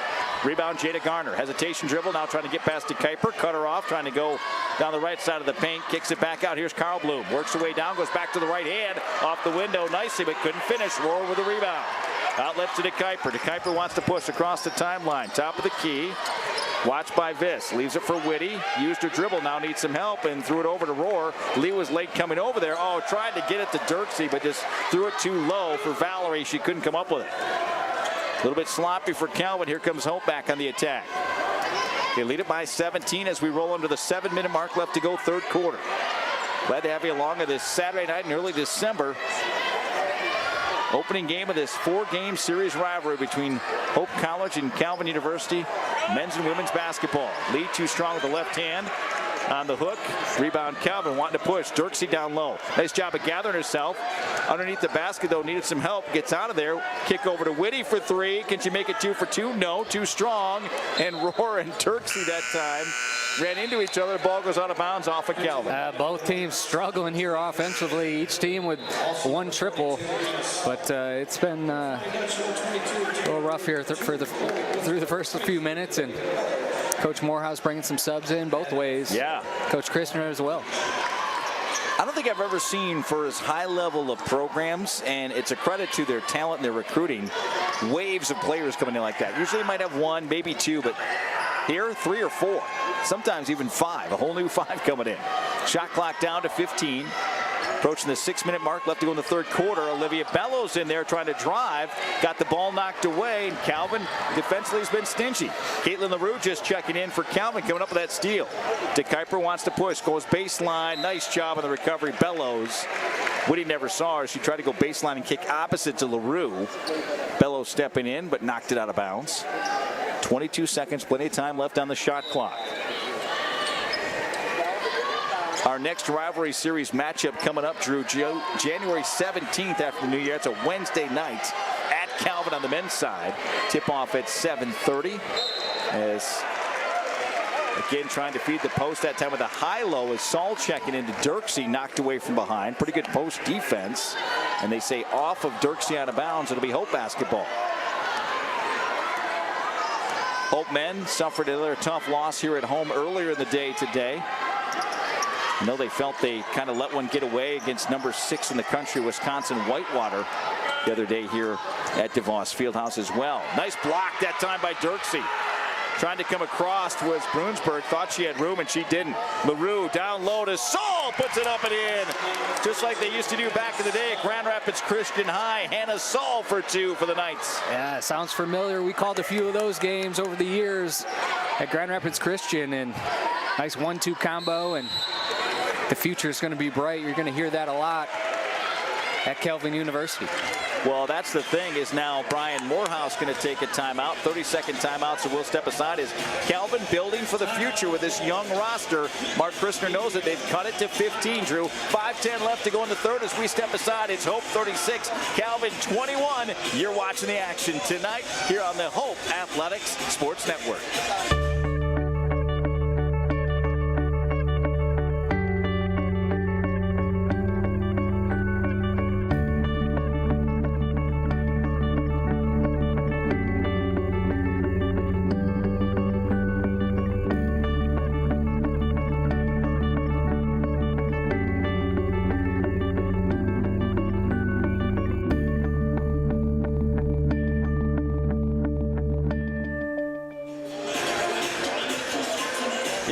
Rebound, Jada Garner. Hesitation dribble, now trying to get past to Kuiper. Cut her off, trying to go down the right side of the paint. Kicks it back out. Here's Carl Bloom. Works her way down, goes back to the right hand. Off the window nicely, but couldn't finish. Roar with the rebound. Outlet to DeKuyper. DeKuyper wants to push across the timeline. Top of the key. Watched by Viss. Leaves it for Whitty. Used her dribble. Now needs some help and threw it over to Roar. Lee was late coming over there. Oh, tried to get it to Dirksey, but just threw it too low for Valerie. She couldn't come up with it. A little bit sloppy for Calvin. Here comes Hope back on the attack. They lead it by 17 as we roll into the 7-minute mark left to go, third quarter. Glad to have you along on this Saturday night in early December. Opening game of this 4-game series rivalry between Hope College and Calvin University, men's and women's basketball. Lee too strong with the left hand on the hook. Rebound Calvin wanting to push. Dirksey down low. Nice job of gathering herself. Underneath the basket though, needed some help. Gets out of there. Kick over to Whitty for 3. Can she make it 2 for 2? No, too strong. And Roar and Dirksey that time ran into each other. The ball goes out of bounds off of Calvin. Both teams struggling here offensively. Each team with 1 triple, but it's been a little rough here through the first few minutes, and Coach Morehouse bringing some subs in both ways. Yeah. Coach Christner as well. I don't think I've ever seen, for as high level of programs, and it's a credit to their talent and their recruiting, waves of players coming in like that. Usually they might have 1, maybe 2, but here 3 or 4, sometimes even 5, a whole new 5 coming in. Shot clock down to 15. Approaching the 6-minute mark, left to go in the third quarter. Olivia Bellows in there trying to drive. Got the ball knocked away, and Calvin defensively has been stingy. Caitlin LaRue just checking in for Calvin, coming up with that steal. DeKuyper wants to push, goes baseline. Nice job on the recovery, Bellows. Whitty never saw her. She tried to go baseline and kick opposite to LaRue. Bellows stepping in, but knocked it out of bounds. 22 seconds, plenty of time left on the shot clock. Our next rivalry series matchup coming up, Drew, January 17th after the New Year. It's a Wednesday night at Calvin on the men's side. Tip-off at 7:30. As, again, trying to feed the post that time with a high-low as Saul checking into Dirksey, knocked away from behind. Pretty good post defense. And they say off of Dirksey out of bounds. It'll be Hope basketball. Hope men suffered another tough loss here at home earlier in the day today. I know they felt they kind of let one get away against number 6 in the country, Wisconsin Whitewater, the other day here at DeVos Fieldhouse as well. Nice block that time by Dirksey. Trying to come across was Brunsberg. Thought she had room, and she didn't. LaRue down low to Saul. Puts it up and in. Just like they used to do back in the day at Grand Rapids Christian High. Hannah Saul for 2 for the Knights. Yeah, sounds familiar. We called a few of those games over the years at Grand Rapids Christian, and nice 1-2 combo, and the future is going to be bright. You're going to hear that a lot at Calvin University. Well, that's the thing, is now Brian Morehouse going to take a timeout, 30-second timeout, so we'll step aside. Is Calvin building for the future with this young roster? Mark Christner knows it. They've cut it to 15, Drew. 5:10 left to go in the third as we step aside. It's Hope 36, Calvin 21. You're watching the action tonight here on the Hope Athletics Sports Network.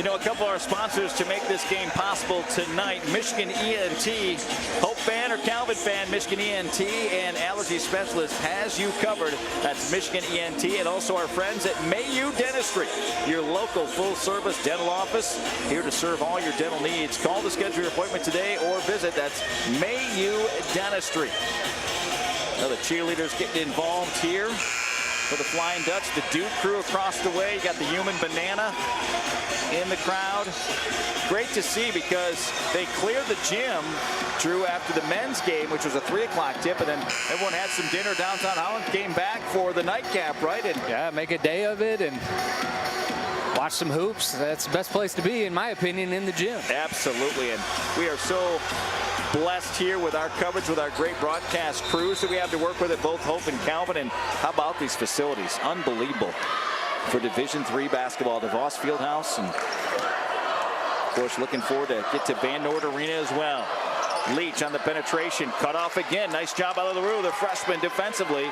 You know, a couple of our sponsors to make this game possible tonight. Michigan ENT, Hope fan or Calvin fan, Michigan ENT and Allergy Specialist has you covered. That's Michigan ENT, and also our friends at MIAA Dentistry, your local full-service dental office, here to serve all your dental needs. Call to schedule your appointment today or visit. That's MIAA Dentistry. Now the cheerleaders getting involved here for the Flying Dutch. The Duke crew across the way. You got the Human Banana in the crowd. Great to see because they cleared the gym, Drew, after the men's game, which was a 3 o'clock tip, and then everyone had some dinner downtown Holland, came back for the nightcap, right? And yeah, make a day of it and watch some hoops. That's the best place to be, in my opinion, in the gym. Absolutely, and we are so blessed here with our coverage, with our great broadcast crews that we have to work with at both Hope and Calvin. And how about these facilities? Unbelievable for Division III basketball. DeVos Fieldhouse, and of course looking forward to get to Van Noord Arena as well. Leach on the penetration, cut off again. Nice job out of the Rue, the freshman defensively.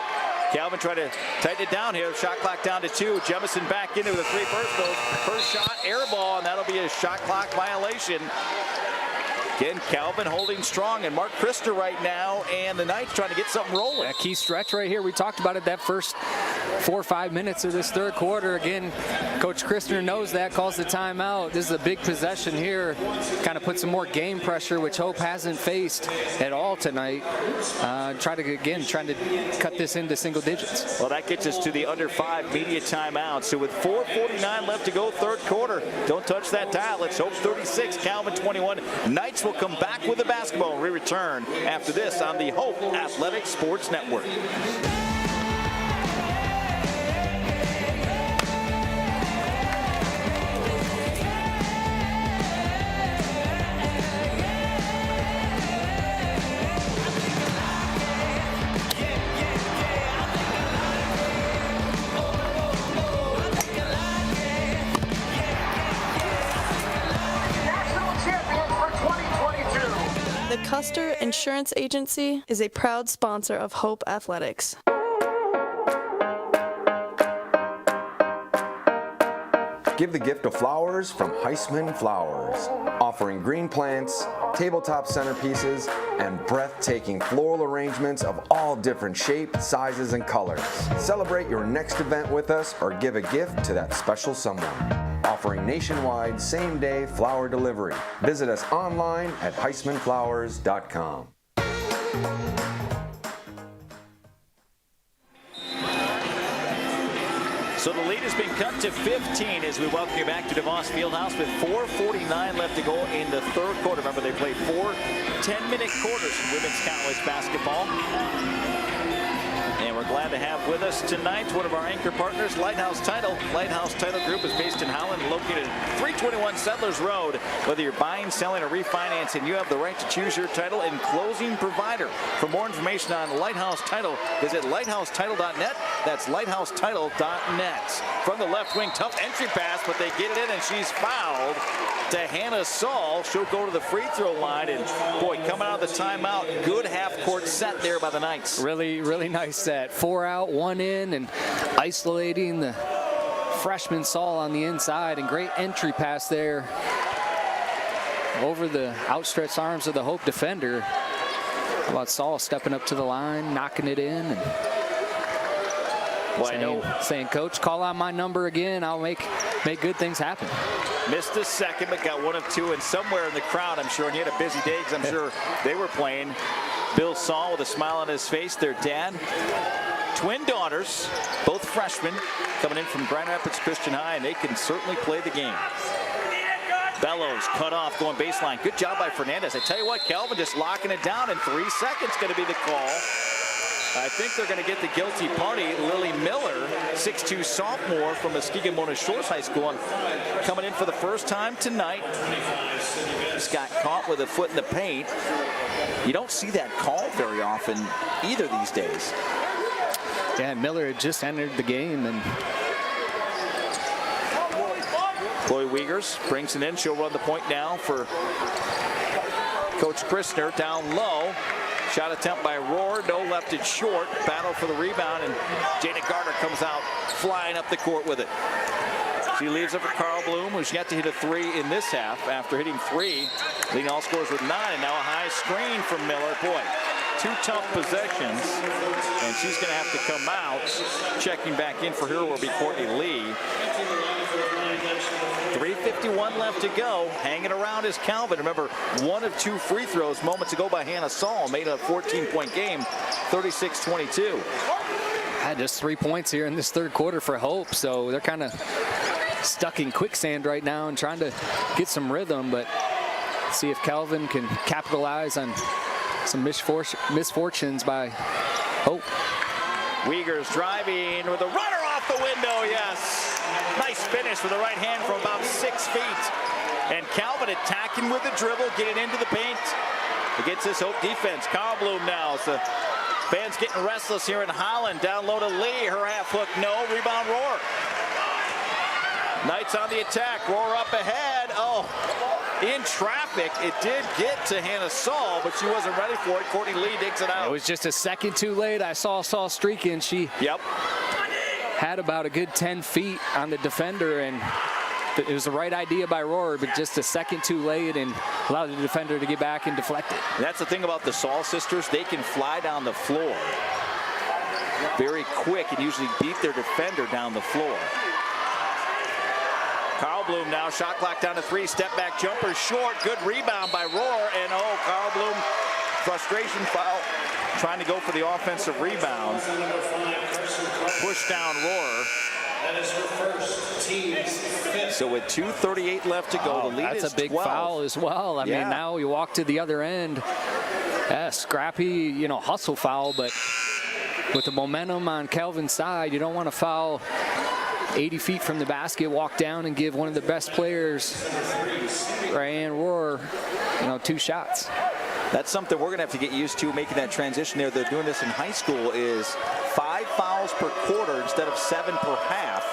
Calvin tried to tighten it down here. Shot clock down to 2. Jemison back into the 3 first shot, air ball, and that'll be a shot clock violation. Again, Calvin holding strong, and Mark Christner right now, and the Knights trying to get something rolling. A key stretch right here. We talked about it that first 4 or 5 minutes of this third quarter. Again, Coach Christner knows that, calls the timeout. This is a big possession here. Kind of put some more game pressure, which Hope hasn't faced at all tonight. Trying to cut this into single digits. Well, that gets us to the under 5 media timeout. So with 4:49 left to go, third quarter, don't touch that dial. It's Hope 36, Calvin 21. Knights will come back with the basketball. We return after this on the Hope Athletic Sports Network. The Custer Insurance Agency is a proud sponsor of Hope Athletics. Give the gift of flowers from Heisman Flowers, offering green plants, tabletop centerpieces, and breathtaking floral arrangements of all different shapes, sizes, and colors. Celebrate your next event with us or give a gift to that special someone. Offering nationwide same-day flower delivery. Visit us online at HeismanFlowers.com. So the lead has been cut to 15 as we welcome you back to DeVos Fieldhouse with 4:49 left to go in the third quarter. Remember, they play 4 10-minute quarters in women's college basketball. And we're glad to have with us tonight one of our anchor partners, Lighthouse Title. Lighthouse Title Group is based in Holland, located at 321 Settlers Road. Whether you're buying, selling, or refinancing, you have the right to choose your title and closing provider. For more information on Lighthouse Title, visit lighthousetitle.net. That's lighthousetitle.net. From the left wing, tough entry pass, but they get it in, and she's fouled. To Hannah Saul, she'll go to the free throw line, and boy, coming out of the timeout, good half-court set there by the Knights. Really, really nice set. 4 out, 1 in, and isolating the freshman Saul on the inside, and great entry pass there over the outstretched arms of the Hope defender. How about Saul stepping up to the line, knocking it in, and saying, Coach, call on my number again. I'll make good things happen. Missed a second, but got 1 of 2, and somewhere in the crowd, I'm sure, and he had a busy day because I'm sure they were playing. Bill Saul with a smile on his face, their dad. Twin daughters, both freshmen, coming in from Grand Rapids Christian High, and they can certainly play the game. Bellows cut off, going baseline. Good job by Fernandez. I tell you what, Calvin just locking it down in 3 seconds, going to be the call. I think they're going to get the guilty party. Lily Miller, 6'2 sophomore from Muskegon Mona Shores High School, coming in for the first time tonight. Just got caught with a foot in the paint. You don't see that call very often either these days. Yeah, Miller had just entered the game, and Chloe Wiegers brings it in. She'll run the point now for Coach Christner. Down low. Shot attempt by Rohr, no, left it short. Battle for the rebound, and Jada Gardner comes out flying up the court with it. She leaves it for Carl Bloom, who's yet to hit a 3 in this half after hitting 3. Leading all scores with 9, and now a high screen from Miller. Boy, 2 tough possessions, and she's going to have to come out. Checking back in for her will be Courtney Lee. 3:51 left to go. Hanging around is Calvin. Remember, 1 of 2 free throws moments ago by Hannah Saul made a 14-point game, 36-22. Had just 3 points here in this third quarter for Hope, so they're kind of stuck in quicksand right now and trying to get some rhythm, but see if Calvin can capitalize on some misfortunes by Hope. Wiegers driving with a runner off the window, yes. Nice finish with the right hand from about 6 feet. And Calvin attacking with the dribble, getting into the paint against this Hope defense. Carl Bloom now. So fans getting restless here in Holland. Down low to Lee. Her half hook, no. Rebound, Roar. Knights on the attack. Roar up ahead. Oh, in traffic. It did get to Hannah Saul, but she wasn't ready for it. Courtney Lee digs it out. It was just a second too late. I saw Saul streaking. She had about a good 10 feet on the defender, and it was the right idea by Roar, but just a second too late and allowed the defender to get back and deflect it. And that's the thing about the Saul sisters. They can fly down the floor very quick and usually beat their defender down the floor. Carl Bloom now, shot clock down to 3, step back jumper short, good rebound by Roar, and oh, Carl Bloom, frustration foul, trying to go for the offensive rebound. Push down Roar. That is her first team's fifth. So with 2:38 left to go, the lead is 12. That's a big foul as well. I mean, now you walk to the other end. Scrappy, hustle foul, but with the momentum on Calvin's side, you don't want to foul 80 feet from the basket, walk down and give one of the best players, Ryan Roar, 2 shots. That's something we're going to have to get used to, making that transition there. They're doing this in high school, is 5 fouls per quarter instead of 7 per half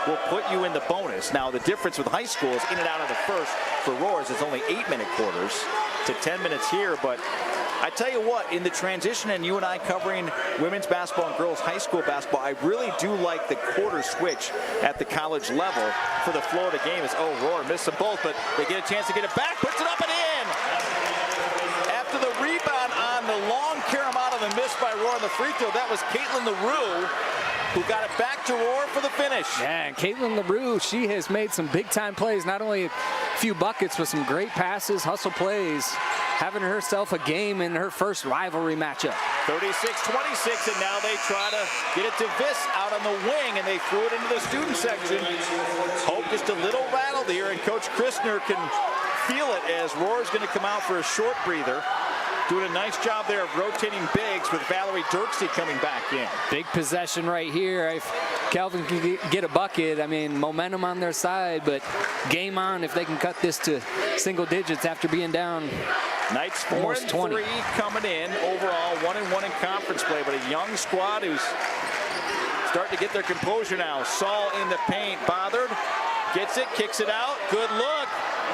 will put you in the bonus. Now, the difference with high school is in and out of the first for Roars, it's only 8-minute quarters to 10 minutes here. But I tell you what, in the transition, and you and I covering women's basketball and girls high school basketball, I really do like the quarter switch at the college level for the flow of the game. Is Roar missed them both, but they get a chance to get it back, puts it up and in. After the rebound on the long carom out of the miss by Roar on the free throw, that was Caitlin LaRue, who got it back to Roar for the finish. Yeah, and Caitlin LaRue, she has made some big-time plays, not only a few buckets, but some great passes, hustle plays, having herself a game in her first rivalry matchup. 36-26, and now they try to get it to Viss out on the wing, and they threw it into the student section. Hope just a little rattled here, and Coach Christner can feel it as Roar's going to come out for a short breather. Doing a nice job there of rotating bigs with Valerie Dirksey coming back in. Big possession right here. If Calvin can get a bucket, I mean, momentum on their side, but game on if they can cut this to single digits after being down. Knights 4-3 coming in overall, 1-1 in conference play, but a young squad who's starting to get their composure now. Saul in the paint, bothered, gets it, kicks it out, good look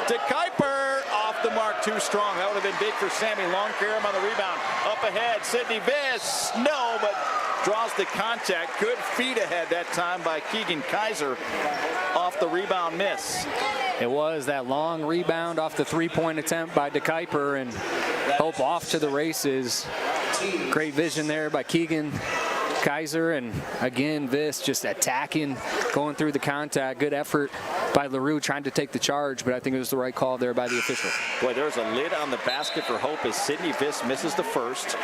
to Kuiper, off the mark, too strong. That would have been big for Sammy. Long carom on the rebound, up ahead, Sydney Viss, no, but draws the contact. Good feet ahead that time by Keegan Kaiser off the rebound miss. It was that long rebound off the three-point attempt by DeKuyper, and Hope off to the races. Great vision there by Keegan Kaiser, and again, Viss just attacking, going through the contact. Good effort by LaRue trying to take the charge, but I think it was the right call there by the official. Boy, there's a lid on the basket for Hope as Sydney Viss misses the first.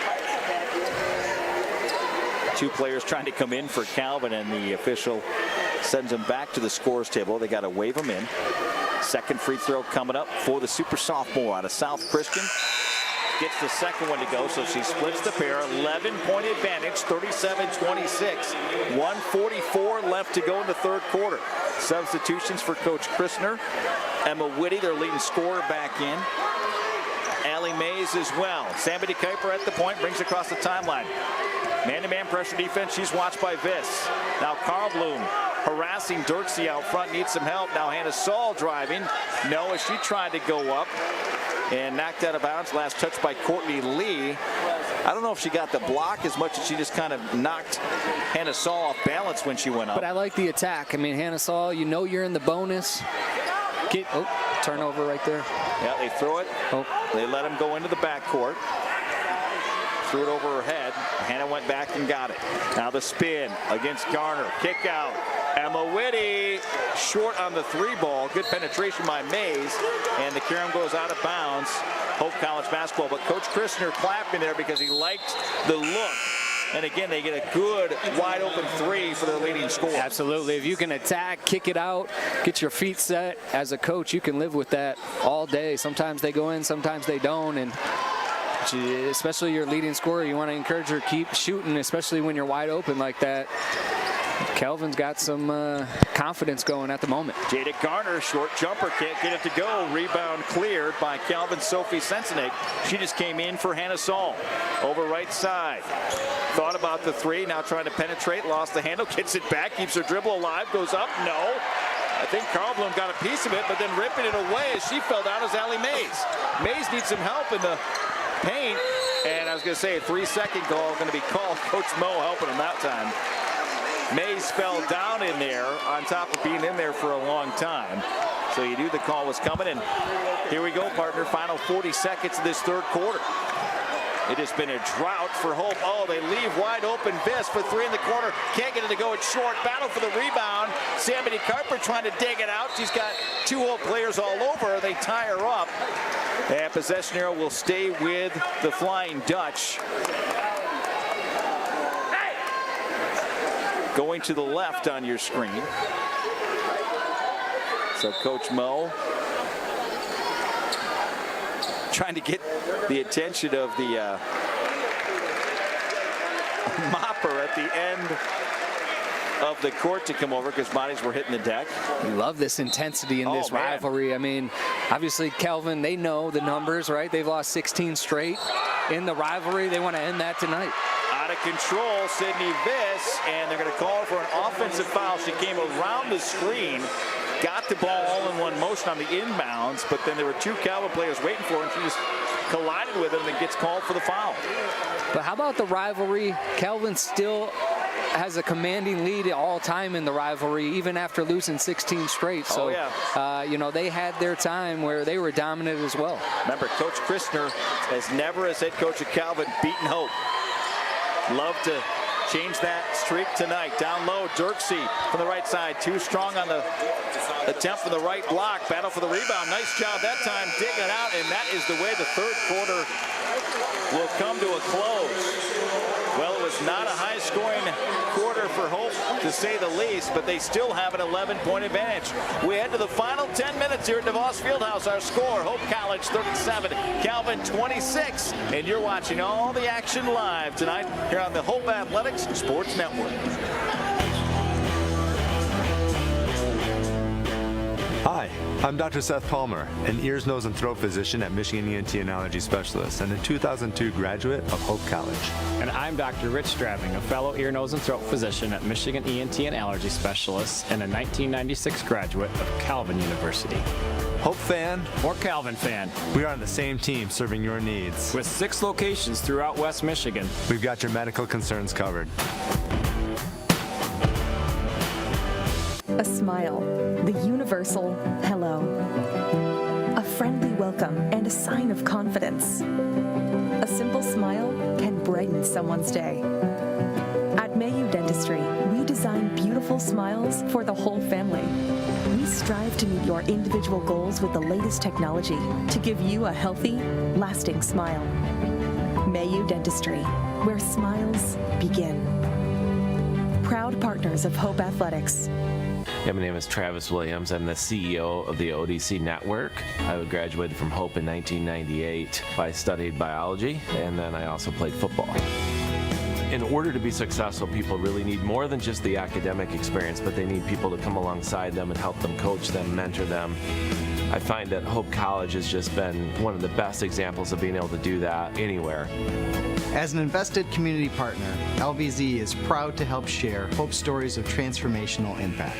2 players trying to come in for Calvin, and the official sends them back to the scores table. They got to wave them in. Second free throw coming up for the super sophomore out of South Christian. Gets the second one to go, so she splits the pair. 11-point advantage, 37-26. 1:44 left to go in the third quarter. Substitutions for Coach Christner. Emma Whitty, their leading scorer, back in. Allie Mays as well. Sammy DeKuyper at the point, brings across the timeline. Man-to-man pressure defense, she's watched by Viss. Now Carl Bloom harassing Dirksey out front, needs some help. Now Hannah Saul driving. No, as she tried to go up and knocked out of bounds. Last touch by Courtney Lee. I don't know if she got the block as much as she just kind of knocked Hannah Saul off balance when she went up. But I like the attack. I mean, Hannah Saul, you know you're in the bonus. Turnover right there. Yeah, they throw it. They let him go into the backcourt. Threw it over her head. Hannah went back and got it. Now the spin against Garner. Kick out. Emma Whitty short on the 3 ball. Good penetration by Mays. And the carom goes out of bounds. Hope College basketball. But Coach Christner clapping there because he liked the look. And again, they get a good wide open 3 for their leading scorer. Absolutely. If you can attack, kick it out, get your feet set, as a coach, you can live with that all day. Sometimes they go in, sometimes they don't. And especially your leading scorer, you want to encourage her to keep shooting, especially when you're wide open like that. Kelvin's got some confidence going at the moment. Jada Garner, short jumper, can't get it to go. Rebound cleared by Calvin Sophie Sensenig. She just came in for Hannah Saul. Over right side. Thought about the 3, now trying to penetrate, lost the handle, gets it back, keeps her dribble alive, goes up, no. I think Carl Bloom got a piece of it, but then ripping it away as she fell down is Allie Mays. Mays needs some help in the paint, and I was going to say a 3-second goal going to be called. Coach Mo helping him that time. Mays fell down in there on top of being in there for a long time. So you knew the call was coming, and here we go, partner. Final 40 seconds of this third quarter. It has been a drought for Hope. Oh, they leave wide open. Biss for 3 in the corner. Can't get it to go. It's short. Battle for the rebound. Sammy Carper trying to dig it out. She's got 2 Hope players all over her. They tie her up. And possession arrow will stay with the Flying Dutch. Going to the left on your screen. So Coach Mo trying to get the attention of the mopper at the end of the court to come over because bodies were hitting the deck. We love this intensity in this rivalry. I mean, obviously, Kelvin, they know the numbers, right? They've lost 16 straight in the rivalry. They want to end that tonight. Out of control, Sydney Viss, and they're going to call for an offensive foul. She came around the screen, got the ball all in one motion on the inbounds, but then there were 2 Calvin players waiting for her, and she just collided with him and gets called for the foul. But how about the rivalry? Calvin still has a commanding lead all time in the rivalry, even after losing 16 straight. So, you know, they had their time where they were dominant as well. Remember, Coach Christner has never, as head coach of Calvin, beaten Hope. Love to change that streak tonight. Down low, Dirksey from the right side. Too strong on the attempt from the right block. Battle for the rebound. Nice job that time. Dig it out, and that is the way the third quarter will come to a close. Well, it was not a high-scoring quarter for Hope, to say the least, but they still have an 11-point advantage. We head to the final 10 minutes here at DeVos Fieldhouse. Our score, Hope College 37, Calvin 26, and you're watching all the action live tonight here on the Hope Athletics Sports Network. Hi, I'm Dr. Seth Palmer, an ears, nose, and throat physician at Michigan ENT and Allergy Specialist, and a 2002 graduate of Hope College. And I'm Dr. Rich Straving, a fellow ear, nose, and throat physician at Michigan ENT and Allergy Specialist, and a 1996 graduate of Calvin University. Hope fan or Calvin fan, we are on the same team serving your needs. With 6 locations throughout West Michigan, we've got your medical concerns covered. A smile, the universal hello. A friendly welcome and a sign of confidence. A simple smile can brighten someone's day. At MIAA Dentistry, we design beautiful smiles for the whole family. We strive to meet your individual goals with the latest technology to give you a healthy, lasting smile. MIAA Dentistry, where smiles begin. Proud partners of Hope Athletics. Yeah, my name is Travis Williams. I'm the CEO of the ODC Network. I graduated from Hope in 1998. I studied biology, and then I also played football. In order to be successful, people really need more than just the academic experience, but they need people to come alongside them and help them, coach them, mentor them. I find that Hope College has just been one of the best examples of being able to do that anywhere. As an invested community partner, LVZ is proud to help share Hope stories of transformational impact.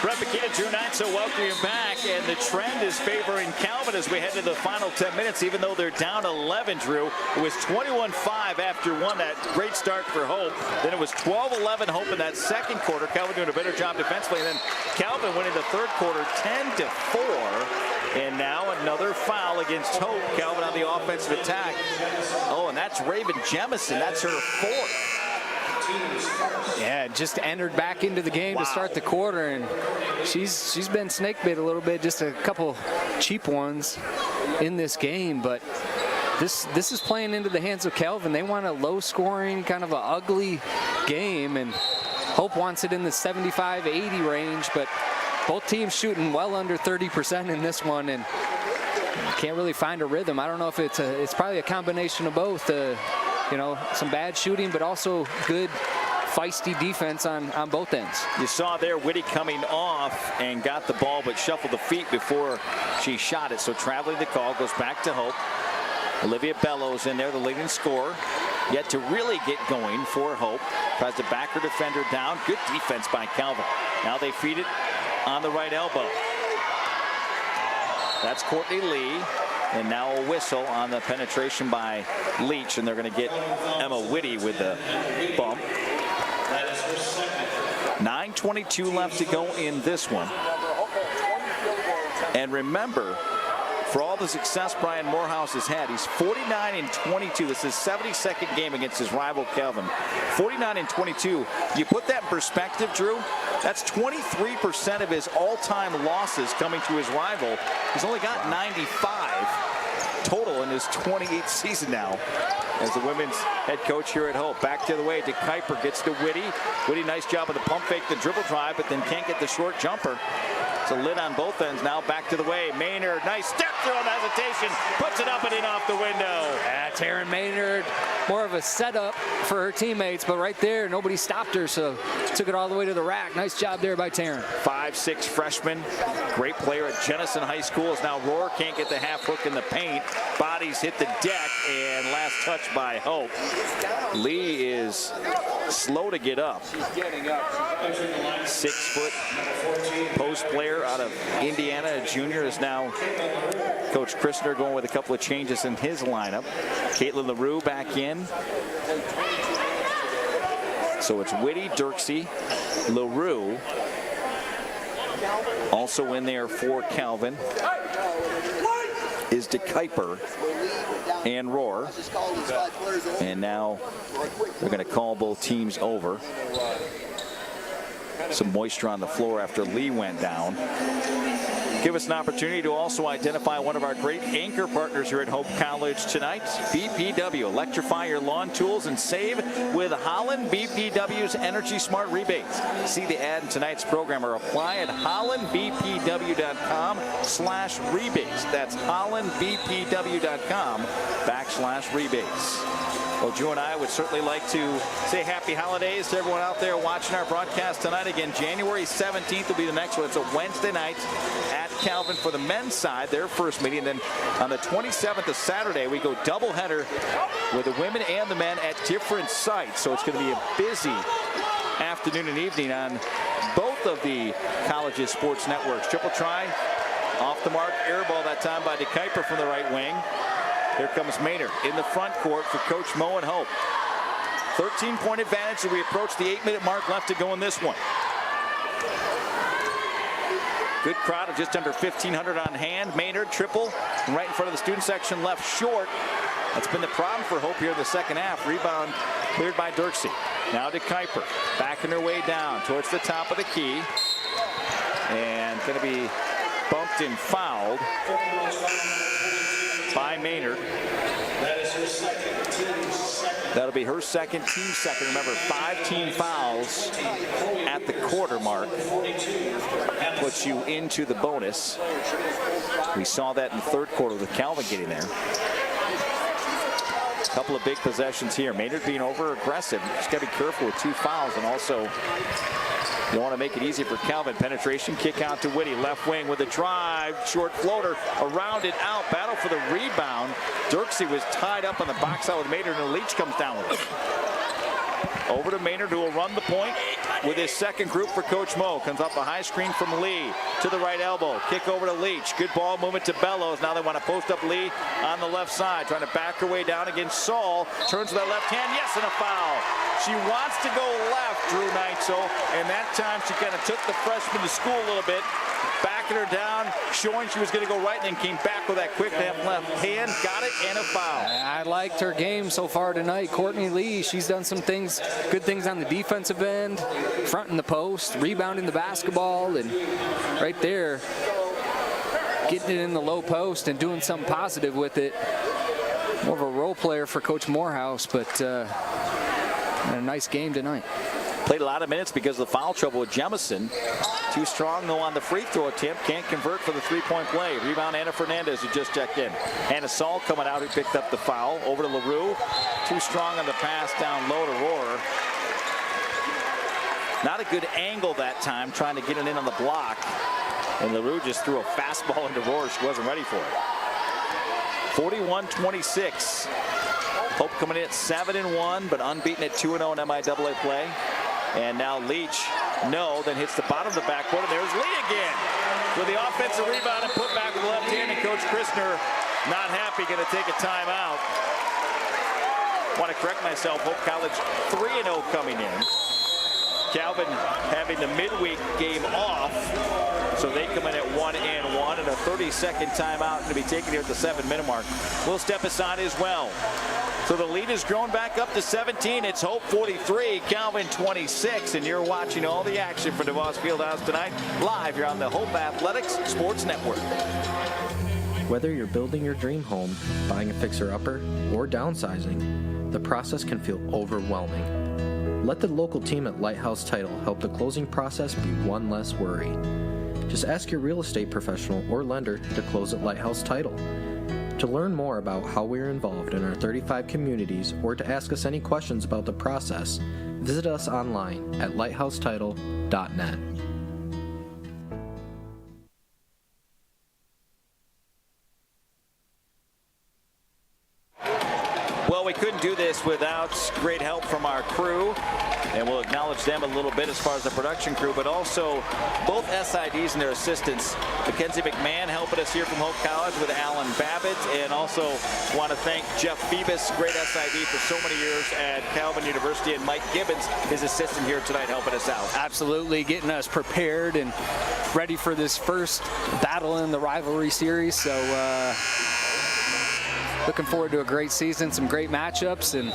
Bakita and Neitzel, welcome you back, and the trend is favoring Calvin as we head to the final 10 minutes, even though they're down 11, Drew. It was 21-5 after one, that great start for Hope. Then it was 12-11 Hope in that second quarter. Calvin doing a better job defensively, and then Calvin winning the third quarter 10-4. And now another foul against Hope. Calvin on the offensive attack. Oh, and that's Raven Jemison. That's her fourth. Yeah, just entered back into the game to start the quarter, and she's been snake bit a little bit, just a couple cheap ones in this game, but this is playing into the hands of Calvin. They want a low-scoring, kind of an ugly game, and Hope wants it in the 75-80 range, but both teams shooting well under 30% in this one, and can't really find a rhythm. I don't know if it's probably a combination of both. You know, some bad shooting, but also good feisty defense on both ends. You saw there Whitty coming off and got the ball, but shuffled the feet before she shot it. So traveling the call goes back to Hope. Olivia Bellows in there, the leading scorer. Yet to really get going for Hope. Tries to back her defender down. Good defense by Calvin. Now they feed it on the right elbow. That's Courtney Lee. And now a whistle on the penetration by Leach, and they're going to get Emma Whitty with the bump. 9:22 left to go in this one. And remember, for all the success Brian Morehouse has had, he's 49-22. This is his 72nd game against his rival Calvin. 49-22. You put that in perspective, Drew, that's 23% of his all-time losses coming to his rival. He's only got 95 total in his 28th season now as the women's head coach here at Hope. Back the other way to Kuiper, gets to Whitty. Whitty, nice job of the pump fake, the dribble drive, but then can't get the short jumper. It's a lid on both ends. Now back to the way. Maynard, nice step through on hesitation. Puts it up and in off the window. Taryn Maynard, more of a setup for her teammates, but right there, nobody stopped her, so took it all the way to the rack. Nice job there by Taryn. 5'6" freshman. Great player at Jenison High School. As now Rohr can't get the half hook in the paint. Bodies hit the deck, and last touch by Hope. Lee is slow to get up. 6-foot post player out of Indiana, a junior, is now Coach Christner going with a couple of changes in his lineup. Caitlin LaRue back in. So it's Whitty, Dirksey, LaRue. Also in there for Calvin is DeKuyper and Rohr. And now they're going to call both teams over. Some moisture on the floor after Lee went down. Give us an opportunity to also identify one of our great anchor partners here at Hope College tonight. BPW. Electrify your lawn tools and save with Holland BPW's Energy Smart Rebates. See the ad in tonight's program or apply at hollandbpw.com/rebates. That's hollandbpw.com/rebates. Well, Drew and I would certainly like to say happy holidays to everyone out there watching our broadcast tonight. Again, January 17th will be the next one. It's a Wednesday night at Calvin for the men's side, their first meeting. And then on the 27th of Saturday, we go doubleheader with the women and the men at different sites. So it's going to be a busy afternoon and evening on both of the college's sports networks. Triple try, off the mark, air ball that time by DeKuyper from the right wing. Here comes Maynard in the front court for Coach Mo and Hope. 13-point advantage as we approach the 8-minute mark left to go in this one. Good crowd of just under 1,500 on hand. Maynard triple right in front of the student section, left short. That's been the problem for Hope here in the second half. Rebound cleared by Dirksey. Now to Kuiper, backing her way down towards the top of the key. And going to be bumped and fouled by Maynard. That'll be her second, team second. Remember, 5 team fouls at the quarter mark puts you into the bonus. We saw that in the third quarter with Calvin getting there. A couple of big possessions here. Maynard being over aggressive. Just got to be careful with 2 fouls, and also You want to make it easy for Calvin. Penetration, kick out to Whitty. Left wing with a drive. Short floater. Around and out. Battle for the rebound. Dirksey was tied up on the box out with Maynard, and Leach comes down with it. Over to Maynard, who will run the point with his second group for Coach Mo. Comes off a high screen from Lee to the right elbow. Kick over to Leach. Good ball movement to Bellows. Now they want to post up Lee on the left side. Trying to back her way down against Saul. Turns with that left hand. Yes, and a foul. She wants to go left, Drew Neitzel. And that time she kind of took the freshman to school a little bit. Backing her down, showing she was going to go right, and then came back with that quick left hand. Got it, and a foul. I liked her game so far tonight. Courtney Lee, she's done some things, good things on the defensive end, fronting the post, rebounding the basketball, and right there, getting it in the low post and doing something positive with it. More of a role player for Coach Morehouse, but a nice game tonight. Played a lot of minutes because of the foul trouble with Jemison. Too strong, though, on the free throw attempt. Can't convert for the three-point play. Rebound, Anna Fernandez, who just checked in. Hannah Saul coming out, who picked up the foul. Over to LaRue. Too strong on the pass down low to Rohrer. Not a good angle that time, trying to get it in on the block. And LaRue just threw a fastball into Rohrer. She wasn't ready for it. 41-26. Hope coming in at 7-1, but unbeaten at 2-0 in MIAA play. And now Leach, no, then hits the bottom of the backboard, and there's Lee again with the offensive rebound and put back with the left hand, and Coach Christner not happy, going to take a timeout. Want to correct myself, Hope College 3-0 coming in. Calvin having the midweek game off, so they come in at 1-1, and a 30-second timeout to be taken here at the 7-minute mark. We'll step aside as well. So the lead has grown back up to 17. It's Hope 43, Calvin 26, and you're watching all the action for DeVos Fieldhouse tonight, live here on the Hope Athletics Sports Network. Whether you're building your dream home, buying a fixer-upper, or downsizing, the process can feel overwhelming. Let the local team at Lighthouse Title help the closing process be one less worry. Just ask your real estate professional or lender to close at Lighthouse Title. To learn more about how we're involved in our 35 communities or to ask us any questions about the process, visit us online at lighthousetitle.net. Well, we couldn't do this without great help from our crew, and we'll acknowledge them a little bit as far as the production crew, but also both SIDs and their assistants. Mackenzie McMahon helping us here from Hope College with Alan Babbitt, and also want to thank Jeff Phoebus, great SID for so many years at Calvin University, and Mike Gibbons, his assistant here tonight, helping us out. Absolutely, getting us prepared and ready for this first battle in the rivalry series. So looking forward to a great season, some great matchups, and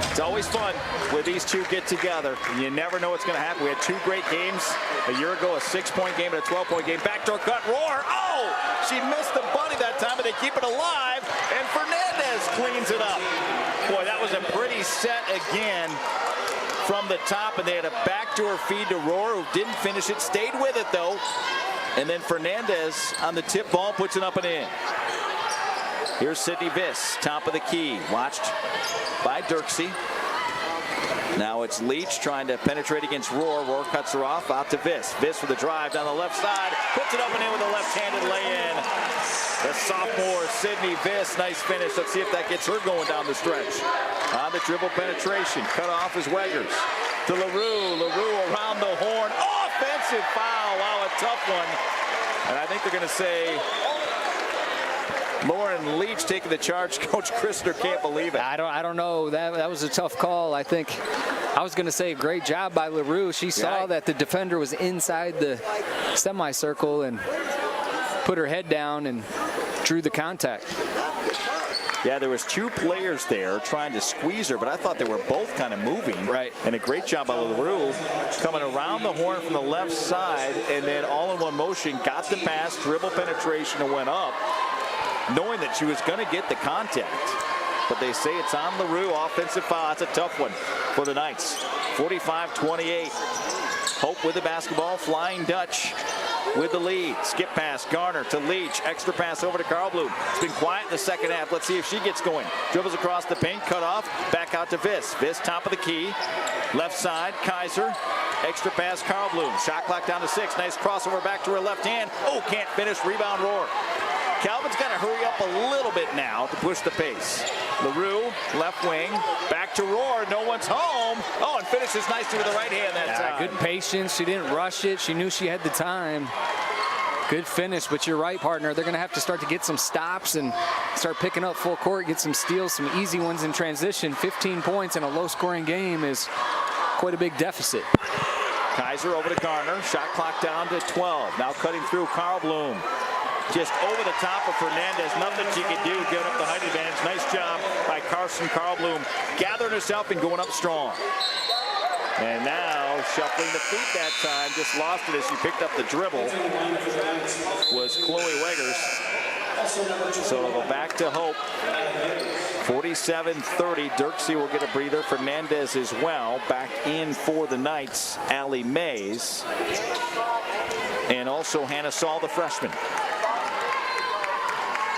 it's always fun when these two get together. You never know what's going to happen. We had two great games a year ago, a 6-point game and a 12-point game. Backdoor cut, Roar. Oh, she missed the bunny that time, but they keep it alive, and Fernandez cleans it up. Boy, that was a pretty set again from the top, and they had a backdoor feed to Roar, who didn't finish it, stayed with it though. And then Fernandez on the tip ball puts it up and in. Here's Sydney Viss, top of the key, watched by Dirksey. Now it's Leach trying to penetrate against Roar. Roar cuts her off, out to Viss. Viss with a drive down the left side, puts it up and in with a left-handed lay-in. The sophomore Sydney Viss, nice finish. Let's see if that gets her going down the stretch. On the dribble penetration, cut off is Weggers. To LaRue, LaRue around the horn. Offensive foul, wow, a tough one. And I think they're gonna say Lauren Leach taking the charge. Coach Christner can't believe it. I don't know. That was a tough call. I think I was going to say great job by LaRue. She saw that the defender was inside the semicircle and put her head down and drew the contact. Yeah, there was two players there trying to squeeze her, but I thought they were both kind of moving. Right. And a great job by LaRue coming around the horn from the left side, and then all in one motion, got the pass, dribble penetration, and went up, knowing that she was going to get the contact. But they say it's on LaRue, offensive foul. That's a tough one for the Knights. 45-28. Hope with the basketball, Flying Dutch with the lead. Skip pass, Garner to Leach. Extra pass over to Carl Bloom. It's been quiet in the second half. Let's see if she gets going. Dribbles across the paint, cut off, back out to Viss. Viss, top of the key. Left side, Kaiser. Extra pass, Carl Bloom. Shot clock down to 6. Nice crossover back to her left hand. Oh, can't finish. Rebound, Roar. Calvin's got to hurry up a little bit now to push the pace. LaRue, left wing, back to Roar. No one's home. Oh, and finishes nicely with the right hand that time. Good patience. She didn't rush it. She knew she had the time. Good finish, but you're right, partner. They're going to have to start to get some stops and start picking up full court, get some steals, some easy ones in transition. 15 points in a low-scoring game is quite a big deficit. Kaiser over to Garner. Shot clock down to 12. Now cutting through Carl Bloom. Just over the top of Fernandez. Nothing she can do. Giving up the height advantage. Nice job by Carl Bloom. Gathering herself and going up strong. And now shuffling the feet that time. Just lost it as she picked up the dribble. Was Chloe Weggers. So it'll go back to Hope. 47-30. Dirksey will get a breather. Fernandez as well. Back in for the Knights. Allie Mays. And also Hannah Saul, the freshman.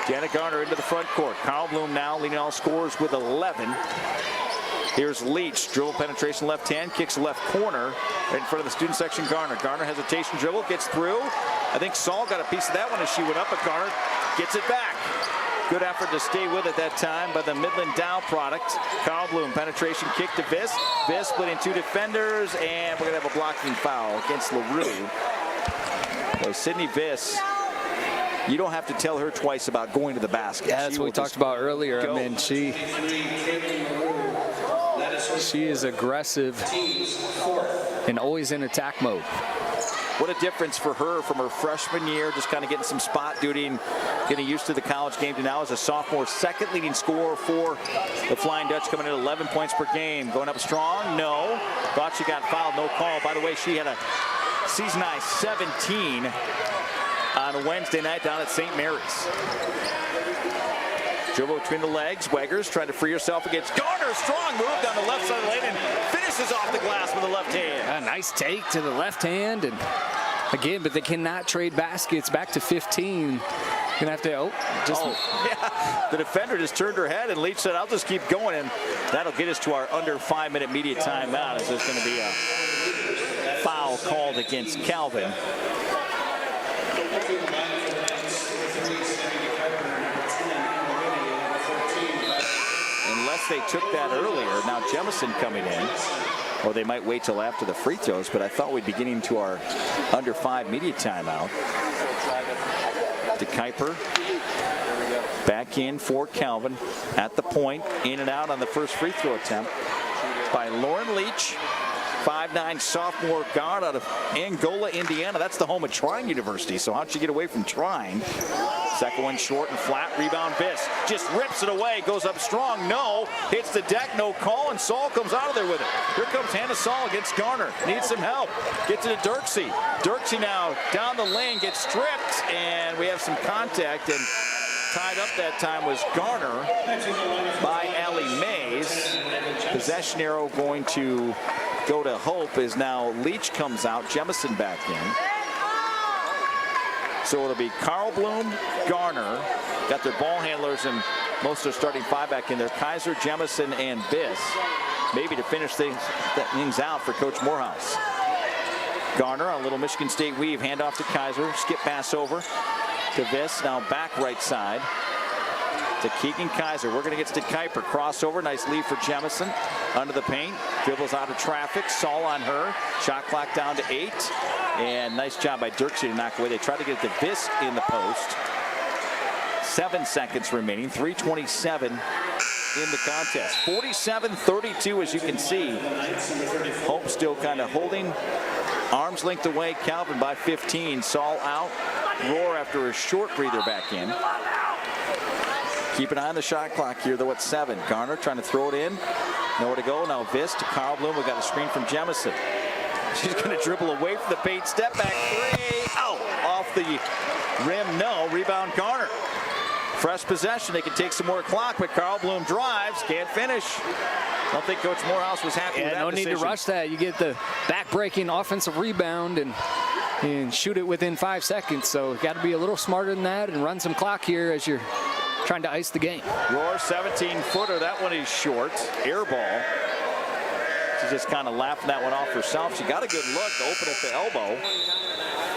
Janet Garner into the front court. Carl Bloom now leading all scorers with 11. Here's Leach. Dribble penetration left hand. Kicks left corner. Right in front of the student section, Garner. Garner hesitation dribble. Gets through. I think Saul got a piece of that one as she went up, but Garner gets it back. Good effort to stay with it that time by the Midland Dow product. Carl Bloom, penetration kick to Viss. Viss splitting two defenders, and we're going to have a blocking foul against LaRue. Well, Sydney Viss, you don't have to tell her twice about going to the basket. Yeah, that's what we talked about earlier. Go. I mean, she is aggressive and always in attack mode. What a difference for her from her freshman year, just kind of getting some spot duty and getting used to the college game to now as a sophomore. Second leading scorer for the Flying Dutch, coming in at 11 points per game. Going up strong? No. Thought she got fouled. No call. By the way, she had a season high 17 on Wednesday night down at St. Mary's. Dribble between the legs. Weggers trying to free herself against Garner. Strong move down the left side of the lane and finishes off the glass with the left hand. A nice take to the left hand. And again, but they cannot trade baskets. Back to 15. Gonna have to, yeah. The defender just turned her head, and Leach said, I'll just keep going. And that'll get us to our under 5-minute media timeout, as there's going to be a foul called against Calvin. Unless they took that earlier. Now Jemison coming in. Or they might wait till after the free throws, but I thought we'd be getting to our under 5 media timeout. To Kuiper. Back in for Calvin. At the point. In and out on the first free throw attempt by Lauren Leach. 5'9" sophomore guard out of Angola, Indiana. That's the home of Trine University. So how'd she get away from Trine? Second one short and flat. Rebound Viss. Just rips it away. Goes up strong. No. Hits the deck. No call. And Saul comes out of there with it. Here comes Hannah Saul against Garner. Needs some help. Gets it to Dirksey. Dirksey now down the lane. Gets stripped. And we have some contact. And tied up that time was Garner by Allie Mays. Possession arrow going to go to Hope as now Leach comes out. Jemison back in. So it'll be Carl Bloom, Garner. Got their ball handlers and most of their starting 5 back in there. Kaiser, Jemison, and Viss. Maybe to finish things out for Coach Morehouse. Garner on a little Michigan State weave. Hand off to Kaiser. Skip pass over to Viss. Now back right side to Keegan Kaiser. We're going to get to Kuiper. Crossover. Nice lead for Jemison. Under the paint. Dribbles out of traffic. Saul on her. Shot clock down to 8. And nice job by Dirksey to knock away. They tried to get it to Viss in the post. 7 seconds remaining. 3:27 in the contest. 47-32, as you can see. Hope still kind of holding arm's length away. Calvin by 15. Saul out. Roar after a short breather back in. Keep an eye on the shot clock here, though, at 7. Garner trying to throw it in. Nowhere to go. Now Viss to Carl Bloom. We got a screen from Jemison. She's going to dribble away from the paint. Step back 3. Out off the rim. No. Rebound Garner. Fresh possession. They can take some more clock, but Carl Bloom drives. Can't finish. Don't think Coach Morehouse was happy with that no decision. Need to rush that. You get the back-breaking offensive rebound, and and shoot it within 5 seconds. So got to be a little smarter than that and run some clock here as you're trying to ice the game. Roar 17-footer. That one is short. Air ball. She's just kind of laughing that one off herself. She got a good look to open at the elbow.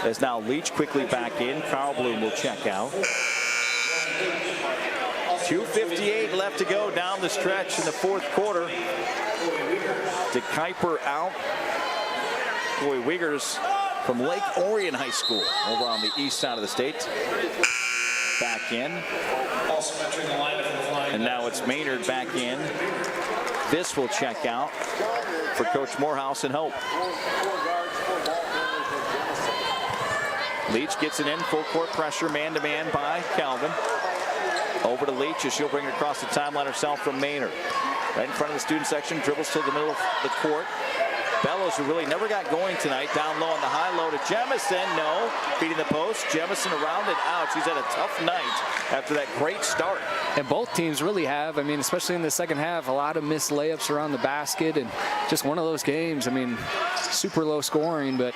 As now Leach quickly back in. Carl Bloom will check out. 2:58 left to go down the stretch in the fourth quarter. DeKuyper out. Boy, Wiggers from Lake Orion High School over on the east side of the state. Back in. And now it's Maynard back in. This will check out for Coach Morehouse and Hope. Leach gets it in, full court pressure, man-to-man by Calvin. Over to Leach as she'll bring it across the timeline herself from Maynard. Right in front of the student section, dribbles to the middle of the court. Bellows, who really never got going tonight, down low on the high low to Jemison. No, beating the post. Jemison around and out. She's had a tough night after that great start. And both teams really have. I mean, especially in the second half, a lot of missed layups around the basket, and just one of those games. I mean, super low scoring, but.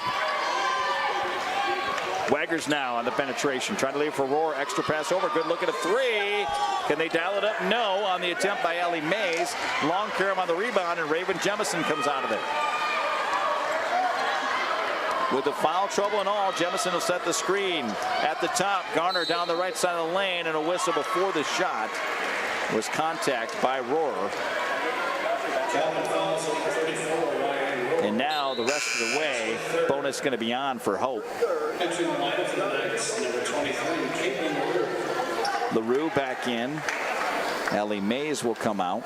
Waggers now on the penetration, trying to leave for Roar. Extra pass over. Good look at a three. Can they dial it up? No. On the attempt by Ellie Mays. Long Karam on the rebound, and Raven Jemison comes out of it. With the foul trouble and all, Jemison will set the screen at the top. Garner down the right side of the lane, and a whistle before the shot was contact by Roar. And now the rest of the way, bonus going to be on for Hope. Entering the lineup for the Knights, number 23, Caitlin LaRue back in. Ellie Mays will come out.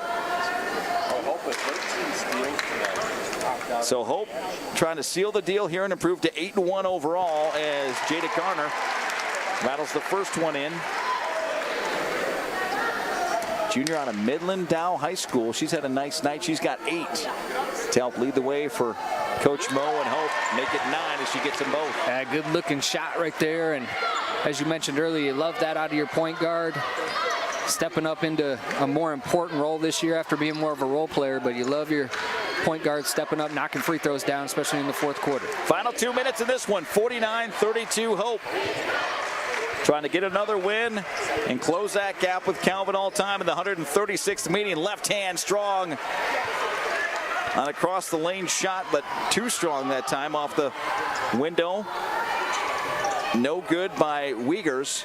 So Hope trying to seal the deal here and improve to 8-1 overall as Jada Garner rattles the first one in. Junior out of Midland Dow High School. She's had a nice night. She's got 8 to help lead the way for Coach Mo and Hope. Make it 9 as she gets them both. Good looking shot right there. And as you mentioned earlier, you love that out of your point guard. Stepping up into a more important role this year after being more of a role player, but you love your point guard stepping up, knocking free throws down, especially in the fourth quarter. Final 2 minutes in this one, 49-32 Hope. Trying to get another win and close that gap with Calvin all time in the 136th meeting. Left hand strong on across the lane shot, but too strong that time off the window. No good by Wiegers.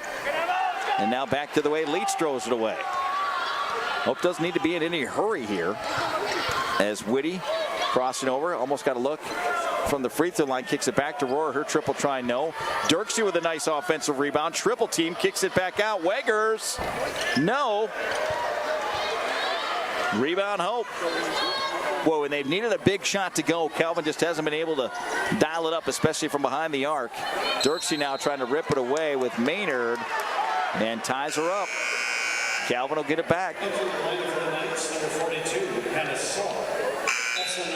And now back to the way Leach throws it away. Hope doesn't need to be in any hurry here. As Whitty crossing over, almost got a look from the free throw line, kicks it back to Roar. Her triple try, no. Dirksey with a nice offensive rebound. Triple team, kicks it back out. Weggers, no. Rebound Hope. Whoa, and they've needed a big shot to go. Calvin just hasn't been able to dial it up, especially from behind the arc. Dirksey now trying to rip it away with Maynard and ties her up. Calvin will get it back.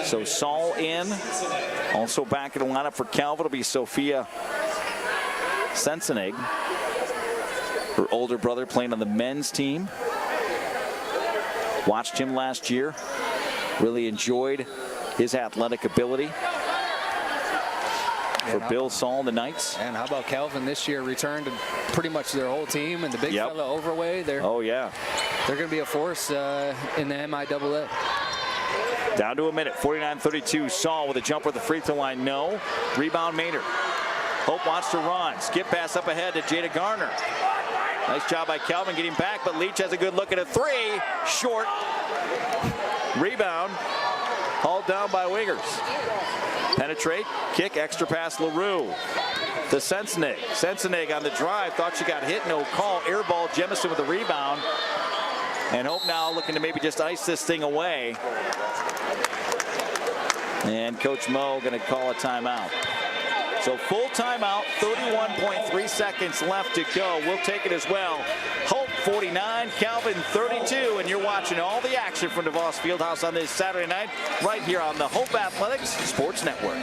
So Saul in. Also back in the lineup for Calvin will be Sophia Sensenig. Her older brother playing on the men's team. Watched him last year. Really enjoyed his athletic ability. For Bill Saul and the Knights. And how about Calvin this year returned to pretty much their whole team, and the big fella Overway. They're going to be a force in the MIAA. Down to a minute, 49-32. Saul with a jumper at the free throw line, no. Rebound Maynard. Hope wants to run. Skip pass up ahead to Jada Garner. Nice job by Calvin getting back, but Leach has a good look at a three. Short. Rebound. Hauled down by Wiggers. Penetrate, kick, extra pass, LaRue. To Sensenig. Sensenig on the drive, thought she got hit, no call. Air ball, Jemison with the rebound. And Hope now looking to maybe just ice this thing away. And Coach Mo going to call a timeout. So full timeout, 31.3 seconds left to go. We'll take it as well. Hope 49, Calvin 32, and you're watching all the action from DeVos Fieldhouse on this Saturday night, right here on the Hope Athletics Sports Network.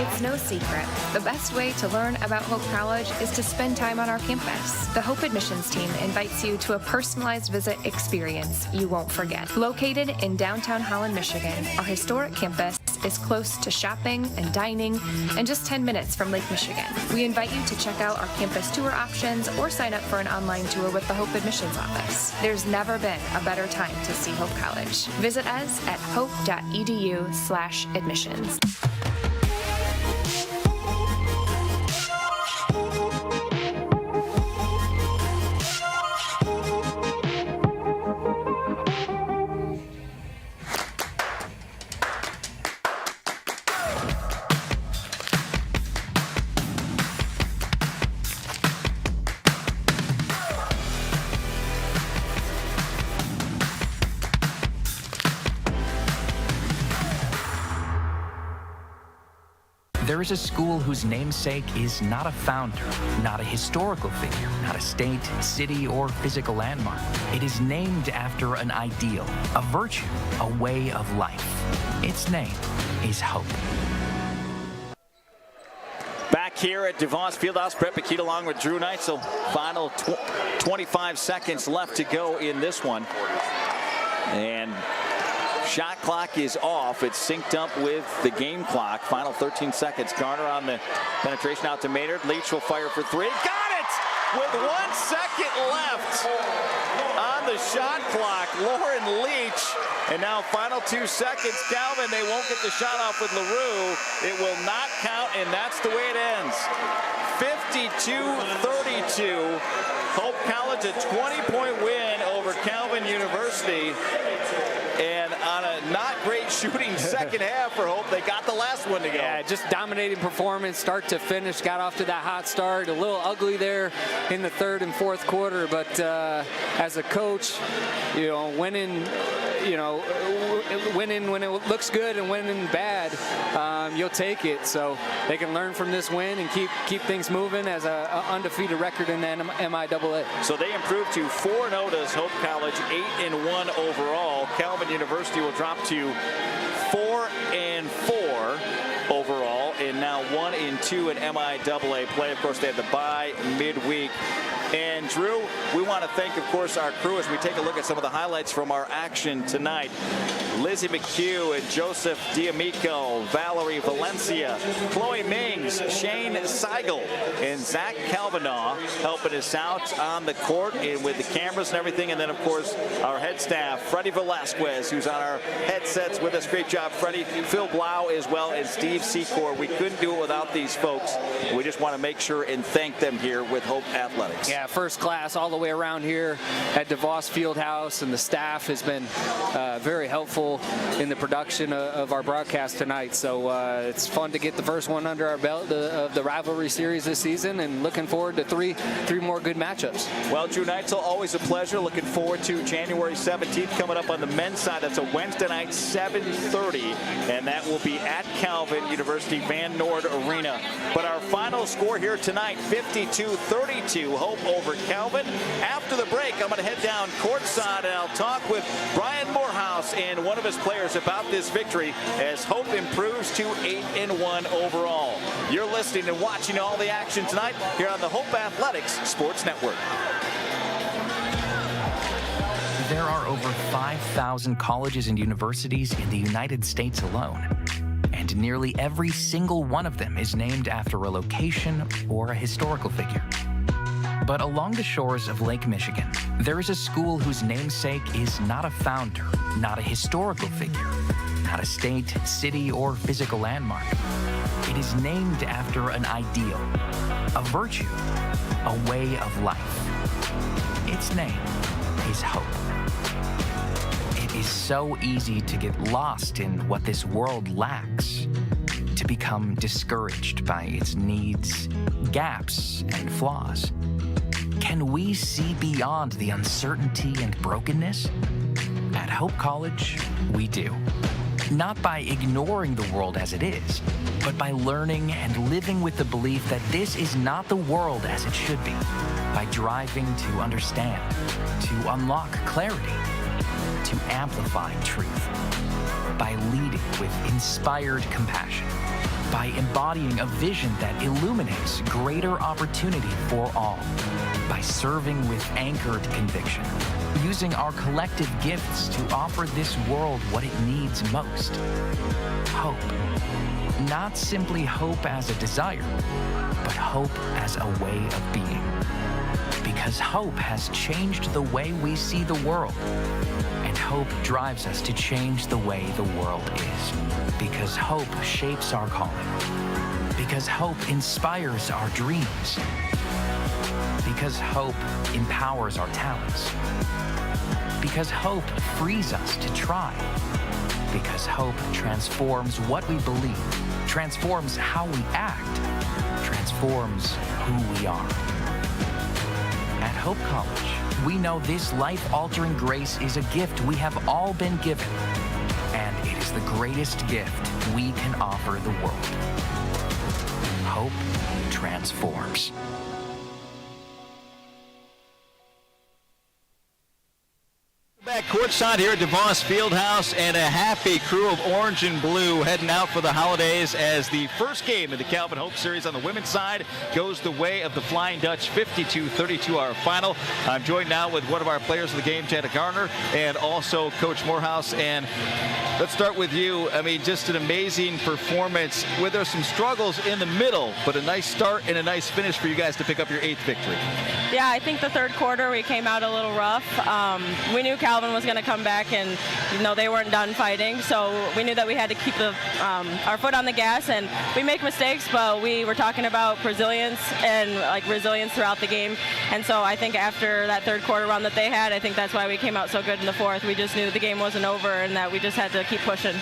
It's no secret. The best way to learn about Hope College is to spend time on our campus. The Hope admissions team invites you to a personalized visit experience you won't forget. Located in downtown Holland, Michigan, our historic campus is close to shopping and dining and just 10 minutes from Lake Michigan. We invite you to check out our campus tour options or sign up for an online tour with the Hope Admissions Office. There's never been a better time to see Hope College. Visit us at hope.edu/admissions. There is a school whose namesake is not a founder, not a historical figure, not a state, city, or physical landmark. It is named after an ideal, a virtue, a way of life. Its name is hope. Back here at DeVos Fieldhouse, Brett Bakita along with Drew Neitzel. Final 25 seconds left to go in this one. And shot clock is off. It's synced up with the game clock. Final 13 seconds. Garner on the penetration out to Maynard. Leach will fire for three. Got it! With 1 second left on the shot clock. Lauren Leach. And now final 2 seconds. Calvin, they won't get the shot off with LaRue. It will not count, and that's the way it ends. 52-32. Hope College a 20-point win over Calvin University. And on a not great shooting second half for Hope, they got the last one to go. Yeah, just dominating performance, start to finish. Got off to that hot start. A little ugly there in the third and fourth quarter, but as a coach, winning when it looks good and winning bad, you'll take it. So they can learn from this win and keep things moving as a undefeated record in the MIAA. So they improved to 4-0 to Hope College, 8-1 overall. Calvin University will drop to 4-4 overall, and now 1-2 in MIAA play. Of course, they had the bye midweek. And Drew, we want to thank, of course, our crew as we take a look at some of the highlights from our action tonight. Lizzie McHugh and Joseph D'Amico, Valerie Valencia, Chloe Mings, Shane Seigel, and Zach Calvinaugh helping us out on the court and with the cameras and everything. And then, of course, our head staff, Freddie Velasquez, who's on our headsets with us. Great job, Freddie. Phil Blau as well, and Steve Secor. We couldn't do it without these folks. We just want to make sure and thank them here with Hope Athletics. Yeah, first class all the way around here at DeVos Fieldhouse, and the staff has been very helpful in the production of our broadcast tonight. So it's fun to get the first one under our belt of the Rivalry series this season, and looking forward to three more good matchups. Well, Drew Neitzel, always a pleasure. Looking forward to January 17th coming up on the men's side. That's a Wednesday night, 7:30, and that will be at Calvin University Van Noord Arena. But our final score here tonight, 52-32, Hope over Calvin. After the break, I'm going to head down courtside and I'll talk with Brian Morehouse and one of his players about this victory as Hope improves to 8-1 overall. You're listening and watching all the action tonight here on the Hope Athletics Sports Network. There are over 5,000 colleges and universities in the United States alone, and nearly every single one of them is named after a location or a historical figure. But along the shores of Lake Michigan, there is a school whose namesake is not a founder, not a historical figure, not a state, city, or physical landmark. It is named after an ideal, a virtue, a way of life. Its name is hope. It is so easy to get lost in what this world lacks, to become discouraged by its needs, gaps, and flaws. Can we see beyond the uncertainty and brokenness? At Hope College, we do. Not by ignoring the world as it is, but by learning and living with the belief that this is not the world as it should be, by driving to understand, to unlock clarity, to amplify truth, by leading with inspired compassion, by embodying a vision that illuminates greater opportunity for all, by serving with anchored conviction, using our collective gifts to offer this world what it needs most. Hope. Not simply hope as a desire, but hope as a way of being. Because hope has changed the way we see the world, and hope drives us to change the way the world is. Because hope shapes our calling. Because hope inspires our dreams. Because hope empowers our talents. Because hope frees us to try. Because hope transforms what we believe, transforms how we act, transforms who we are. At Hope College, we know this life-altering grace is a gift we have all been given, and it is the greatest gift we can offer the world. Hope transforms. Back courtside here at DeVos Fieldhouse, and a happy crew of orange and blue heading out for the holidays as the first game of the Calvin Hope Series on the women's side goes the way of the Flying Dutch, 52-32 our final. I'm joined now with one of our players of the game, Jada Garner, and also Coach Morehouse. And let's start with you. I mean, just an amazing performance. Where there's some struggles in the middle, but a nice start and a nice finish for you guys to pick up your 8th victory. Yeah, I think the third quarter we came out a little rough. We knew Calvin was going to come back, and they weren't done fighting, so we knew that we had to keep our foot on the gas, and we make mistakes, but we were talking about resilience and resilience throughout the game. And so I think after that third quarter run that they had, I think that's why we came out so good in the fourth. We just knew the game wasn't over and that we just had to keep pushing.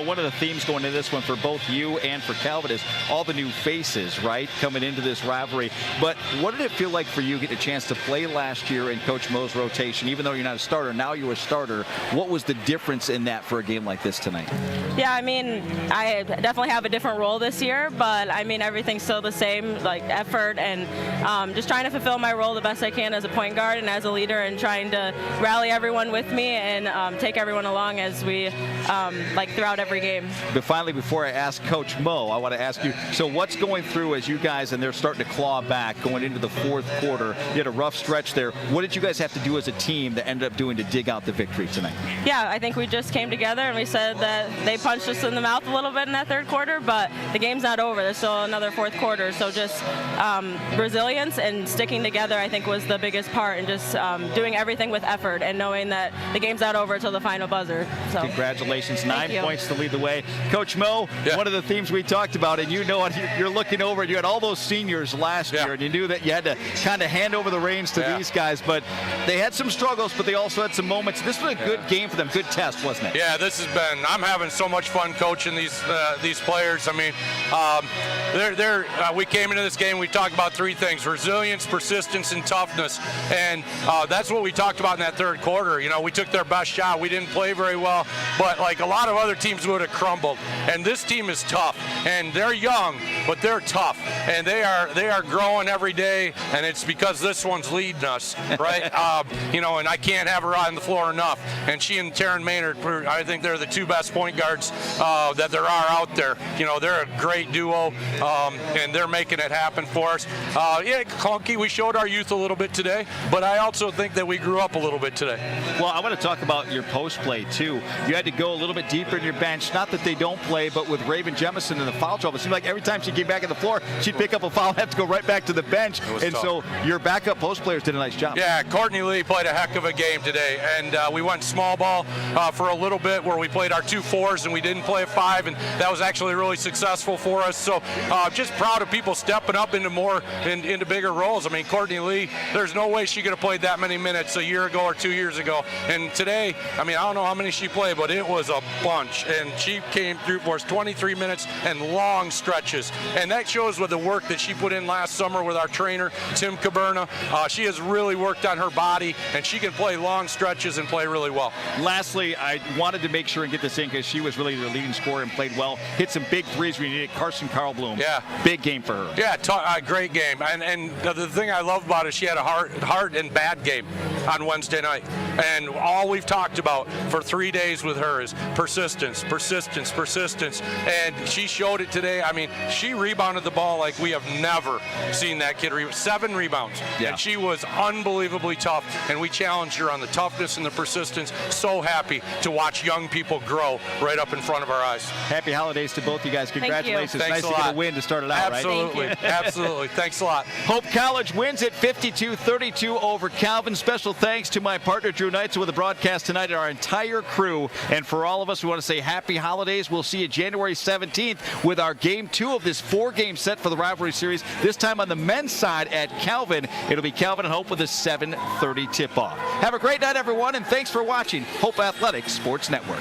One of the themes going into this one for both you and for Calvin is all the new faces, right, coming into this rivalry. But what did it feel like for you getting a chance to play last year in Coach Mo's rotation? Even though you're not a starter, now you're a starter. What was the difference in that for a game like this tonight? Yeah, I mean, I definitely have a different role this year, but I mean, everything's still the same, effort and just trying to fulfill my role the best I can as a point guard and as a leader, and trying to rally everyone with me and take everyone along as we throughout every game. But finally, before I ask Coach Mo, I want to ask you, so what's going through as you guys, and they're starting to claw back going into the fourth quarter? You had a rough stretch there. What did you guys have to do as a team that ended up doing to dig out the victory tonight? Yeah, I think we just came together and we said that they punched us in the mouth a little bit in that third quarter, but the game's not over. There's still another fourth quarter. So just resilience and sticking together, I think, was the biggest part, and just doing everything with effort and knowing that the game's not over until the final buzzer. So congratulations, 9 points to lead the way. Coach Mo, one of the themes we talked about, and you're looking over, you had all those seniors last year, and you knew that you had to kind of hand over the reins to these guys, but they had some struggles, but they also had some moments. This was a good game for them, good test, wasn't it? Yeah, I'm having so much fun coaching these players. I mean, we came into this game, we talked about three things: resilience, persistence, and toughness. And that's what we talked about in that third quarter. We took their best shot. We didn't play very well, but a lot of other teams would have crumbled. And this team is tough, and they're young, but they're tough, and they are growing every day. And it's because this one's leading us, right? And I can't have her on the floor enough. And she and Taryn Maynard, I think they're the two best point guards that there are out there. They're a great duo, and they're making it happen for us. Clunky. We showed our youth a little bit today, but I also think that we grew up a little bit today. Well, I want to talk about your post play too. You had to go a little bit deeper in your bench. Not that they don't play, but with Raven Jemison in the foul trouble, it seemed like every time she came back on the floor, she'd pick up a foul and have to go right back to the bench. And tough. So your backup post players did a nice job. Yeah, Courtney Lee played a heck of a game today, and we went small ball for a little bit where we played our 2 4s and we didn't play a 5, and that was actually really successful for us. So just proud of people stepping up into bigger roles. I mean, Courtney Lee, there's no way she could have played that many minutes a year ago or 2 years ago. And today, I mean, I don't know how many she played, but it was a bunch. And she came through for us 23 minutes and long stretches. And that shows with the work that she put in last summer with our trainer, Tim Caberna. She has really worked on her body, and she can play long stretches and play really well. Lastly, I wanted to make sure and get this in because she was really the leading scorer and played well. Hit some big threes when you needed. Carson Carlblum. Yeah. Big game for her. Yeah, great game. And the thing I love about is she had a heart and bad game on Wednesday night. And all we've talked about for 3 days with her is persistence. And she showed it today. I mean, she rebounded the ball like we have never seen that kid. 7 rebounds. Yeah. And she was unbelievably tough. And we challenged her on the toughness and the persistence. So happy to watch young people grow right up in front of our eyes. Happy holidays to both you guys. Congratulations. Thanks Nice a to lot. get a win to start it out, Absolutely. right? Absolutely. Thanks a lot. Hope College wins it 52-32 over Calvin. Special thanks to my partner, Drew Knights, with the broadcast tonight, and our entire crew. And for all of us, we want to say happy holidays. We'll see you January 17th with our Game 2 of this 4-game set for the Rivalry Series. This time on the men's side at Calvin. It'll be Calvin and Hope with a 7:30 tip-off. Have a great night, everyone, and thanks for watching Hope Athletics Sports Network.